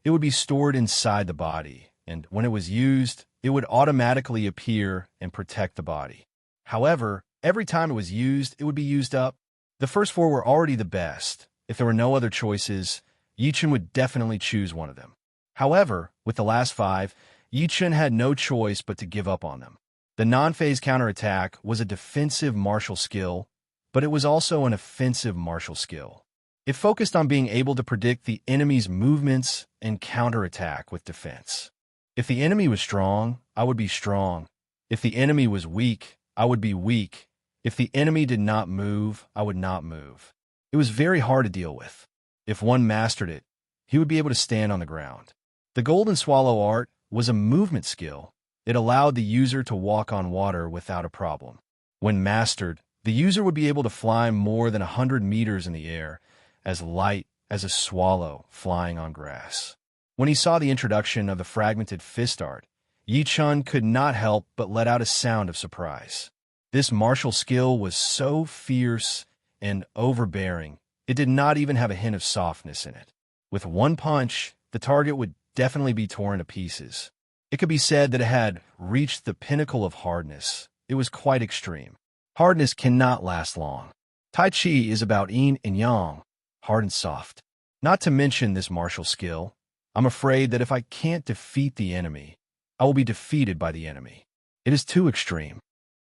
It would be stored inside the body, and when it was used, it would automatically appear and protect the body. However, every time it was used, it would be used up. The first 4 were already the best. If there were no other choices, Yi Chun would definitely choose one of them. However, with the last 5, Yi Chun had no choice but to give up on them. The non-phase counterattack was a defensive martial skill, but it was also an offensive martial skill. It focused on being able to predict the enemy's movements and counterattack with defense. If the enemy was strong, I would be strong. If the enemy was weak, I would be weak. If the enemy did not move, I would not move. It was very hard to deal with. If one mastered it, he would be able to stand on the ground. The Golden Swallow art was a movement skill. It allowed the user to walk on water without a problem. When mastered, the user would be able to fly more than 100 meters in the air, as light as a swallow flying on grass. When he saw the introduction of the fragmented fist art, Yi Chun could not help but let out a sound of surprise. This martial skill was so fierce and overbearing, it did not even have a hint of softness in it. With one punch, the target would definitely be torn to pieces. It could be said that it had reached the pinnacle of hardness. It was quite extreme. Hardness cannot last long. Tai Chi is about yin and yang, hard and soft. Not to mention this martial skill, I'm afraid that if I can't defeat the enemy, I will be defeated by the enemy. It is too extreme.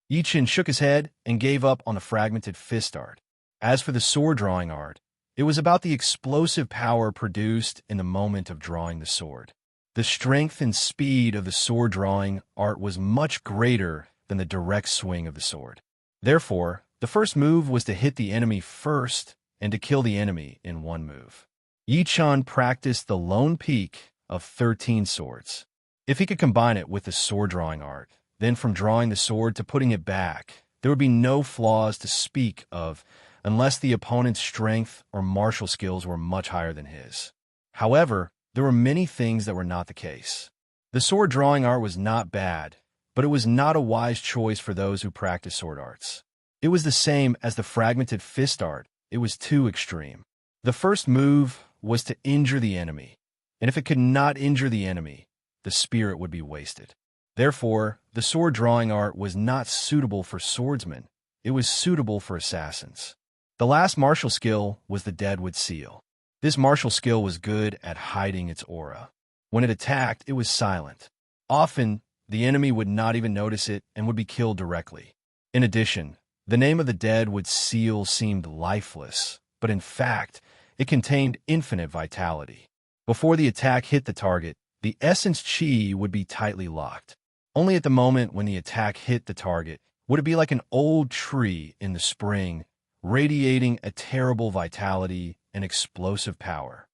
Yi Chun shook his head and gave up on the fragmented fist art. As for the sword drawing art, it was about the explosive power produced in the moment of drawing the sword. The strength and speed of the sword drawing art was much greater than the direct swing of the sword. Therefore, the first move was to hit the enemy first and to kill the enemy in one move. Yi Chun practiced the lone peak of 13 swords. If he could combine it with the sword drawing art, then from drawing the sword to putting it back, there would be no flaws to speak of unless the opponent's strength or martial skills were much higher than his. However, there were many things that were not the case. The sword drawing art was not bad, but it was not a wise choice for those who practice sword arts. It was the same as the fragmented fist art. It was too extreme. The first move was to injure the enemy, and if it could not injure the enemy, the spirit would be wasted. Therefore, the sword drawing art was not suitable for swordsmen. It was suitable for assassins. The last martial skill was the Deadwood Seal. This martial skill was good at hiding its aura. When it attacked, it was silent. Often, the enemy would not even notice it and would be killed directly. In addition, the name of the Deadwood Seal seemed lifeless, but in fact, it contained infinite vitality. Before the attack hit the target, the essence Qi would be tightly locked. Only at the moment when the attack hit the target would it be like an old tree in the spring, radiating a terrible vitality and explosive power.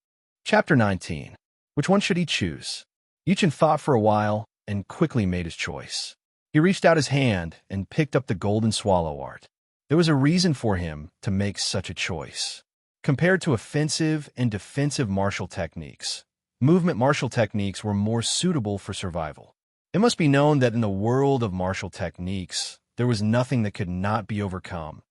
Chapter 19. Which one should he choose? Yi Chun thought for a while and quickly made his choice. He reached out his hand and picked up the Golden Swallow art. There was a reason for him to make such a choice. Compared to offensive and defensive martial techniques, movement martial techniques were more suitable for survival. It must be known that in the world of martial techniques, there was nothing that could not be overcome.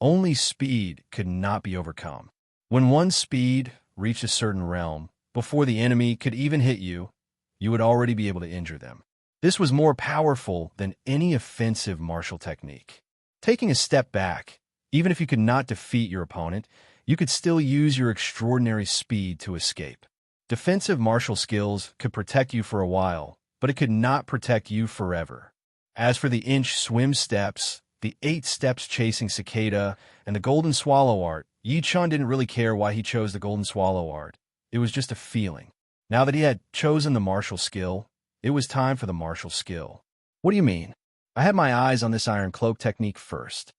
Only speed could not be overcome. When one's speed reached a certain realm, before the enemy could even hit you, you would already be able to injure them. This was more powerful than any offensive martial technique. Taking a step back, even if you could not defeat your opponent, you could still use your extraordinary speed to escape. Defensive martial skills could protect you for a while, but it could not protect you forever. As for the inch swim steps, the 8 steps chasing cicada, and the golden swallow art, Yi Chun didn't really care why he chose the golden swallow art. It was just a feeling. Now that he had chosen the martial skill, it was time for the martial skill. What do you mean? I had my eyes on this iron cloak technique first.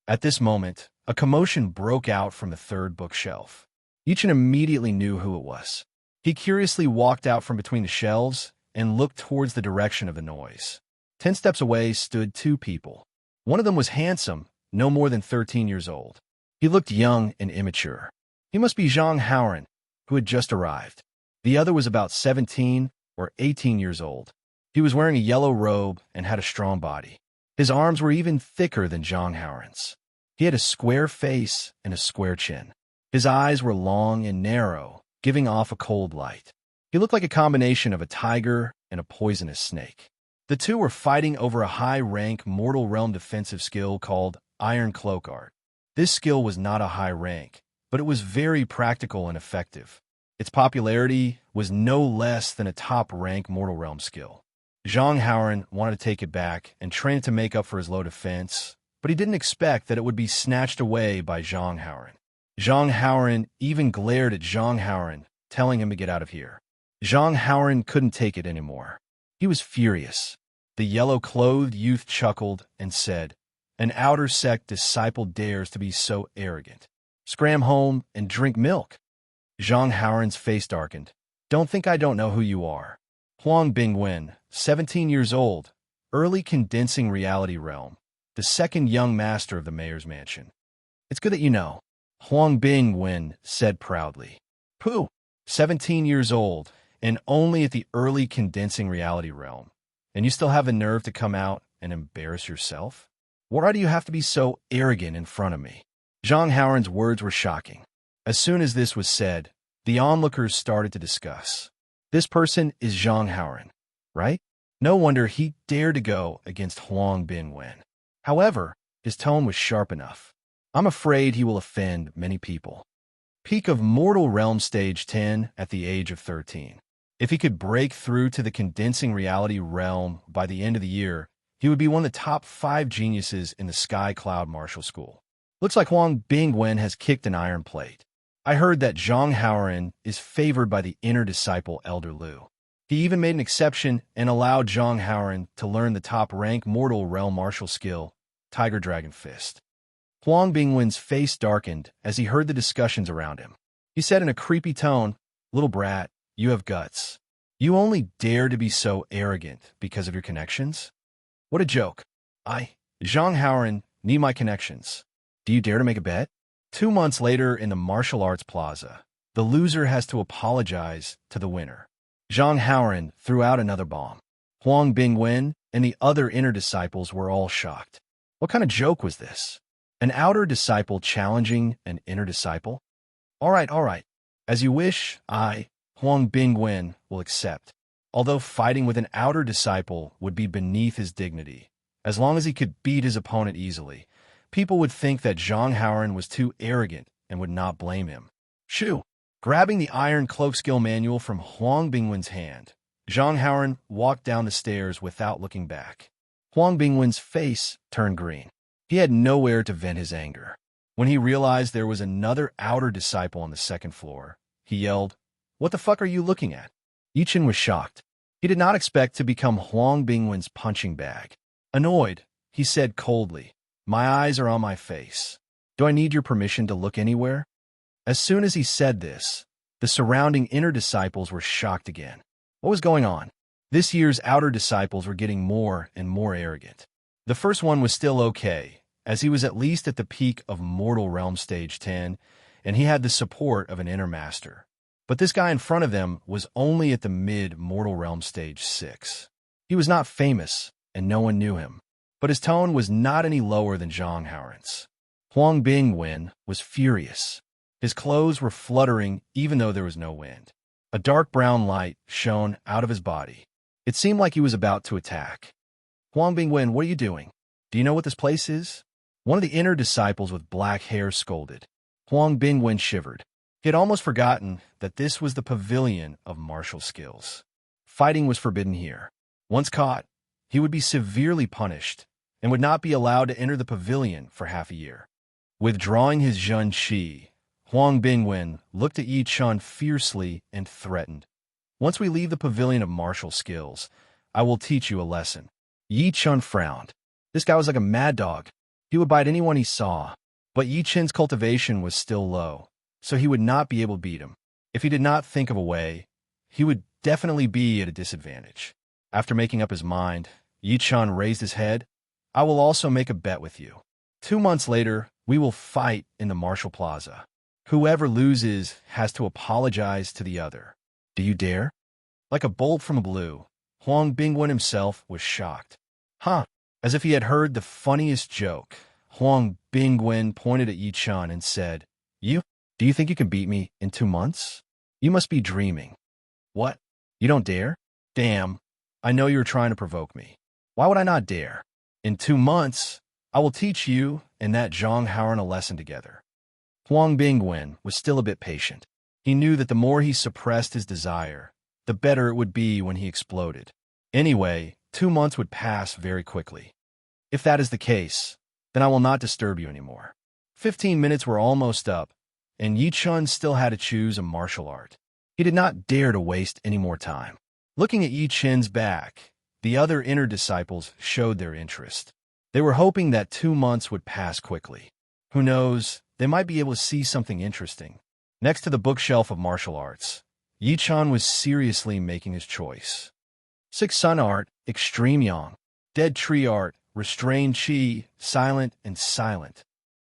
At this moment, a commotion broke out from the third bookshelf. Yi Chun immediately knew who it was. He curiously walked out from between the shelves and looked towards the direction of the noise. 10 steps away stood 2 people. One of them was handsome, no more than 13 years old. He looked young and immature. He must be Zhang Haoran, who had just arrived. The other was about 17 or 18 years old. He was wearing a yellow robe and had a strong body. His arms were even thicker than Zhang Haoran's. He had a square face and a square chin. His eyes were long and narrow, giving off a cold light. He looked like a combination of a tiger and a poisonous snake. The two were fighting over a high-rank mortal realm defensive skill called Iron Cloak Art. This skill was not a high rank, but it was very practical and effective. Its popularity was no less than a top-rank mortal realm skill. Zhang Haoran wanted to take it back and train it to make up for his low defense, but he didn't expect that it would be snatched away by Zhang Haoran. Zhang Haoran even glared at Zhang Haoran, telling him to get out of here. Zhang Haoran couldn't take it anymore. He was furious. The yellow-clothed youth chuckled and said, "An outer sect disciple dares to be so arrogant. Scram home and drink milk." Zhang Haoran's face darkened. "Don't think I don't know who you are. Huang Bingwen, 17 years old, early condensing reality realm, the second young master of the mayor's mansion." "It's good that you know," Huang Bingwen said proudly. "Pooh, 17 years old, and only at the early condensing reality realm. And you still have the nerve to come out and embarrass yourself? Why do you have to be so arrogant in front of me?" Zhang Haoran's words were shocking. As soon as this was said, the onlookers started to discuss. This person is Zhang Haoran, right? No wonder he dared to go against Huang Bingwen. However, his tone was sharp enough. I'm afraid he will offend many people. Peak of Mortal Realm Stage 10 at the age of 13. If he could break through to the condensing reality realm by the end of the year, he would be one of the top 5 geniuses in the Sky Cloud Martial School. Looks like Huang Bingwen has kicked an iron plate. I heard that Zhang Haoran is favored by the inner disciple Elder Liu. He even made an exception and allowed Zhang Haoran to learn the top-rank Mortal Realm martial skill, Tiger Dragon Fist. Huang Bingwen's face darkened as he heard the discussions around him. He said in a creepy tone, "Little brat, you have guts. You only dare to be so arrogant because of your connections? What a joke. Zhang Haoran, need my connections. Do you dare to make a bet?" 2 months later in the Martial Arts Plaza, the loser has to apologize to the winner. Zhang Haoran threw out another bomb. Huang Bingwen and the other inner disciples were all shocked. What kind of joke was this? An outer disciple challenging an inner disciple? All right. As you wish, Huang Bingwen, will accept. Although fighting with an outer disciple would be beneath his dignity, as long as he could beat his opponent easily, people would think that Zhang Haoran was too arrogant and would not blame him. Shoo! Grabbing the Iron Cloak Skill Manual from Huang Bingwen's hand, Zhang Haoran walked down the stairs without looking back. Huang Bingwen's face turned green. He had nowhere to vent his anger. When he realized there was another outer disciple on the second floor, he yelled, "What the fuck are you looking at?" Yi Chun was shocked. He did not expect to become Huang Bingwen's punching bag. Annoyed, he said coldly, "My eyes are on my face. Do I need your permission to look anywhere?" As soon as he said this, the surrounding inner disciples were shocked again. What was going on? This year's outer disciples were getting more and more arrogant. The first one was still okay, as he was at least at the peak of Mortal Realm Stage 10, and he had the support of an inner master. But this guy in front of them was only at the mid-Mortal Realm Stage 6. He was not famous, and no one knew him, but his tone was not any lower than Zhang Haoran's. Huang Bingwen was furious. His clothes were fluttering even though there was no wind. A dark brown light shone out of his body. It seemed like he was about to attack. "Huang Bingwen, what are you doing? Do you know what this place is?" One of the inner disciples with black hair scolded. Huang Bingwen shivered. He had almost forgotten that this was the pavilion of martial skills. Fighting was forbidden here. Once caught, he would be severely punished and would not be allowed to enter the pavilion for half a year. Withdrawing his Zhun Qi, Huang Bingwen looked at Yi Chun fiercely and threatened. Once we leave the pavilion of martial skills, I will teach you a lesson. Yi Chun frowned. This guy was like a mad dog. He would bite anyone he saw. But Yi Chun's cultivation was still low, so he would not be able to beat him. If he did not think of a way, he would definitely be at a disadvantage. After making up his mind, Yi Chun raised his head. I will also make a bet with you. 2 months later, we will fight in the Martial Plaza. Whoever loses has to apologize to the other. Do you dare? Like a bolt from the blue, Huang Bingwen himself was shocked. Huh? As if he had heard the funniest joke, Huang Bingwen pointed at Yi Chun and said, Do you think you can beat me in 2 months? You must be dreaming. What? You don't dare? Damn, I know you're trying to provoke me. Why would I not dare? In 2 months, I will teach you and that Zhang Haoran a lesson together. Huang Bingwen was still a bit patient. He knew that the more he suppressed his desire, the better it would be when he exploded. Anyway, 2 months would pass very quickly. If that is the case, then I will not disturb you anymore. 15 minutes were almost up, and Yi Chun still had to choose a martial art. He did not dare to waste any more time. Looking at Yi Chun's back, the other inner disciples showed their interest. They were hoping that 2 months would pass quickly. Who knows, they might be able to see something interesting. Next to the bookshelf of martial arts, Yi Chun was seriously making his choice. 6 Sun Art, Extreme Yang. Dead Tree Art, Restrained Qi, Silent and Silent.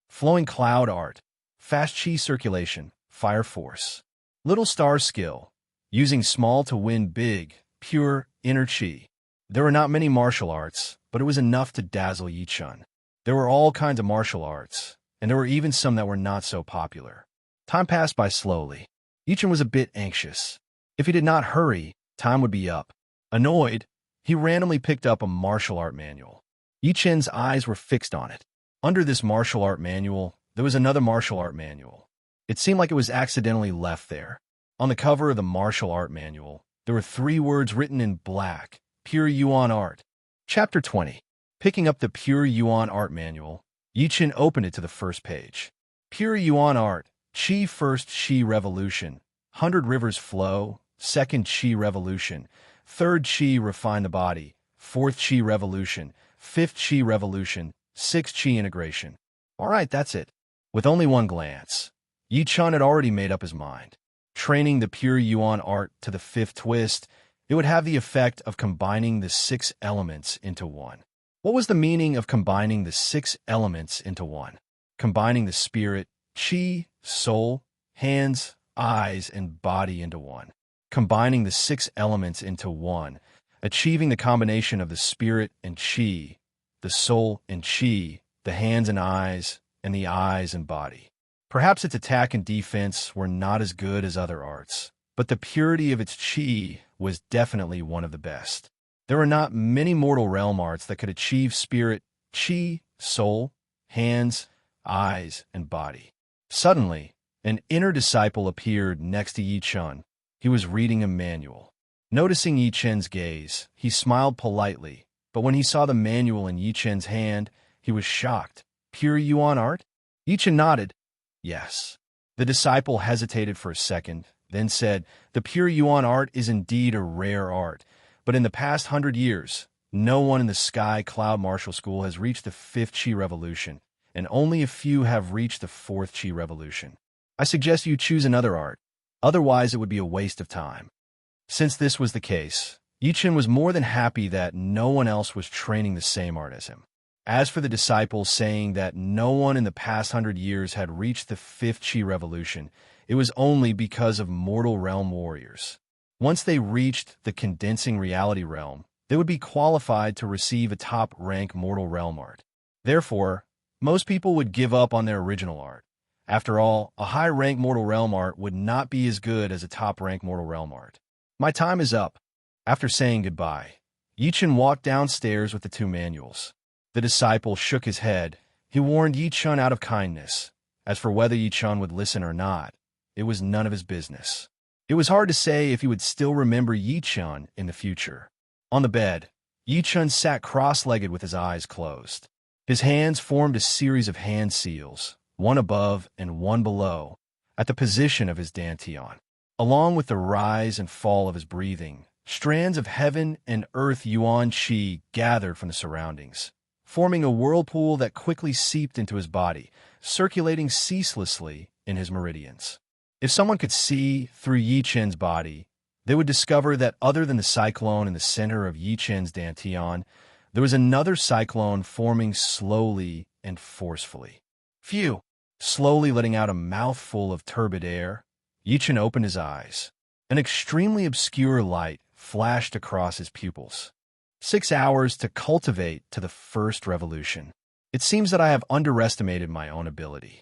Flowing Cloud Art, Fast Qi Circulation, Fire Force. Little Star Skill, using small to win big, pure, inner Qi. There were not many martial arts, but it was enough to dazzle Yi Chun. There were all kinds of martial arts, and there were even some that were not so popular. Time passed by slowly. Yi Chun was a bit anxious. If he did not hurry, time would be up. Annoyed, he randomly picked up a martial art manual. Yi Chun's eyes were fixed on it. Under this martial art manual, there was another martial art manual. It seemed like it was accidentally left there. On the cover of the martial art manual, there were 3 words written in black, Pure Yuan Art. Chapter 20. Picking up the Pure Yuan Art manual, Yi Chun opened it to the first page. Pure Yuan Art, Qi First Qi Revolution, 100 Rivers Flow, Second Qi Revolution, Third Qi Refine the Body, Fourth Qi Revolution, Fifth Qi Revolution, Sixth Qi Integration. All right, that's it. With only one glance, Yi Chun had already made up his mind. Training the Pure Yuan Art to the 5th twist, it would have the effect of combining the 6 elements into one. What was the meaning of combining the 6 elements into one? Combining the spirit, Qi, soul, hands, eyes, and body into one. Combining the 6 elements into one, achieving the combination of the spirit and Qi, the soul and Qi, the hands and the eyes and body. Perhaps its attack and defense were not as good as other arts, but the purity of its Qi was definitely one of the best. There were not many mortal realm arts that could achieve spirit, Qi, soul, hands, eyes, and body. Suddenly, an inner disciple appeared next to Yi Chun. He was reading a manual. Noticing Yi Chun's gaze, he smiled politely, but when he saw the manual in Yi Chun's hand, he was shocked. Pure Yuan Art? Yi Chun nodded. Yes. The disciple hesitated for a second, then said, The Pure Yuan Art is indeed a rare art, but in the past 100 years, no one in the Sky Cloud Martial School has reached the 5th Qi Revolution, and only a few have reached the 4th Qi Revolution. I suggest you choose another art, otherwise it would be a waste of time. Since this was the case, Yi Chun was more than happy that no one else was training the same art as him. As for the disciples saying that no one in the past 100 years had reached the 5th Qi Revolution, it was only because of mortal realm warriors. Once they reached the condensing reality realm, they would be qualified to receive a top-rank mortal realm art. Therefore, most people would give up on their original art. After all, a high-rank mortal realm art would not be as good as a top-rank mortal realm art. My time is up. After saying goodbye, Yi Chun walked downstairs with the 2 manuals. The disciple shook his head. He warned Yi Chun out of kindness. As for whether Yi Chun would listen or not, it was none of his business. It was hard to say if he would still remember Yi-chun in the future. On the bed, Yi-chun sat cross-legged with his eyes closed. His hands formed a series of hand seals, one above and one below, at the position of his dantian. Along with the rise and fall of his breathing, strands of heaven and earth yuan qi gathered from the surroundings, forming a whirlpool that quickly seeped into his body, circulating ceaselessly in his meridians. If someone could see through Yi-chun's body, they would discover that other than the cyclone in the center of Yi-chun's dantian, there was another cyclone forming slowly and forcefully. Phew! Slowly letting out a mouthful of turbid air, Yi-chun opened his eyes. An extremely obscure light flashed across his pupils. 6 hours to cultivate to the first revolution. It seems that I have underestimated my own ability.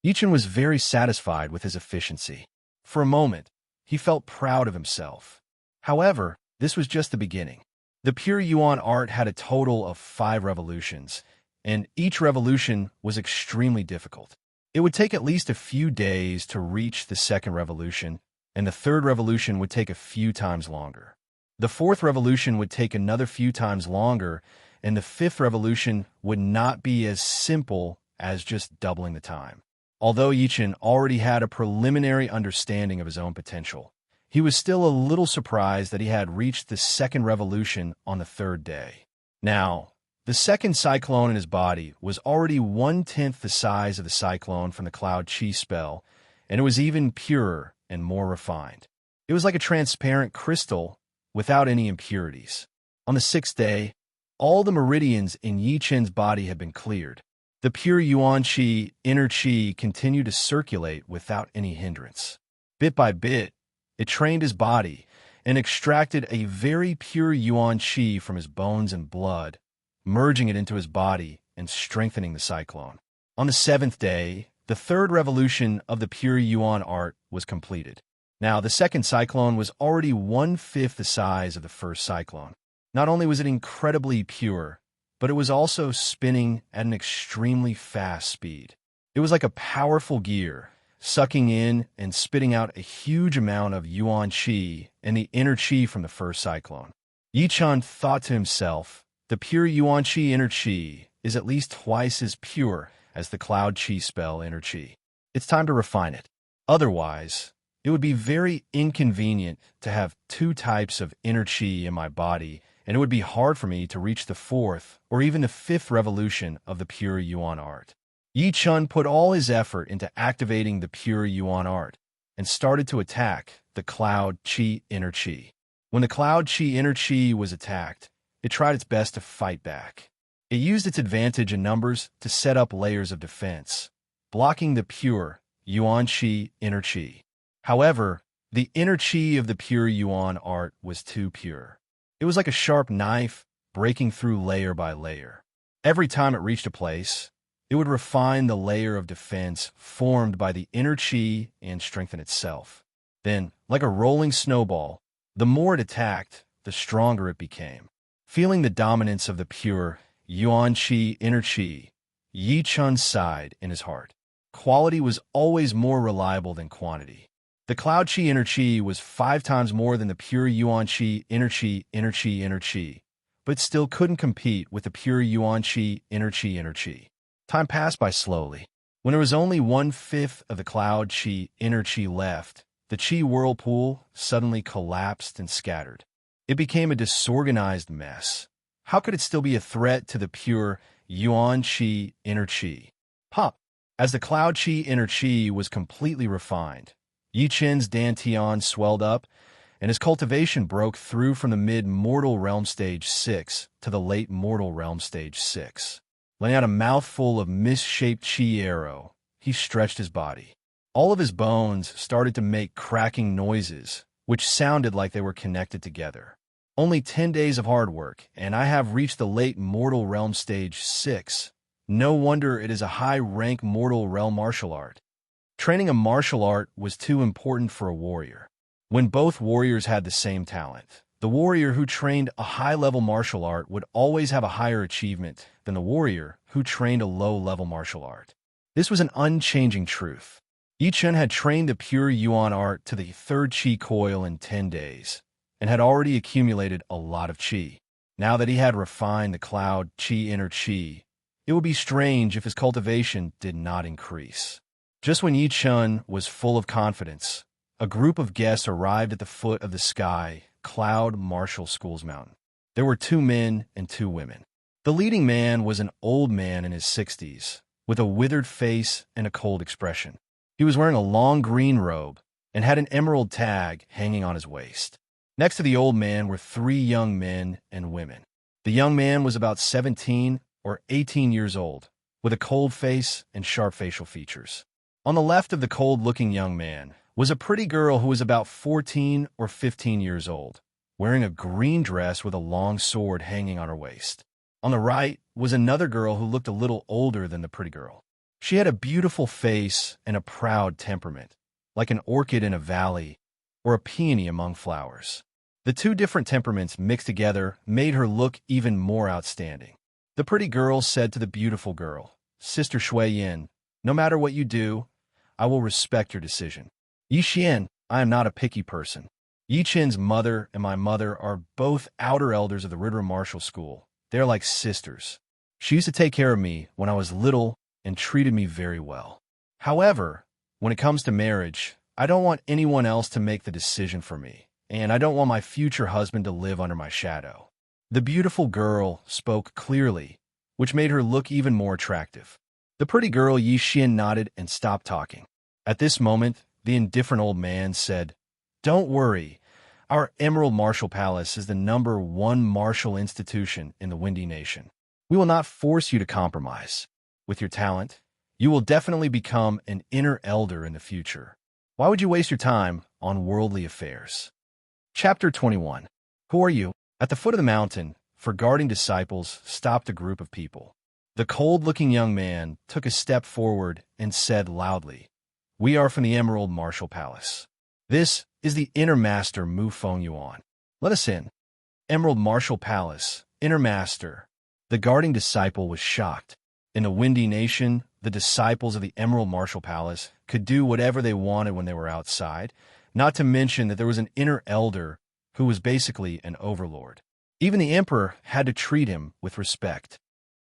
Yi-chun was very satisfied with his efficiency. For a moment, he felt proud of himself. However, this was just the beginning. The pure yuan art had a total of 5 revolutions, and each revolution was extremely difficult. It would take at least a few days to reach the second revolution, and the third revolution would take a few times longer. The fourth revolution would take another few times longer, and the fifth revolution would not be as simple as just doubling the time. Although Yi-chun already had a preliminary understanding of his own potential, he was still a little surprised that he had reached the second revolution on the third day. Now, the second cyclone in his body was already 1/10 the size of the cyclone from the Cloud Chi spell, and it was even purer and more refined. It was like a transparent crystal without any impurities. On the 6th day, all the meridians in Yi-chun's body had been cleared. The pure yuan qi, inner qi, continued to circulate without any hindrance. Bit by bit, it trained his body and extracted a very pure yuan qi from his bones and blood, merging it into his body and strengthening the cyclone. On the 7th day, the third revolution of the pure yuan art was completed. Now, the second cyclone was already 1/5 the size of the first cyclone. Not only was it incredibly pure, but it was also spinning at an extremely fast speed. It was like a powerful gear, sucking in and spitting out a huge amount of yuan qi and the inner qi from the first cyclone. Yi-chun thought to himself, the pure yuan qi inner qi is at least twice as pure as the Cloud Chi spell inner qi. It's time to refine it. Otherwise, it would be very inconvenient to have 2 types of inner qi in my body, and it would be hard for me to reach the 4th or even the 5th revolution of the pure yuan art. Yi-chun put all his effort into activating the pure yuan art and started to attack the Cloud Chi inner qi. When the Cloud Chi inner qi was attacked, it tried its best to fight back. It used its advantage in numbers to set up layers of defense, blocking the pure yuan qi inner qi. However, the inner qi of the pure yuan art was too pure. It was like a sharp knife breaking through layer by layer. Every time it reached a place, it would refine the layer of defense formed by the inner qi and strengthen itself. Then, like a rolling snowball, the more it attacked, the stronger it became. Feeling the dominance of the pure yuan qi inner qi, Yi-chun sighed in his heart. Quality was always more reliable than quantity. The Cloud Chi inner qi was 5 times more than the pure yuan qi inner qi inner qi inner qi, but still couldn't compete with the pure yuan qi inner qi inner qi. Time passed by slowly. When there was only 1/5 of the Cloud Chi inner qi left, the Chi whirlpool suddenly collapsed and scattered. It became a disorganized mess. How could it still be a threat to the pure yuan qi inner qi? Pop! As the Cloud Chi inner qi was completely refined, Yi-chun's dantian swelled up, and his cultivation broke through from the mid-mortal realm stage 6 to the late mortal realm stage 6. Laying out a mouthful of mist-shaped chi arrow, he stretched his body. All of his bones started to make cracking noises, which sounded like they were connected together. Only 10 days of hard work, and I have reached the late mortal realm stage 6. No wonder it is a high-rank mortal realm martial art. Training a martial art was too important for a warrior. When both warriors had the same talent, the warrior who trained a high-level martial art would always have a higher achievement than the warrior who trained a low-level martial art. This was an unchanging truth. Yi Chun had trained the pure Yuan art to the third Qi coil in 10 days, and had already accumulated a lot of Qi. Now that he had refined the cloud Qi inner Qi, it would be strange if his cultivation did not increase. Just when Yi Chun was full of confidence, a group of guests arrived at the foot of the Sky Cloud Martial School's mountain. There were 2 men and 2 women. The leading man was an old man in his 60s, with a withered face and a cold expression. He was wearing a long green robe and had an emerald tag hanging on his waist. Next to the old man were 3 young men and women. The young man was about 17 or 18 years old, with a cold face and sharp facial features. On the left of the cold-looking young man was a pretty girl who was about 14 or 15 years old, wearing a green dress with a long sword hanging on her waist. On the right was another girl who looked a little older than the pretty girl. She had a beautiful face and a proud temperament, like an orchid in a valley or a peony among flowers. The 2 different temperaments mixed together made her look even more outstanding. The pretty girl said to the beautiful girl, "Sister Shui Yin, no matter what you do, I will respect your decision. Yi Xian, I am not a picky person. Yi Chen's mother and my mother are both outer elders of the Ridra Martial School. They are like sisters. She used to take care of me when I was little and treated me very well. However, when it comes to marriage, I don't want anyone else to make the decision for me, and I don't want my future husband to live under my shadow." The beautiful girl spoke clearly, which made her look even more attractive. The pretty girl Yi Xian nodded and stopped talking. At this moment, the indifferent old man said, "Don't worry. Our Emerald Martial Palace is the #1 martial institution in the Windy Nation. We will not force you to compromise. With your talent, you will definitely become an inner elder in the future. Why would you waste your time on worldly affairs?" Chapter 21. Who are you? At the foot of the mountain, for guarding disciples stopped a group of people. The cold-looking young man took a step forward and said loudly, "We are from the Emerald Martial Palace. This is the Inner Master Mu Feng Yuan. Let us in." Emerald Martial Palace, Inner Master. The guarding disciple was shocked. In the Windy Nation, the disciples of the Emerald Martial Palace could do whatever they wanted when they were outside, not to mention that there was an inner elder who was basically an overlord. Even the emperor had to treat him with respect.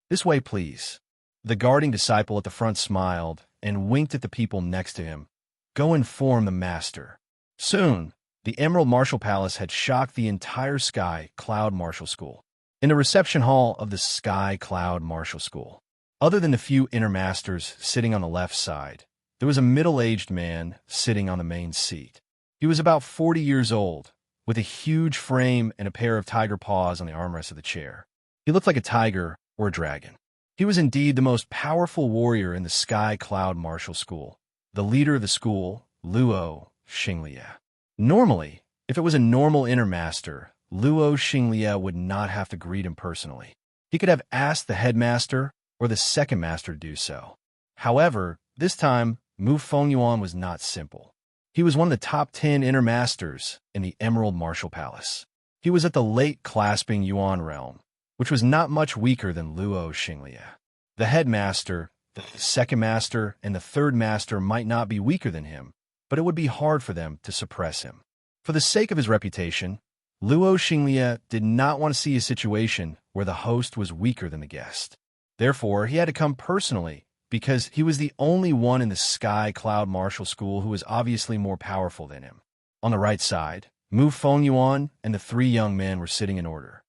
"This way, please." The guarding disciple at the front smiled and winked at the people next to him. "Go inform the master." Soon, the Emerald Martial Palace had shocked the entire Sky Cloud Martial School. In the reception hall of the Sky Cloud Martial School, other than the few inner masters sitting on the left side, there was a middle-aged man sitting on the main seat. He was about 40 years old, with a huge frame and a pair of tiger paws on the armrest of the chair. He looked like a tiger or a dragon. He was indeed the most powerful warrior in the Sky Cloud Martial School, the leader of the school, Luo Xinglia. Normally, if it was a normal inner master, Luo Xinglia would not have to greet him personally. He could have asked the headmaster or the second master to do so. However, this time, Mu Feng Yuan was not simple. He was one of the top 10 inner masters in the Emerald Martial Palace. He was at the late clasping Yuan realm, which was not much weaker than Luo Xinglia. The headmaster, the second master, and the third master might not be weaker than him, but it would be hard for them to suppress him. For the sake of his reputation, Luo Xinglia did not want to see a situation where the host was weaker than the guest. Therefore, he had to come personally, because he was the only one in the Sky Cloud Martial School who was obviously more powerful than him. On the right side, Mu Feng Yuan and the 3 young men were sitting in order.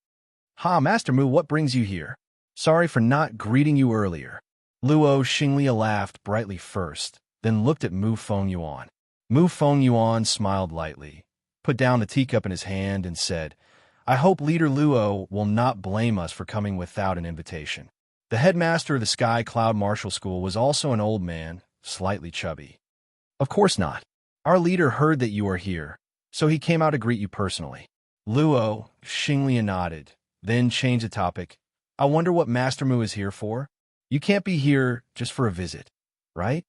"Ha, Master Mu, what brings you here? Sorry for not greeting you earlier." Luo Xinglia laughed brightly first, then looked at Mu Feng Yuan. Mu Feng Yuan smiled lightly, put down the teacup in his hand, and said, "I hope Leader Luo will not blame us for coming without an invitation." The headmaster of the Sky Cloud Martial School was also an old man, slightly chubby. "Of course not. Our leader heard that you are here, so he came out to greet you personally." Luo Xinglia nodded, then changed the topic. "I wonder what Master Mu is here for? You can't be here just for a visit, right?"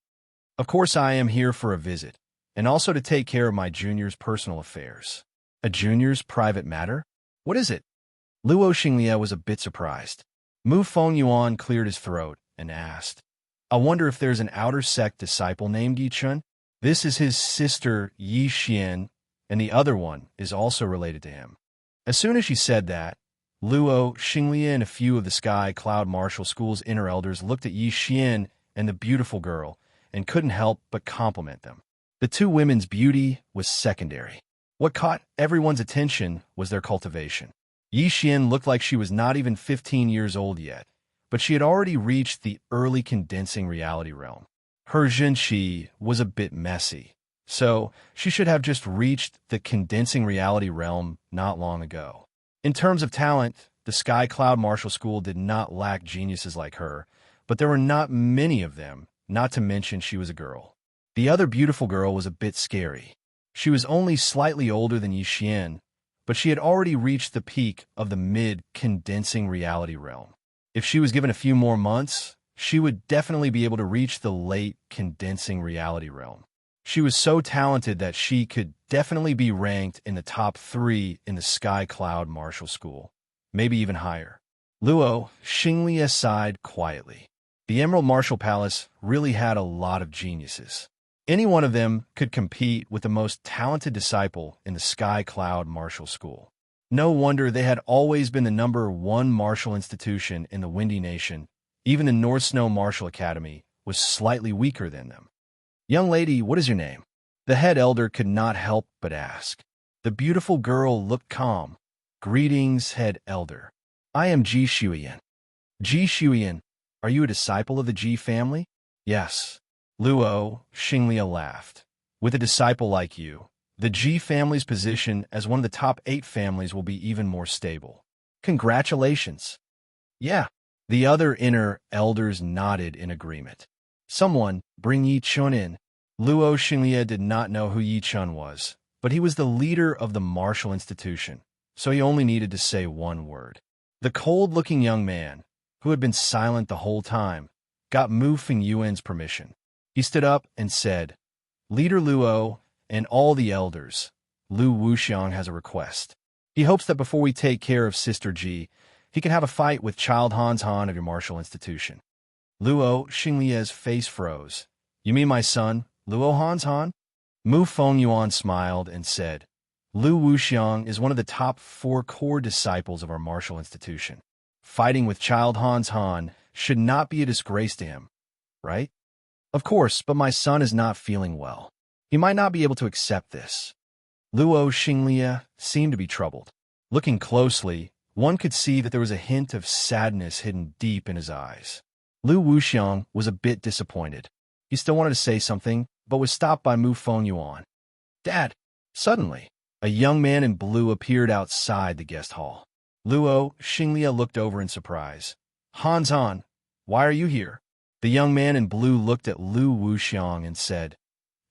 "Of course I am here for a visit, and also to take care of my junior's personal affairs." "A junior's private matter? What is it?" Luo Xinglia was a bit surprised. Mu Feng Yuan cleared his throat and asked, "I wonder if there's an outer sect disciple named Yi Chun?" This is his sister Yi Xian, and the other one is also related to him. As soon as she said that, Luo, Xinglia, and a few of the Sky Cloud Martial School's inner elders looked at Yi Xian and the beautiful girl and couldn't help but compliment them. The two women's beauty was secondary. What caught everyone's attention was their cultivation. Yi Xian looked like she was not even 15 years old yet, but she had already reached the early condensing reality realm. Her Zhenqi was a bit messy, so she should have just reached the condensing reality realm not long ago. In terms of talent, the Sky Cloud Martial School did not lack geniuses like her, but there were not many of them, not to mention she was a girl. The other beautiful girl was a bit scary. She was only slightly older than Yi Xian, but she had already reached the peak of the mid-condensing reality realm. If she was given a few more months, she would definitely be able to reach the late condensing reality realm. She was so talented that she could definitely be ranked in the top 3 in the Sky Cloud Martial School, maybe even higher. Luo, Xinglia sighed quietly. The Emerald Martial Palace really had a lot of geniuses. Any one of them could compete with the most talented disciple in the Sky Cloud Martial School. No wonder they had always been the #1 martial institution in the Windy Nation. Even the North Snow Martial Academy was slightly weaker than them. "Young lady, what is your name?" The head elder could not help but ask. The beautiful girl looked calm. "Greetings, head elder. I am Ji Shuiyan." "Ji Shuiyan, are you a disciple of the Ji family?" "Yes." Luo, Xinglia laughed. "With a disciple like you, the Ji family's position as one of the top 8 families will be even more stable." "Congratulations." "Yeah." The other inner elders nodded in agreement. "Someone, bring Yi Chun in." Luo Xinglia did not know who Yi Chun was, but he was the leader of the martial institution, so he only needed to say one word. The cold-looking young man, who had been silent the whole time, got Mu Fingyuan's permission. He stood up and said, "Leader Luo and all the elders, Lu Wuxiang has a request. He hopes that before we take care of Sister Ji, he can have a fight with Child Hans Han of your martial institution." Luo Xinglia's face froze. "You mean my son, Luo Hans Han?" Mu Fengyuan smiled and said, "Lu Wuxiang is one of the top 4 core disciples of our martial institution. Fighting with Child Hans Han should not be a disgrace to him, right?" "Of course, but my son is not feeling well. He might not be able to accept this." Luo Xinglia seemed to be troubled. Looking closely, one could see that there was a hint of sadness hidden deep in his eyes. Lu Wuxiang was a bit disappointed. He still wanted to say something, but was stopped by Mu Fengyuan. "Dad!" Suddenly, a young man in blue appeared outside the guest hall. Luo Xinglia looked over in surprise. "Hans Han, why are you here?" The young man in blue looked at Lu Wuxiang and said,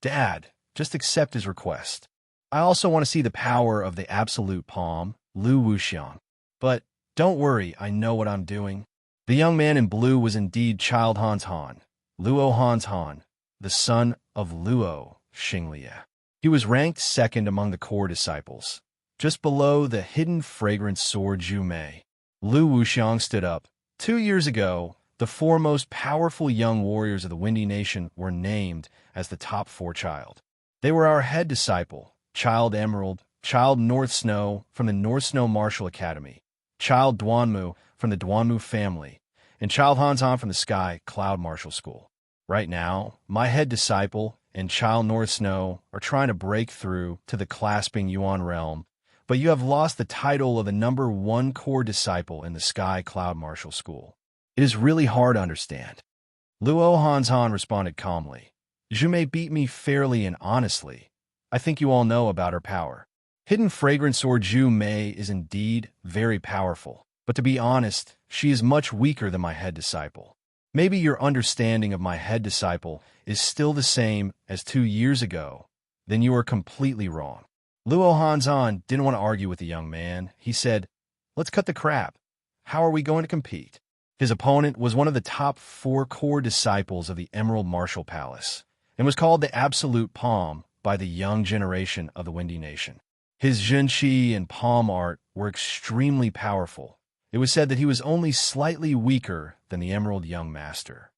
"Dad, just accept his request. I also want to see the power of the absolute palm, Lu Wuxiang. But don't worry, I know what I'm doing." The young man in blue was indeed Child Hans Han, Luo Hans Han, the son of Luo Xinglia. He was ranked 2nd among the core disciples, just below the hidden fragrant sword Zhu Mei. Lu Wuxiang stood up. 2 years ago, the 4 most powerful young warriors of the Windy Nation were named as the top 4 child. They were our head disciple, Child Emerald, Child North Snow from the North Snow Martial Academy, Child Duanmu from the Duanmu family, and Child Hans Han from the Sky Cloud Martial School. Right now, my head disciple and Child North Snow are trying to break through to the clasping Yuan realm, but you have lost the title of the #1 core disciple in the Sky Cloud Martial School. It is really hard to understand." Luo Hans Han responded calmly. "Zhu Mei beat me fairly and honestly. I think you all know about her power. Hidden Fragrance Sword Zhu Mei is indeed very powerful, but to be honest, she is much weaker than my head disciple. Maybe your understanding of my head disciple is still the same as 2 years ago. Then you are completely wrong." Luo Hanzan didn't want to argue with the young man. He said, "Let's cut the crap. How are we going to compete?" His opponent was one of the top 4 core disciples of the Emerald Martial Palace, and was called the Absolute Palm by the young generation of the Windy Nation. His Zhenqi and palm art were extremely powerful. It was said that he was only slightly weaker than the Emerald Young Master.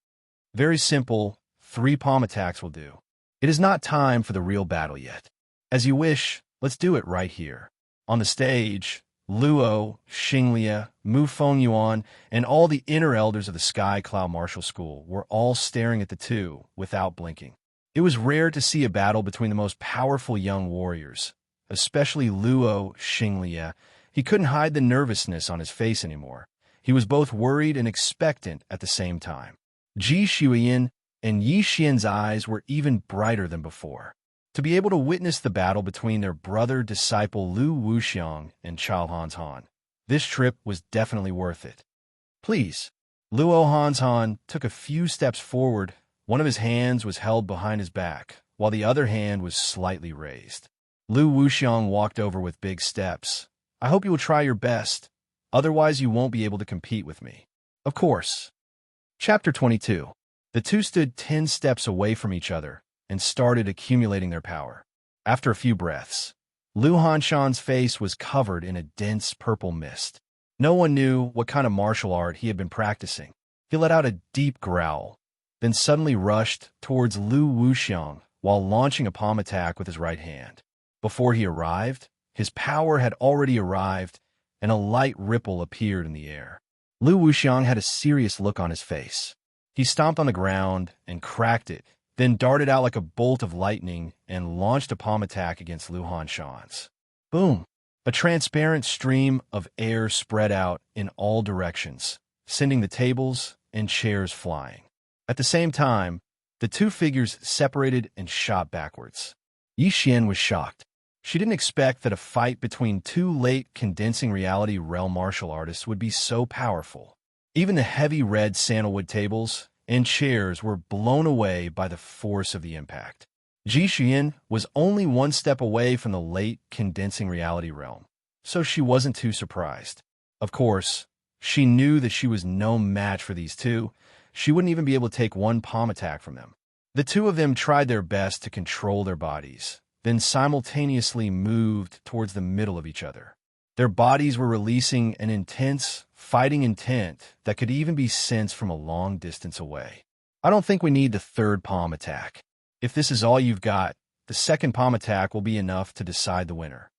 "Very simple, 3 palm attacks will do." It is not time for the real battle yet. As you wish, let's do it right here. On the stage, Luo, Xinglia, Mu Fengyuan, and all the inner elders of the Sky Cloud Martial School were all staring at the two without blinking. It was rare to see a battle between the most powerful young warriors, especially Luo Xinglia. He couldn't hide the nervousness on his face anymore. He was both worried and expectant at the same time. Ji Shuyan and Yi Xian's eyes were even brighter than before. To be able to witness the battle between their brother-disciple Lu Wuxiang and Chao Hanshan, this trip was definitely worth it. Please. Luo Hanshan took a few steps forward. One of his hands was held behind his back, while the other hand was slightly raised. Lu Wuxiang walked over with big steps. I hope you will try your best. Otherwise, you won't be able to compete with me. Of course. Chapter 22. The two stood 10 steps away from each other and started accumulating their power. After a few breaths, Lu Hanshan's face was covered in a dense purple mist. No one knew what kind of martial art he had been practicing. He let out a deep growl, then suddenly rushed towards Lu Wuxiang while launching a palm attack with his right hand. Before he arrived, his power had already arrived, and a light ripple appeared in the air. Lu Wuxiang had a serious look on his face. He stomped on the ground and cracked it, then darted out like a bolt of lightning and launched a palm attack against Lu Hanshan's. Boom! A transparent stream of air spread out in all directions, sending the tables and chairs flying. At the same time, the two figures separated and shot backwards. Yi Xian was shocked. She didn't expect that a fight between two late condensing reality realm martial artists would be so powerful. Even the heavy red sandalwood tables and chairs were blown away by the force of the impact. Ji Xian was only one step away from the late condensing reality realm, so she wasn't too surprised. Of course, she knew that she was no match for these two. She wouldn't even be able to take one palm attack from them. The two of them tried their best to control their bodies, then simultaneously moved towards the middle of each other. Their bodies were releasing an intense, fighting intent that could even be sensed from a long distance away. I don't think we need the third palm attack. If this is all you've got, the second palm attack will be enough to decide the winner.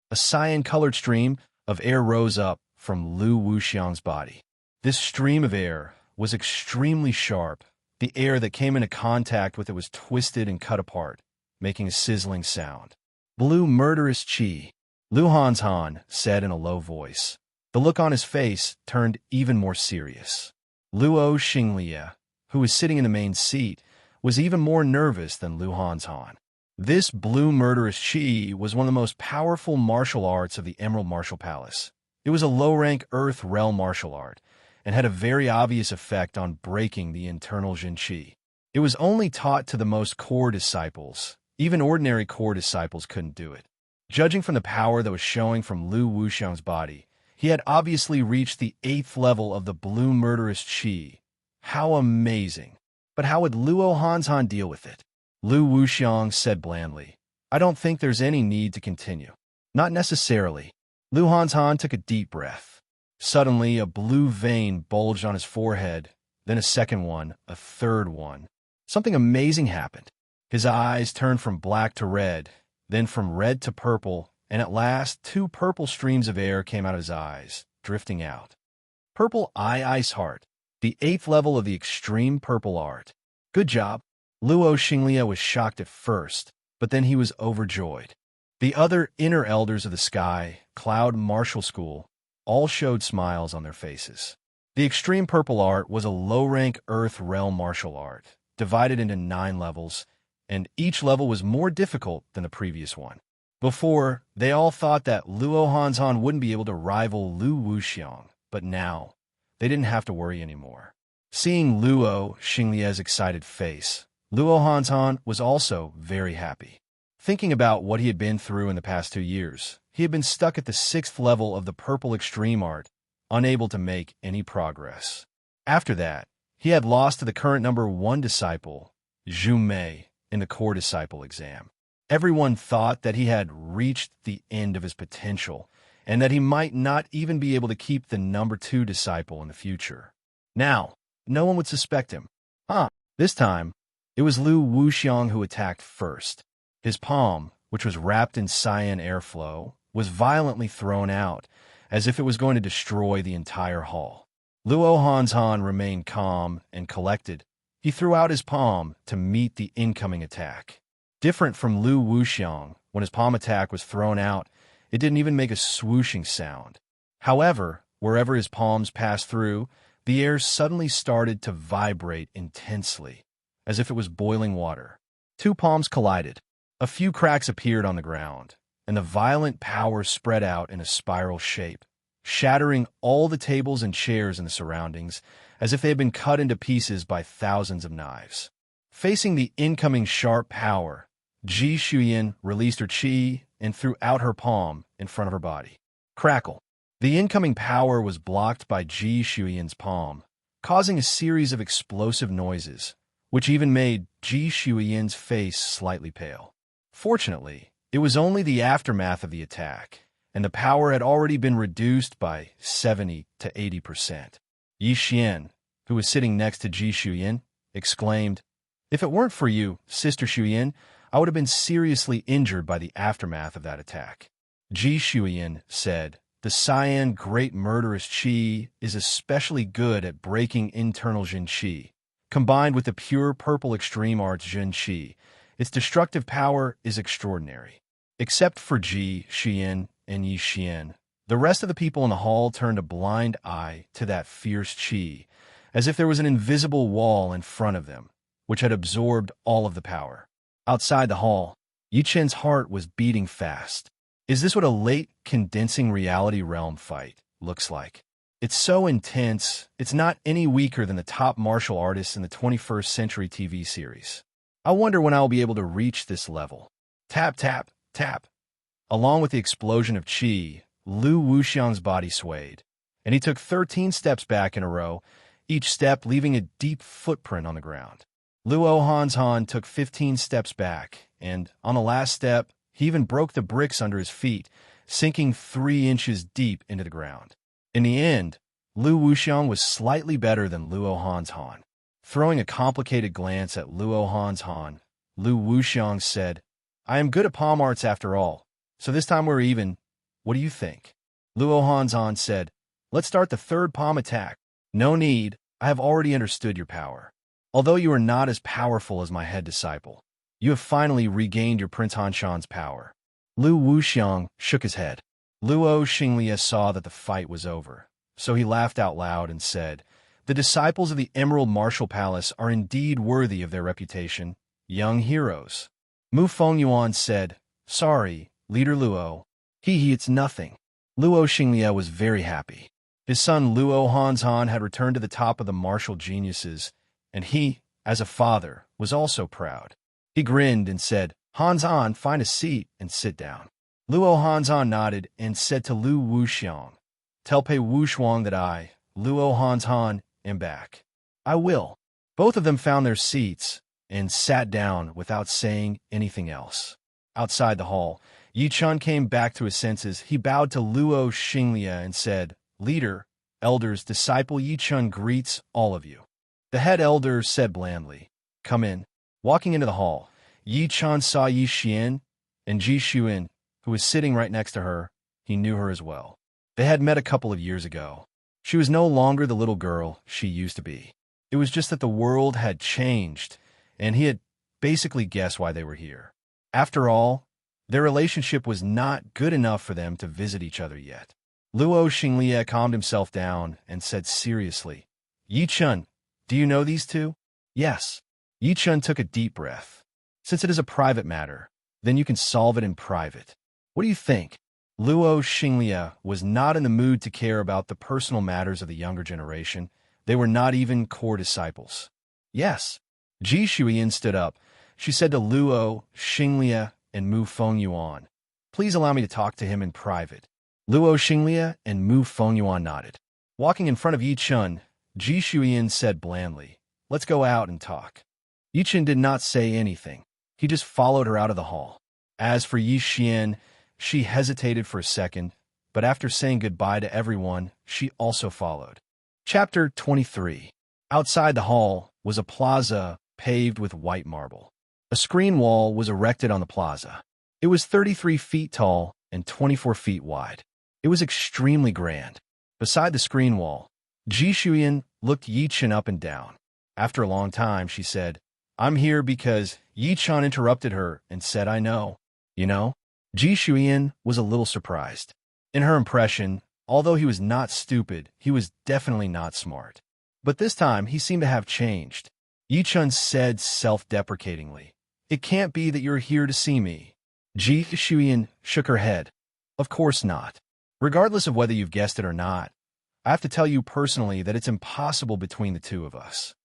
A cyan-colored stream of air rose up from Lu Wuxiang's body. This stream of air was extremely sharp. The air that came into contact with it was twisted and cut apart, making a sizzling sound. Blue murderous chi, Lu Hanshan said in a low voice. The look on his face turned even more serious. Luo Xinglia, who was sitting in the main seat, was even more nervous than Lu Hanshan. This blue murderous chi was one of the most powerful martial arts of the Emerald Martial Palace. It was a low-rank Earth realm martial art, and had a very obvious effect on breaking the internal Jin Qi. It was only taught to the most core disciples. Even ordinary core disciples couldn't do it. Judging from the power that was showing from Lu Wuxiang's body, he had obviously reached the 8th level of the blue murderous Qi. How amazing! But how would Luo Hanshan deal with it? Lu Wuxiang said blandly, I don't think there's any need to continue. Not necessarily. Lu Hanshan took a deep breath. Suddenly, a blue vein bulged on his forehead, then a second one, a third one. Something amazing happened. His eyes turned from black to red, then from red to purple, and at last 2 purple streams of air came out of his eyes, drifting out. Purple Eye Ice Heart, the 8th level of the extreme purple art. Good job. Luo Xinglia was shocked at first, but then he was overjoyed. The other inner elders of the Sky Cloud Martial School all showed smiles on their faces. The extreme purple art was a low-rank Earth realm martial art, divided into 9 levels, and each level was more difficult than the previous one. Before, they all thought that Luo Hanshan wouldn't be able to rival Lu Wuxiang, but now, they didn't have to worry anymore. Seeing Luo Xinglia's excited face, Luo Hanshan was also very happy. Thinking about what he had been through in the past 2 years, he had been stuck at the 6th level of the purple extreme art, unable to make any progress. After that, he had lost to the current number 1 disciple, Zhu Mei, in the core disciple exam. Everyone thought that he had reached the end of his potential, and that he might not even be able to keep the number 2 disciple in the future. Now, no one would suspect him. This time, It was Lu Wuxiang who attacked first. His palm, which was wrapped in cyan airflow, was violently thrown out, as if it was going to destroy the entire hall. Luo Hanzhan remained calm and collected. He threw out his palm to meet the incoming attack. Different from Lu Wuxiang, when his palm attack was thrown out, it didn't even make a swooshing sound. However, wherever his palms passed through, the air suddenly started to vibrate intensely, as if it was boiling water. Two palms collided. A few cracks appeared on the ground, and the violent power spread out in a spiral shape, shattering all the tables and chairs in the surroundings, as if they had been cut into pieces by thousands of knives. Facing the incoming sharp power, Ji Shuyan released her qi and threw out her palm in front of her body. Crackle. The incoming power was blocked by Ji Shuyan's palm, causing a series of explosive noises, which even made Ji Shuyan's face slightly pale. Fortunately, it was only the aftermath of the attack, and the power had already been reduced by 70 to 80%. Yi Xian, who was sitting next to Ji Shuyan, exclaimed, "If it weren't for you, Sister Shuyan, I would have been seriously injured by the aftermath of that attack." Ji Shuyan said, "The cyan great murderous qi is especially good at breaking internal Jin qi. Combined with the pure purple extreme arts Jin qi, its destructive power is extraordinary." Except for Ji Xian and Yi Xian, the rest of the people in the hall turned a blind eye to that fierce qi, as if there was an invisible wall in front of them, which had absorbed all of the power. Outside the hall, Yi Chen's heart was beating fast. Is this what a late condensing reality realm fight looks like? It's so intense, it's not any weaker than the top martial artists in the 21st century TV series. I wonder when I'll be able to reach this level. Tap, tap, tap. Along with the explosion of qi, Lu Wuxiang's body swayed, and he took 13 steps back in a row, each step leaving a deep footprint on the ground. Luo Hanzhan took 15 steps back, and, on the last step, he even broke the bricks under his feet, sinking 3 inches deep into the ground. In the end, Lu Wuxiang was slightly better than Luo Hanzhan. Throwing a complicated glance at Luo Hanzhan, Lu Wuxiang said, "I am good at palm arts after all, so this time we're even. What do you think?" Luo Hanzhan said, "Let's start the third palm attack." "No need, I have already understood your power. Although you are not as powerful as my head disciple, you have finally regained your Prince Hanshan's power." Lu Wuxiang shook his head. Luo Xinglia saw that the fight was over, so he laughed out loud and said, "The disciples of the Emerald Martial Palace are indeed worthy of their reputation, young heroes." Mu Fengyuan said, "Sorry, Leader Luo. It's nothing." Luo Xinglia was very happy. His son Luo Hanzhan had returned to the top of the martial geniuses, and he, as a father, was also proud. He grinned and said, "Hanzhan, find a seat and sit down." Luo Hanzhan nodded and said to Lu Wuxiang, "Tell Pei Wuxuang that I, Luo Hanzhan, am back." "I will." Both of them found their seats and sat down without saying anything else. Outside the hall, Yi Chun came back to his senses. He bowed to Luo Xinglia and said, "Leader, elders, disciple Yi Chun greets all of you." The head elder said blandly, "Come in." Walking into the hall, Yi Chun saw Yi Xian and Ji Shuyan, who was sitting right next to her. He knew her as well. They had met a couple of years ago. She was no longer the little girl she used to be. It was just that the world had changed, and he had basically guessed why they were here. After all, their relationship was not good enough for them to visit each other yet. Luo Xinglia calmed himself down and said seriously, "Yi Chun, do you know these two?" "Yes." Yi Chun took a deep breath. "Since it is a private matter, then you can solve it in private. What do you think?" Luo Xinglia was not in the mood to care about the personal matters of the younger generation. They were not even core disciples. "Yes." Ji Shuyan stood up. She said to Luo Xinglia and Mu Fengyuan, "Please allow me to talk to him in private." Luo Xinglia and Mu Fengyuan nodded. Walking in front of Yi Chun, Ji Shuyan said blandly, "Let's go out and talk." Yi Chun did not say anything. He just followed her out of the hall. As for Yi Xian, she hesitated for a second, but after saying goodbye to everyone, she also followed. Chapter 23. Outside the hall was a plaza paved with white marble. A screen wall was erected on the plaza. It was 33 feet tall and 24 feet wide. It was extremely grand. Beside the screen wall, Ji Shuyan looked Yi-Chen up and down. After a long time, she said, "I'm here because..." Yi-Chen interrupted her and said, "I know." You know? Ji Shuyan was a little surprised. In her impression, although he was not stupid, he was definitely not smart. But this time, he seemed to have changed. Yi-Chen said self-deprecatingly, "It can't be that you're here to see me." Ji Shuyan shook her head. "Of course not. Regardless of whether you've guessed it or not, I have to tell you personally that it's impossible between the two of us.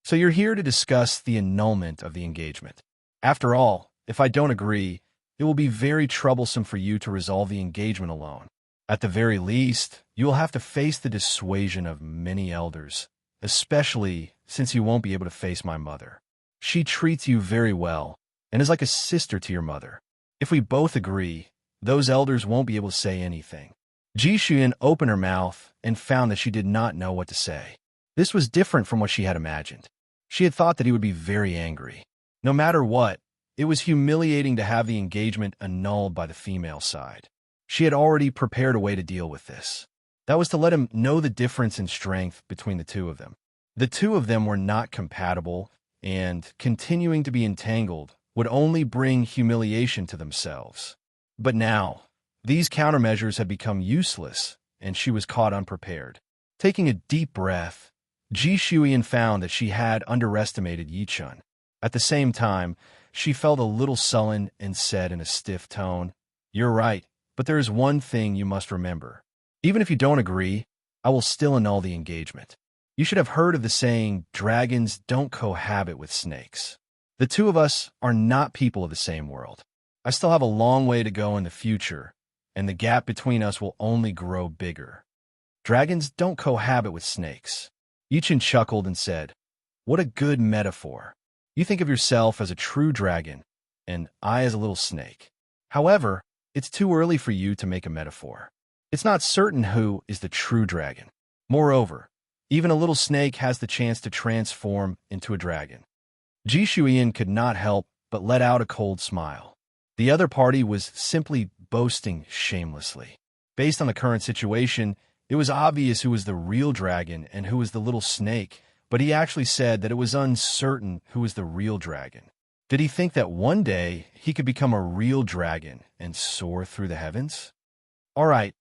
So you're here to discuss the annulment of the engagement. After all, if I don't agree, it will be very troublesome for you to resolve the engagement alone. At the very least, you will have to face the dissuasion of many elders, especially since you won't be able to face my mother. She treats you very well and is like a sister to your mother. If we both agree, those elders won't be able to say anything." Ji Shuyan opened her mouth and found that she did not know what to say. This was different from what she had imagined. She had thought that he would be very angry. No matter what, it was humiliating to have the engagement annulled by the female side. She had already prepared a way to deal with this. That was to let him know the difference in strength between the two of them. The two of them were not compatible, and continuing to be entangled would only bring humiliation to themselves. But now, these countermeasures had become useless, and she was caught unprepared. Taking a deep breath, Ji Shuyan found that she had underestimated Yi-Chen. At the same time, she felt a little sullen and said in a stiff tone, "You're right, but there is one thing you must remember. Even if you don't agree, I will still annul the engagement. You should have heard of the saying, 'Dragons don't cohabit with snakes.' The two of us are not people of the same world. I still have a long way to go in the future, and the gap between us will only grow bigger. Dragons don't cohabit with snakes." Yi-Chen chuckled and said, "What a good metaphor. You think of yourself as a true dragon, and I as a little snake. However, it's too early for you to make a metaphor. It's not certain who is the true dragon. Moreover, even a little snake has the chance to transform into a dragon." Ji Shuyan could not help but let out a cold smile. The other party was simply boasting shamelessly. Based on the current situation, it was obvious who was the real dragon and who was the little snake, but he actually said that it was uncertain who was the real dragon. Did he think that one day he could become a real dragon and soar through the heavens? All right,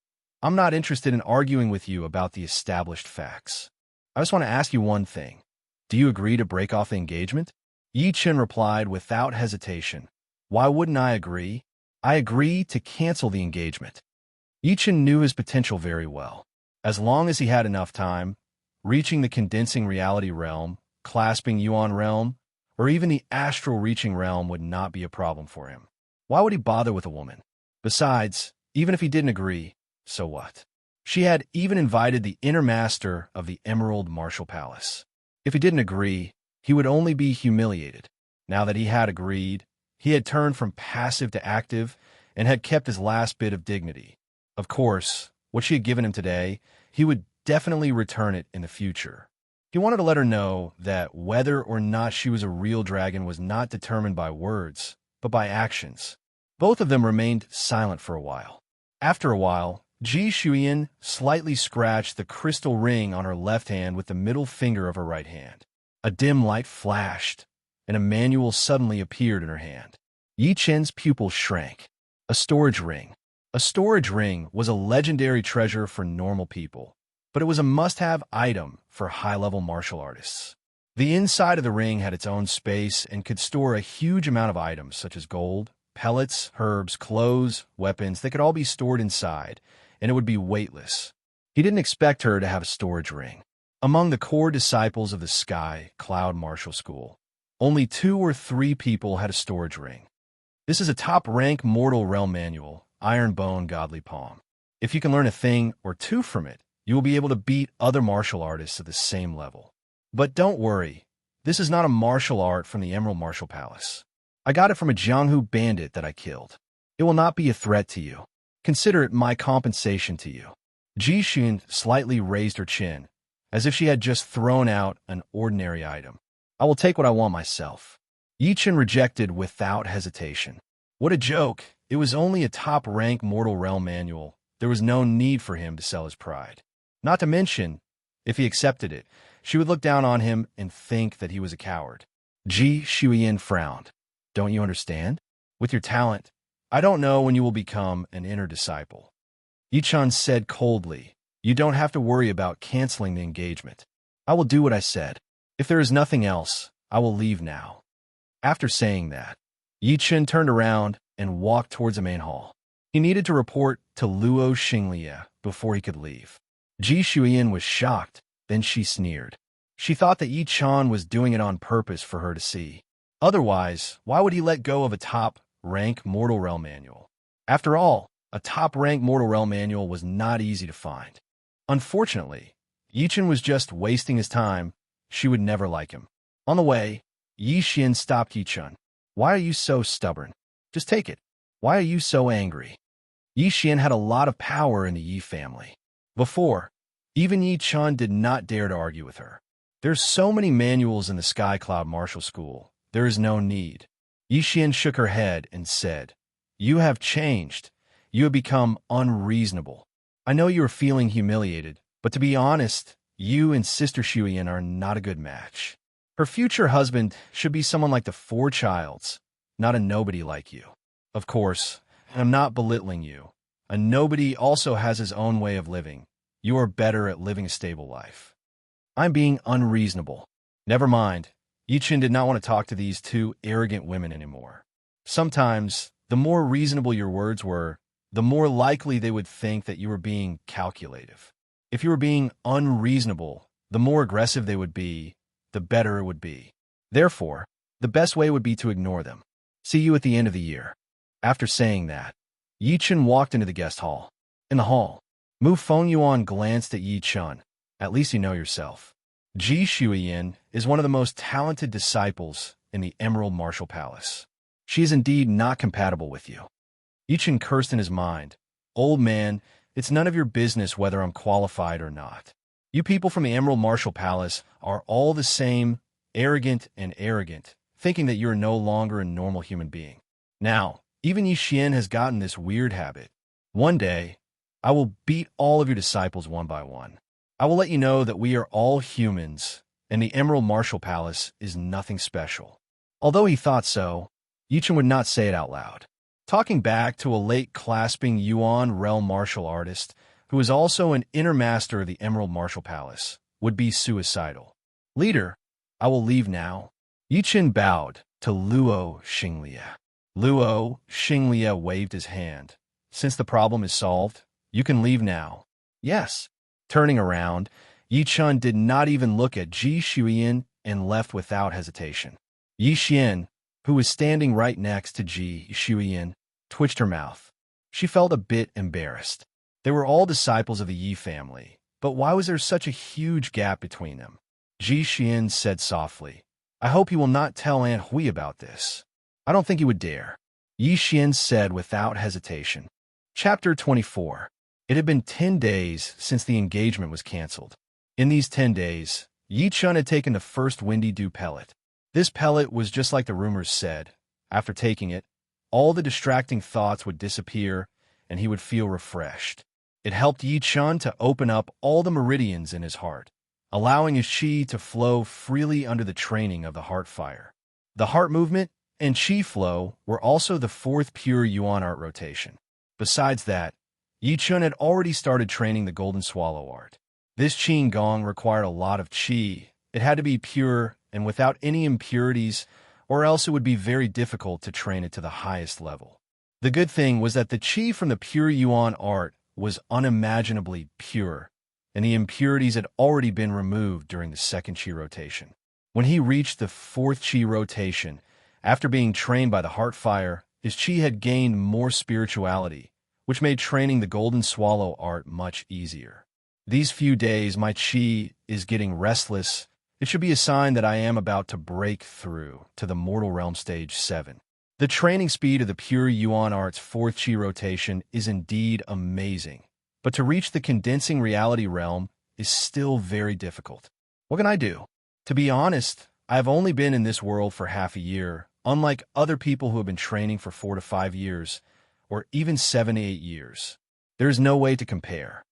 I'm not interested in arguing with you about the established facts. I just want to ask you one thing. Do you agree to break off the engagement? Yi-Chen replied without hesitation. "Why wouldn't I agree? I agree to cancel the engagement." Yi-Chen knew his potential very well. As long as he had enough time, reaching the condensing reality realm, clasping Yuan realm, or even the astral reaching realm would not be a problem for him. Why would he bother with a woman? Besides, even if he didn't agree, so what? She had even invited the inner master of the Emerald Martial Palace. If he didn't agree, he would only be humiliated. Now that he had agreed, he had turned from passive to active and had kept his last bit of dignity. Of course, what she had given him today, he would definitely return it in the future. He wanted to let her know that whether or not she was a real dragon was not determined by words, but by actions. Both of them remained silent for a while. After a while, Ji Shuyan slightly scratched the crystal ring on her left hand with the middle finger of her right hand. A dim light flashed, and a manual suddenly appeared in her hand. Yi-Chen's pupils shrank. A storage ring. A storage ring was a legendary treasure for normal people, but it was a must-have item for high-level martial artists. The inside of the ring had its own space and could store a huge amount of items such as gold, pellets, herbs, clothes, weapons. They could all be stored inside, and it would be weightless. He didn't expect her to have a storage ring. Among the core disciples of the Sky Cloud Martial School, only 2 or 3 people had a storage ring. This is a top-rank mortal realm manual, Iron Bone Godly Palm. If you can learn a thing or two from it, you will be able to beat other martial artists at the same level. But don't worry, this is not a martial art from the Emerald Martial Palace. I got it from a Jianghu bandit that I killed. It will not be a threat to you. Consider it my compensation to you. Ji Shuyan slightly raised her chin, as if she had just thrown out an ordinary item. I will take what I want myself. Yichen rejected without hesitation. What a joke. It was only a top-rank mortal realm manual. There was no need for him to sell his pride. Not to mention, if he accepted it, she would look down on him and think that he was a coward. Ji Shuiyin frowned. Don't you understand? With your talent, I don't know when you will become an inner disciple. Yichen said coldly, you don't have to worry about canceling the engagement. I will do what I said. If there is nothing else, I will leave now. After saying that, Yichen turned around and walked towards the main hall. He needed to report to Luo Xinglia before he could leave. Ji Shuiyin was shocked, then she sneered. She thought that Yichen was doing it on purpose for her to see. Otherwise, why would he let go of a top-rank Mortal Realm manual? After all, a top-rank Mortal Realm manual was not easy to find. Unfortunately, Yichen was just wasting his time. She would never like him. On the way, Yi Xian stopped Yichen. Why are you so stubborn? Just take it. Why are you so angry? Yi Xian had a lot of power in the Yi family. Before, even Yichen did not dare to argue with her. There's so many manuals in the Sky Cloud Martial School. There is no need. Yi Xian shook her head and said, you have changed. You have become unreasonable. I know you are feeling humiliated, but to be honest, you and Sister Shuiyin are not a good match. Her future husband should be someone like the Four Childs, not a nobody like you. Of course, I'm not belittling you. A nobody also has his own way of living. You are better at living a stable life. I'm being unreasonable. Never mind. Yichen did not want to talk to these two arrogant women anymore. Sometimes, the more reasonable your words were, the more likely they would think that you were being calculative. If you were being unreasonable, the more aggressive they would be, the better it would be. Therefore, the best way would be to ignore them. See you at the end of the year. After saying that, Yichen walked into the guest hall. In the hall, Mu Fengyuan glanced at Yichen. At least you know yourself. Ji Shuiyin is one of the most talented disciples in the Emerald Martial Palace. She is indeed not compatible with you. Yichen cursed in his mind. Old man, it's none of your business whether I'm qualified or not. You people from the Emerald Martial Palace are all the same, arrogant, thinking that you're no longer a normal human being. Now, even Yi Xian has gotten this weird habit. One day, I will beat all of your disciples one by one. I will let you know that we are all humans, and the Emerald Martial Palace is nothing special. Although he thought so, Yichen would not say it out loud. Talking back to a late clasping Yuan realm martial artist, who is also an inner master of the Emerald Martial Palace, would be suicidal. Leader, I will leave now. Yichen bowed to Luo Xinglia. Luo Xinglia waved his hand. Since the problem is solved, you can leave now. Yes. Turning around, Yichen did not even look at Ji Shuiyin and left without hesitation. Yi Xian, who was standing right next to Ji Shuiyin, twitched her mouth. She felt a bit embarrassed. They were all disciples of the Yi family, but why was there such a huge gap between them? Ji Xian said softly, I hope he will not tell Aunt Hui about this. I don't think he would dare. Yi Xian said without hesitation. Chapter 24. It had been 10 days since the engagement was cancelled. In these 10 days, Yichen had taken the first Windy Dew pellet. This pellet was just like the rumors said. After taking it, all the distracting thoughts would disappear and he would feel refreshed. It helped Yichen to open up all the meridians in his heart, allowing his qi to flow freely under the training of the heart fire. The heart movement and qi flow were also the fourth pure Yuan art rotation. Besides that, Yichen had already started training the Golden Swallow art. This qi gong required a lot of qi. It had to be pure and without any impurities, or else it would be very difficult to train it to the highest level. The good thing was that the qi from the pure Yuan art was unimaginably pure, and the impurities had already been removed during the second qi rotation. When he reached the fourth qi rotation, after being trained by the heart fire, his qi had gained more spirituality, which made training the Golden Swallow art much easier. These few days, my qi is getting restless. It should be a sign that I am about to break through to the Mortal Realm Stage 7. The training speed of the pure Yuan art's fourth qi rotation is indeed amazing, but to reach the condensing reality realm is still very difficult. What can I do? To be honest, I have only been in this world for half a year, unlike other people who have been training for 4 to 5 years, or even 7 to 8 years. There is no way to compare.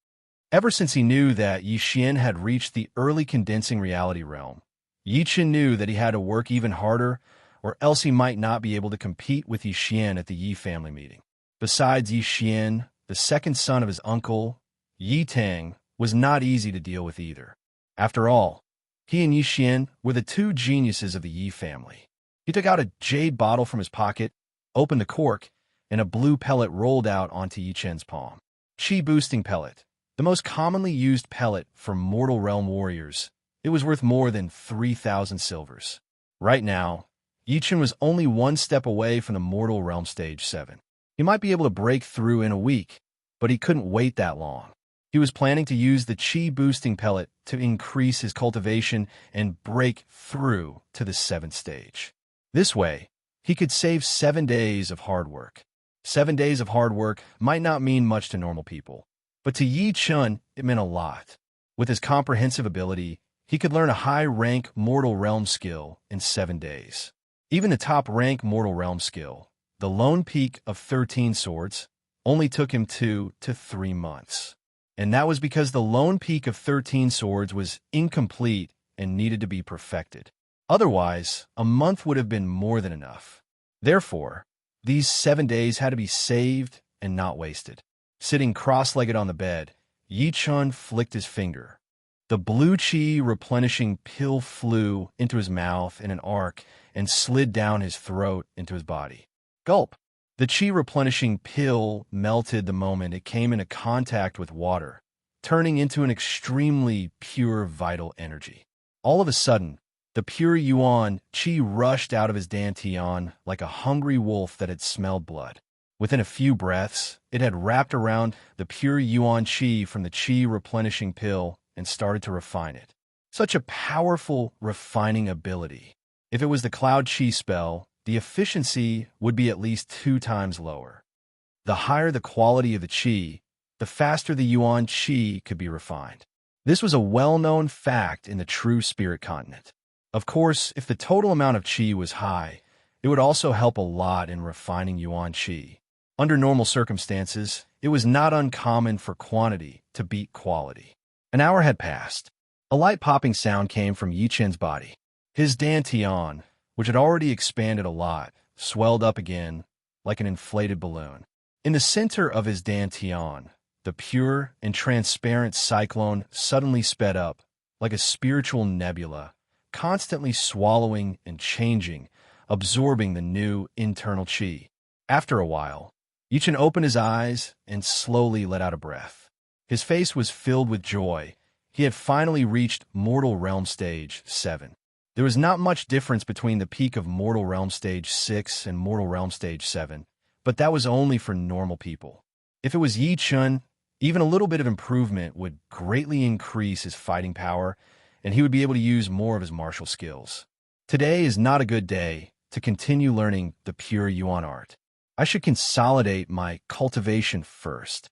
Ever since he knew that Yi Xian had reached the early condensing reality realm, Yi Chen knew that he had to work even harder, or else he might not be able to compete with Yi Xian at the Yi family meeting. Besides, Yi Xian, the second son of his uncle, Yi Tang, was not easy to deal with either. After all, he and Yi Xian were the two geniuses of the Yi family. He took out a jade bottle from his pocket, opened the cork, and a blue pellet rolled out onto Yi Chen's palm. Qi boosting pellet, the most commonly used pellet for mortal realm warriors. It was worth more than 3,000 silvers. Right now, Yi Chen was only one step away from the mortal realm stage 7. He might be able to break through in a week, but he couldn't wait that long. He was planning to use the Qi boosting pellet to increase his cultivation and break through to the 7th stage. This way, he could save 7 days of hard work. 7 days of hard work might not mean much to normal people, but to Yi Chen, it meant a lot. With his comprehensive ability, he could learn a high-rank mortal realm skill in 7 days. Even the top-rank mortal realm skill, the Lone Peak of 13 Swords, only took him 2 to 3 months. And that was because the Lone Peak of 13 Swords was incomplete and needed to be perfected. Otherwise, a month would have been more than enough. Therefore, these 7 days had to be saved and not wasted. Sitting cross-legged on the bed, Yi Chen flicked his finger. The blue qi replenishing pill flew into his mouth in an arc and slid down his throat into his body. Gulp! The qi replenishing pill melted the moment it came into contact with water, turning into an extremely pure vital energy. All of a sudden, the pure yuan qi rushed out of his dantian like a hungry wolf that had smelled blood. Within a few breaths, it had wrapped around the pure yuan qi from the qi replenishing pill and started to refine it. Such a powerful refining ability. If it was the cloud qi spell, the efficiency would be at least 2 times lower. The higher the quality of the qi, the faster the yuan qi could be refined. This was a well-known fact in the true spirit continent. Of course, if the total amount of qi was high, it would also help a lot in refining yuan qi. Under normal circumstances, it was not uncommon for quantity to beat quality. An hour had passed. A light popping sound came from Yi Chen's body. His dantian, which had already expanded a lot, swelled up again like an inflated balloon. In the center of his dantian, the pure and transparent cyclone suddenly sped up like a spiritual nebula, constantly swallowing and changing, absorbing the new internal qi. After a while, Yi Chen opened his eyes and slowly let out a breath. His face was filled with joy. He had finally reached Mortal Realm Stage 7. There was not much difference between the peak of Mortal Realm Stage 6 and Mortal Realm Stage 7, but that was only for normal people. If it was Yi Chen, even a little bit of improvement would greatly increase his fighting power, and he would be able to use more of his martial skills. Today is not a good day to continue learning the pure Yuan art. I should consolidate my cultivation first.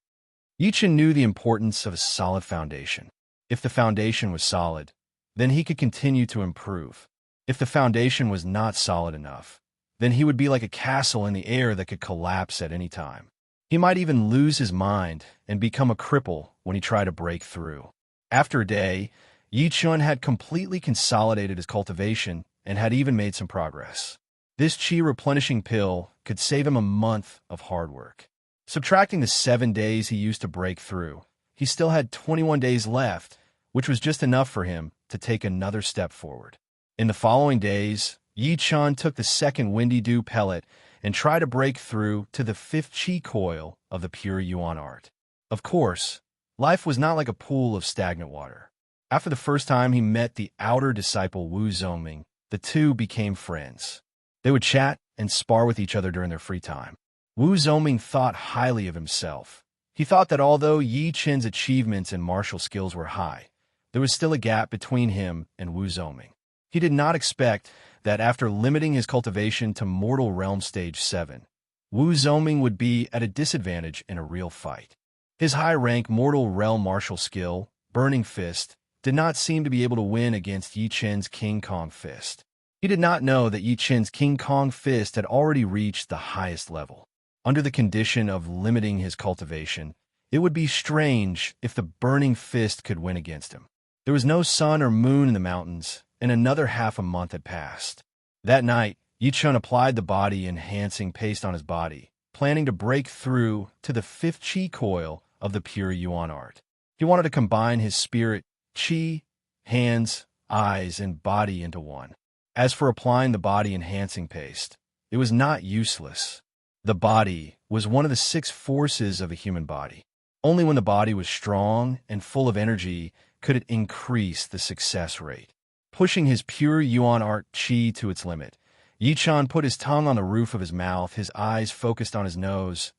Yi Chen knew the importance of a solid foundation. If the foundation was solid, then he could continue to improve. If the foundation was not solid enough, then he would be like a castle in the air that could collapse at any time. He might even lose his mind and become a cripple when he tried to break through. After a day, Yi Chen had completely consolidated his cultivation and had even made some progress. This qi replenishing pill could save him a month of hard work. Subtracting the 7 days he used to break through, he still had 21 days left, which was just enough for him to take another step forward. In the following days, Yi Chen took the second Windy Dew pellet and tried to break through to the 5th qi coil of the pure Yuan art. Of course, life was not like a pool of stagnant water. After the first time he met the outer disciple Wu Zongming, the two became friends. They would chat and spar with each other during their free time. Wu Zongming thought highly of himself. He thought that although Yi Chen's achievements and martial skills were high, there was still a gap between him and Wu Zongming. He did not expect that after limiting his cultivation to Mortal Realm Stage 7, Wu Zongming would be at a disadvantage in a real fight. His high-rank Mortal Realm martial skill, Burning Fist, did not seem to be able to win against Yi Chen's King Kong Fist. He did not know that Yi Chen's King Kong fist had already reached the highest level. Under the condition of limiting his cultivation, it would be strange if the burning fist could win against him. There was no sun or moon in the mountains, and another half a month had passed. That night, Yi Chen applied the body-enhancing paste on his body, planning to break through to the fifth chi coil of the pure Yuan art. He wanted to combine his spirit, chi, hands, eyes, and body into one. As for applying the body-enhancing paste, it was not useless. The body was one of the 6 forces of a human body. Only when the body was strong and full of energy could it increase the success rate. Pushing his pure Yuan art chi to its limit, Yi Chen put his tongue on the roof of his mouth, his eyes focused on his nose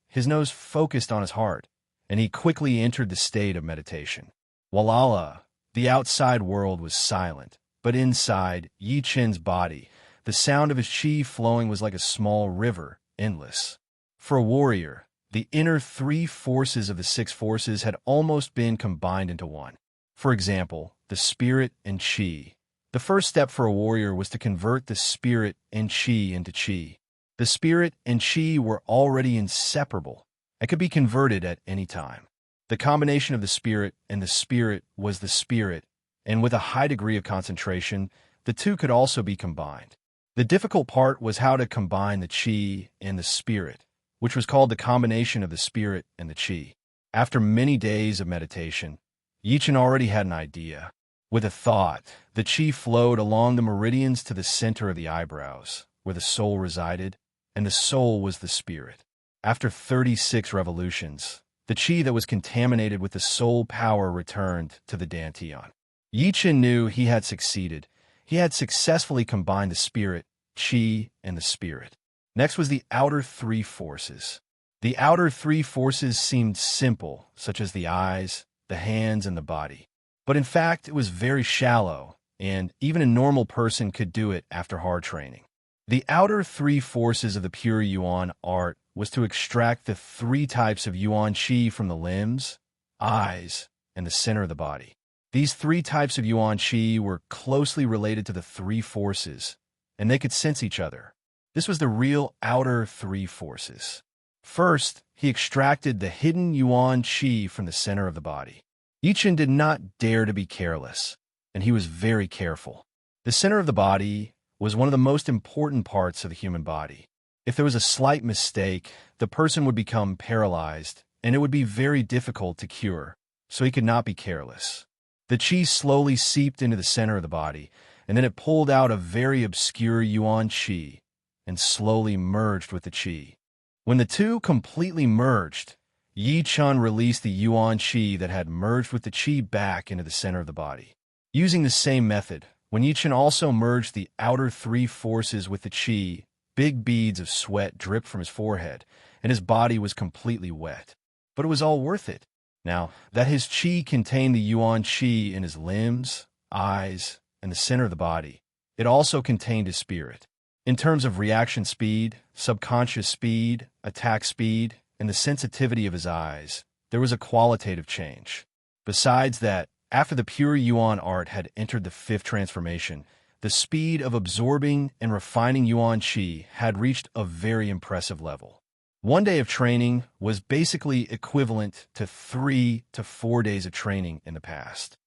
focused on his heart, and he quickly entered the state of meditation. Walala, the outside world was silent, but inside Yi Chen's body, the sound of his chi flowing was like a small river, endless. For a warrior, the inner 3 forces of the 6 forces had almost been combined into one. For example, the spirit and chi. The first step for a warrior was to convert the spirit and chi into chi. The spirit and chi were already inseparable and could be converted at any time. The combination of the spirit and the spirit was the spirit, and with a high degree of concentration, the two could also be combined. The difficult part was how to combine the chi and the spirit, which was called the combination of the spirit and the chi. After many days of meditation, Yi Chen already had an idea. With a thought, the chi flowed along the meridians to the center of the eyebrows, where the soul resided, and the soul was the spirit. After 36 revolutions, the chi that was contaminated with the soul power returned to the Dantian. Yi Chen knew he had succeeded. He had successfully combined the spirit, chi, and the spirit. Next was the outer 3 forces. The outer 3 forces seemed simple, such as the eyes, the hands, and the body. But in fact, it was very shallow, and even a normal person could do it after hard training. The outer 3 forces of the pure Yuan art was to extract the 3 types of Yuan Qi from the limbs, eyes, and the center of the body. These 3 types of Yuan Qi were closely related to the 3 forces, and they could sense each other. This was the real outer 3 forces. First, he extracted the hidden Yuan Qi from the center of the body. Yi Chen did not dare to be careless, and he was very careful. The center of the body was one of the most important parts of the human body. If there was a slight mistake, the person would become paralyzed, and it would be very difficult to cure, so he could not be careless. The qi slowly seeped into the center of the body, and then it pulled out a very obscure Yuan qi and slowly merged with the qi. When the two completely merged, Yi Chen released the Yuan Qi that had merged with the Qi back into the center of the body. Using the same method, when Yi Chen also merged the outer 3 forces with the Qi, big beads of sweat dripped from his forehead, and his body was completely wet. But it was all worth it. Now that his Qi contained the Yuan Qi in his limbs, eyes, and the center of the body, it also contained his spirit. In terms of reaction speed, subconscious speed, attack speed, and the sensitivity of his eyes, there was a qualitative change. Besides that, after the pure Yuan art had entered the 5th transformation, the speed of absorbing and refining Yuan Qi had reached a very impressive level. 1 day of training was basically equivalent to 3 to 4 days of training in the past.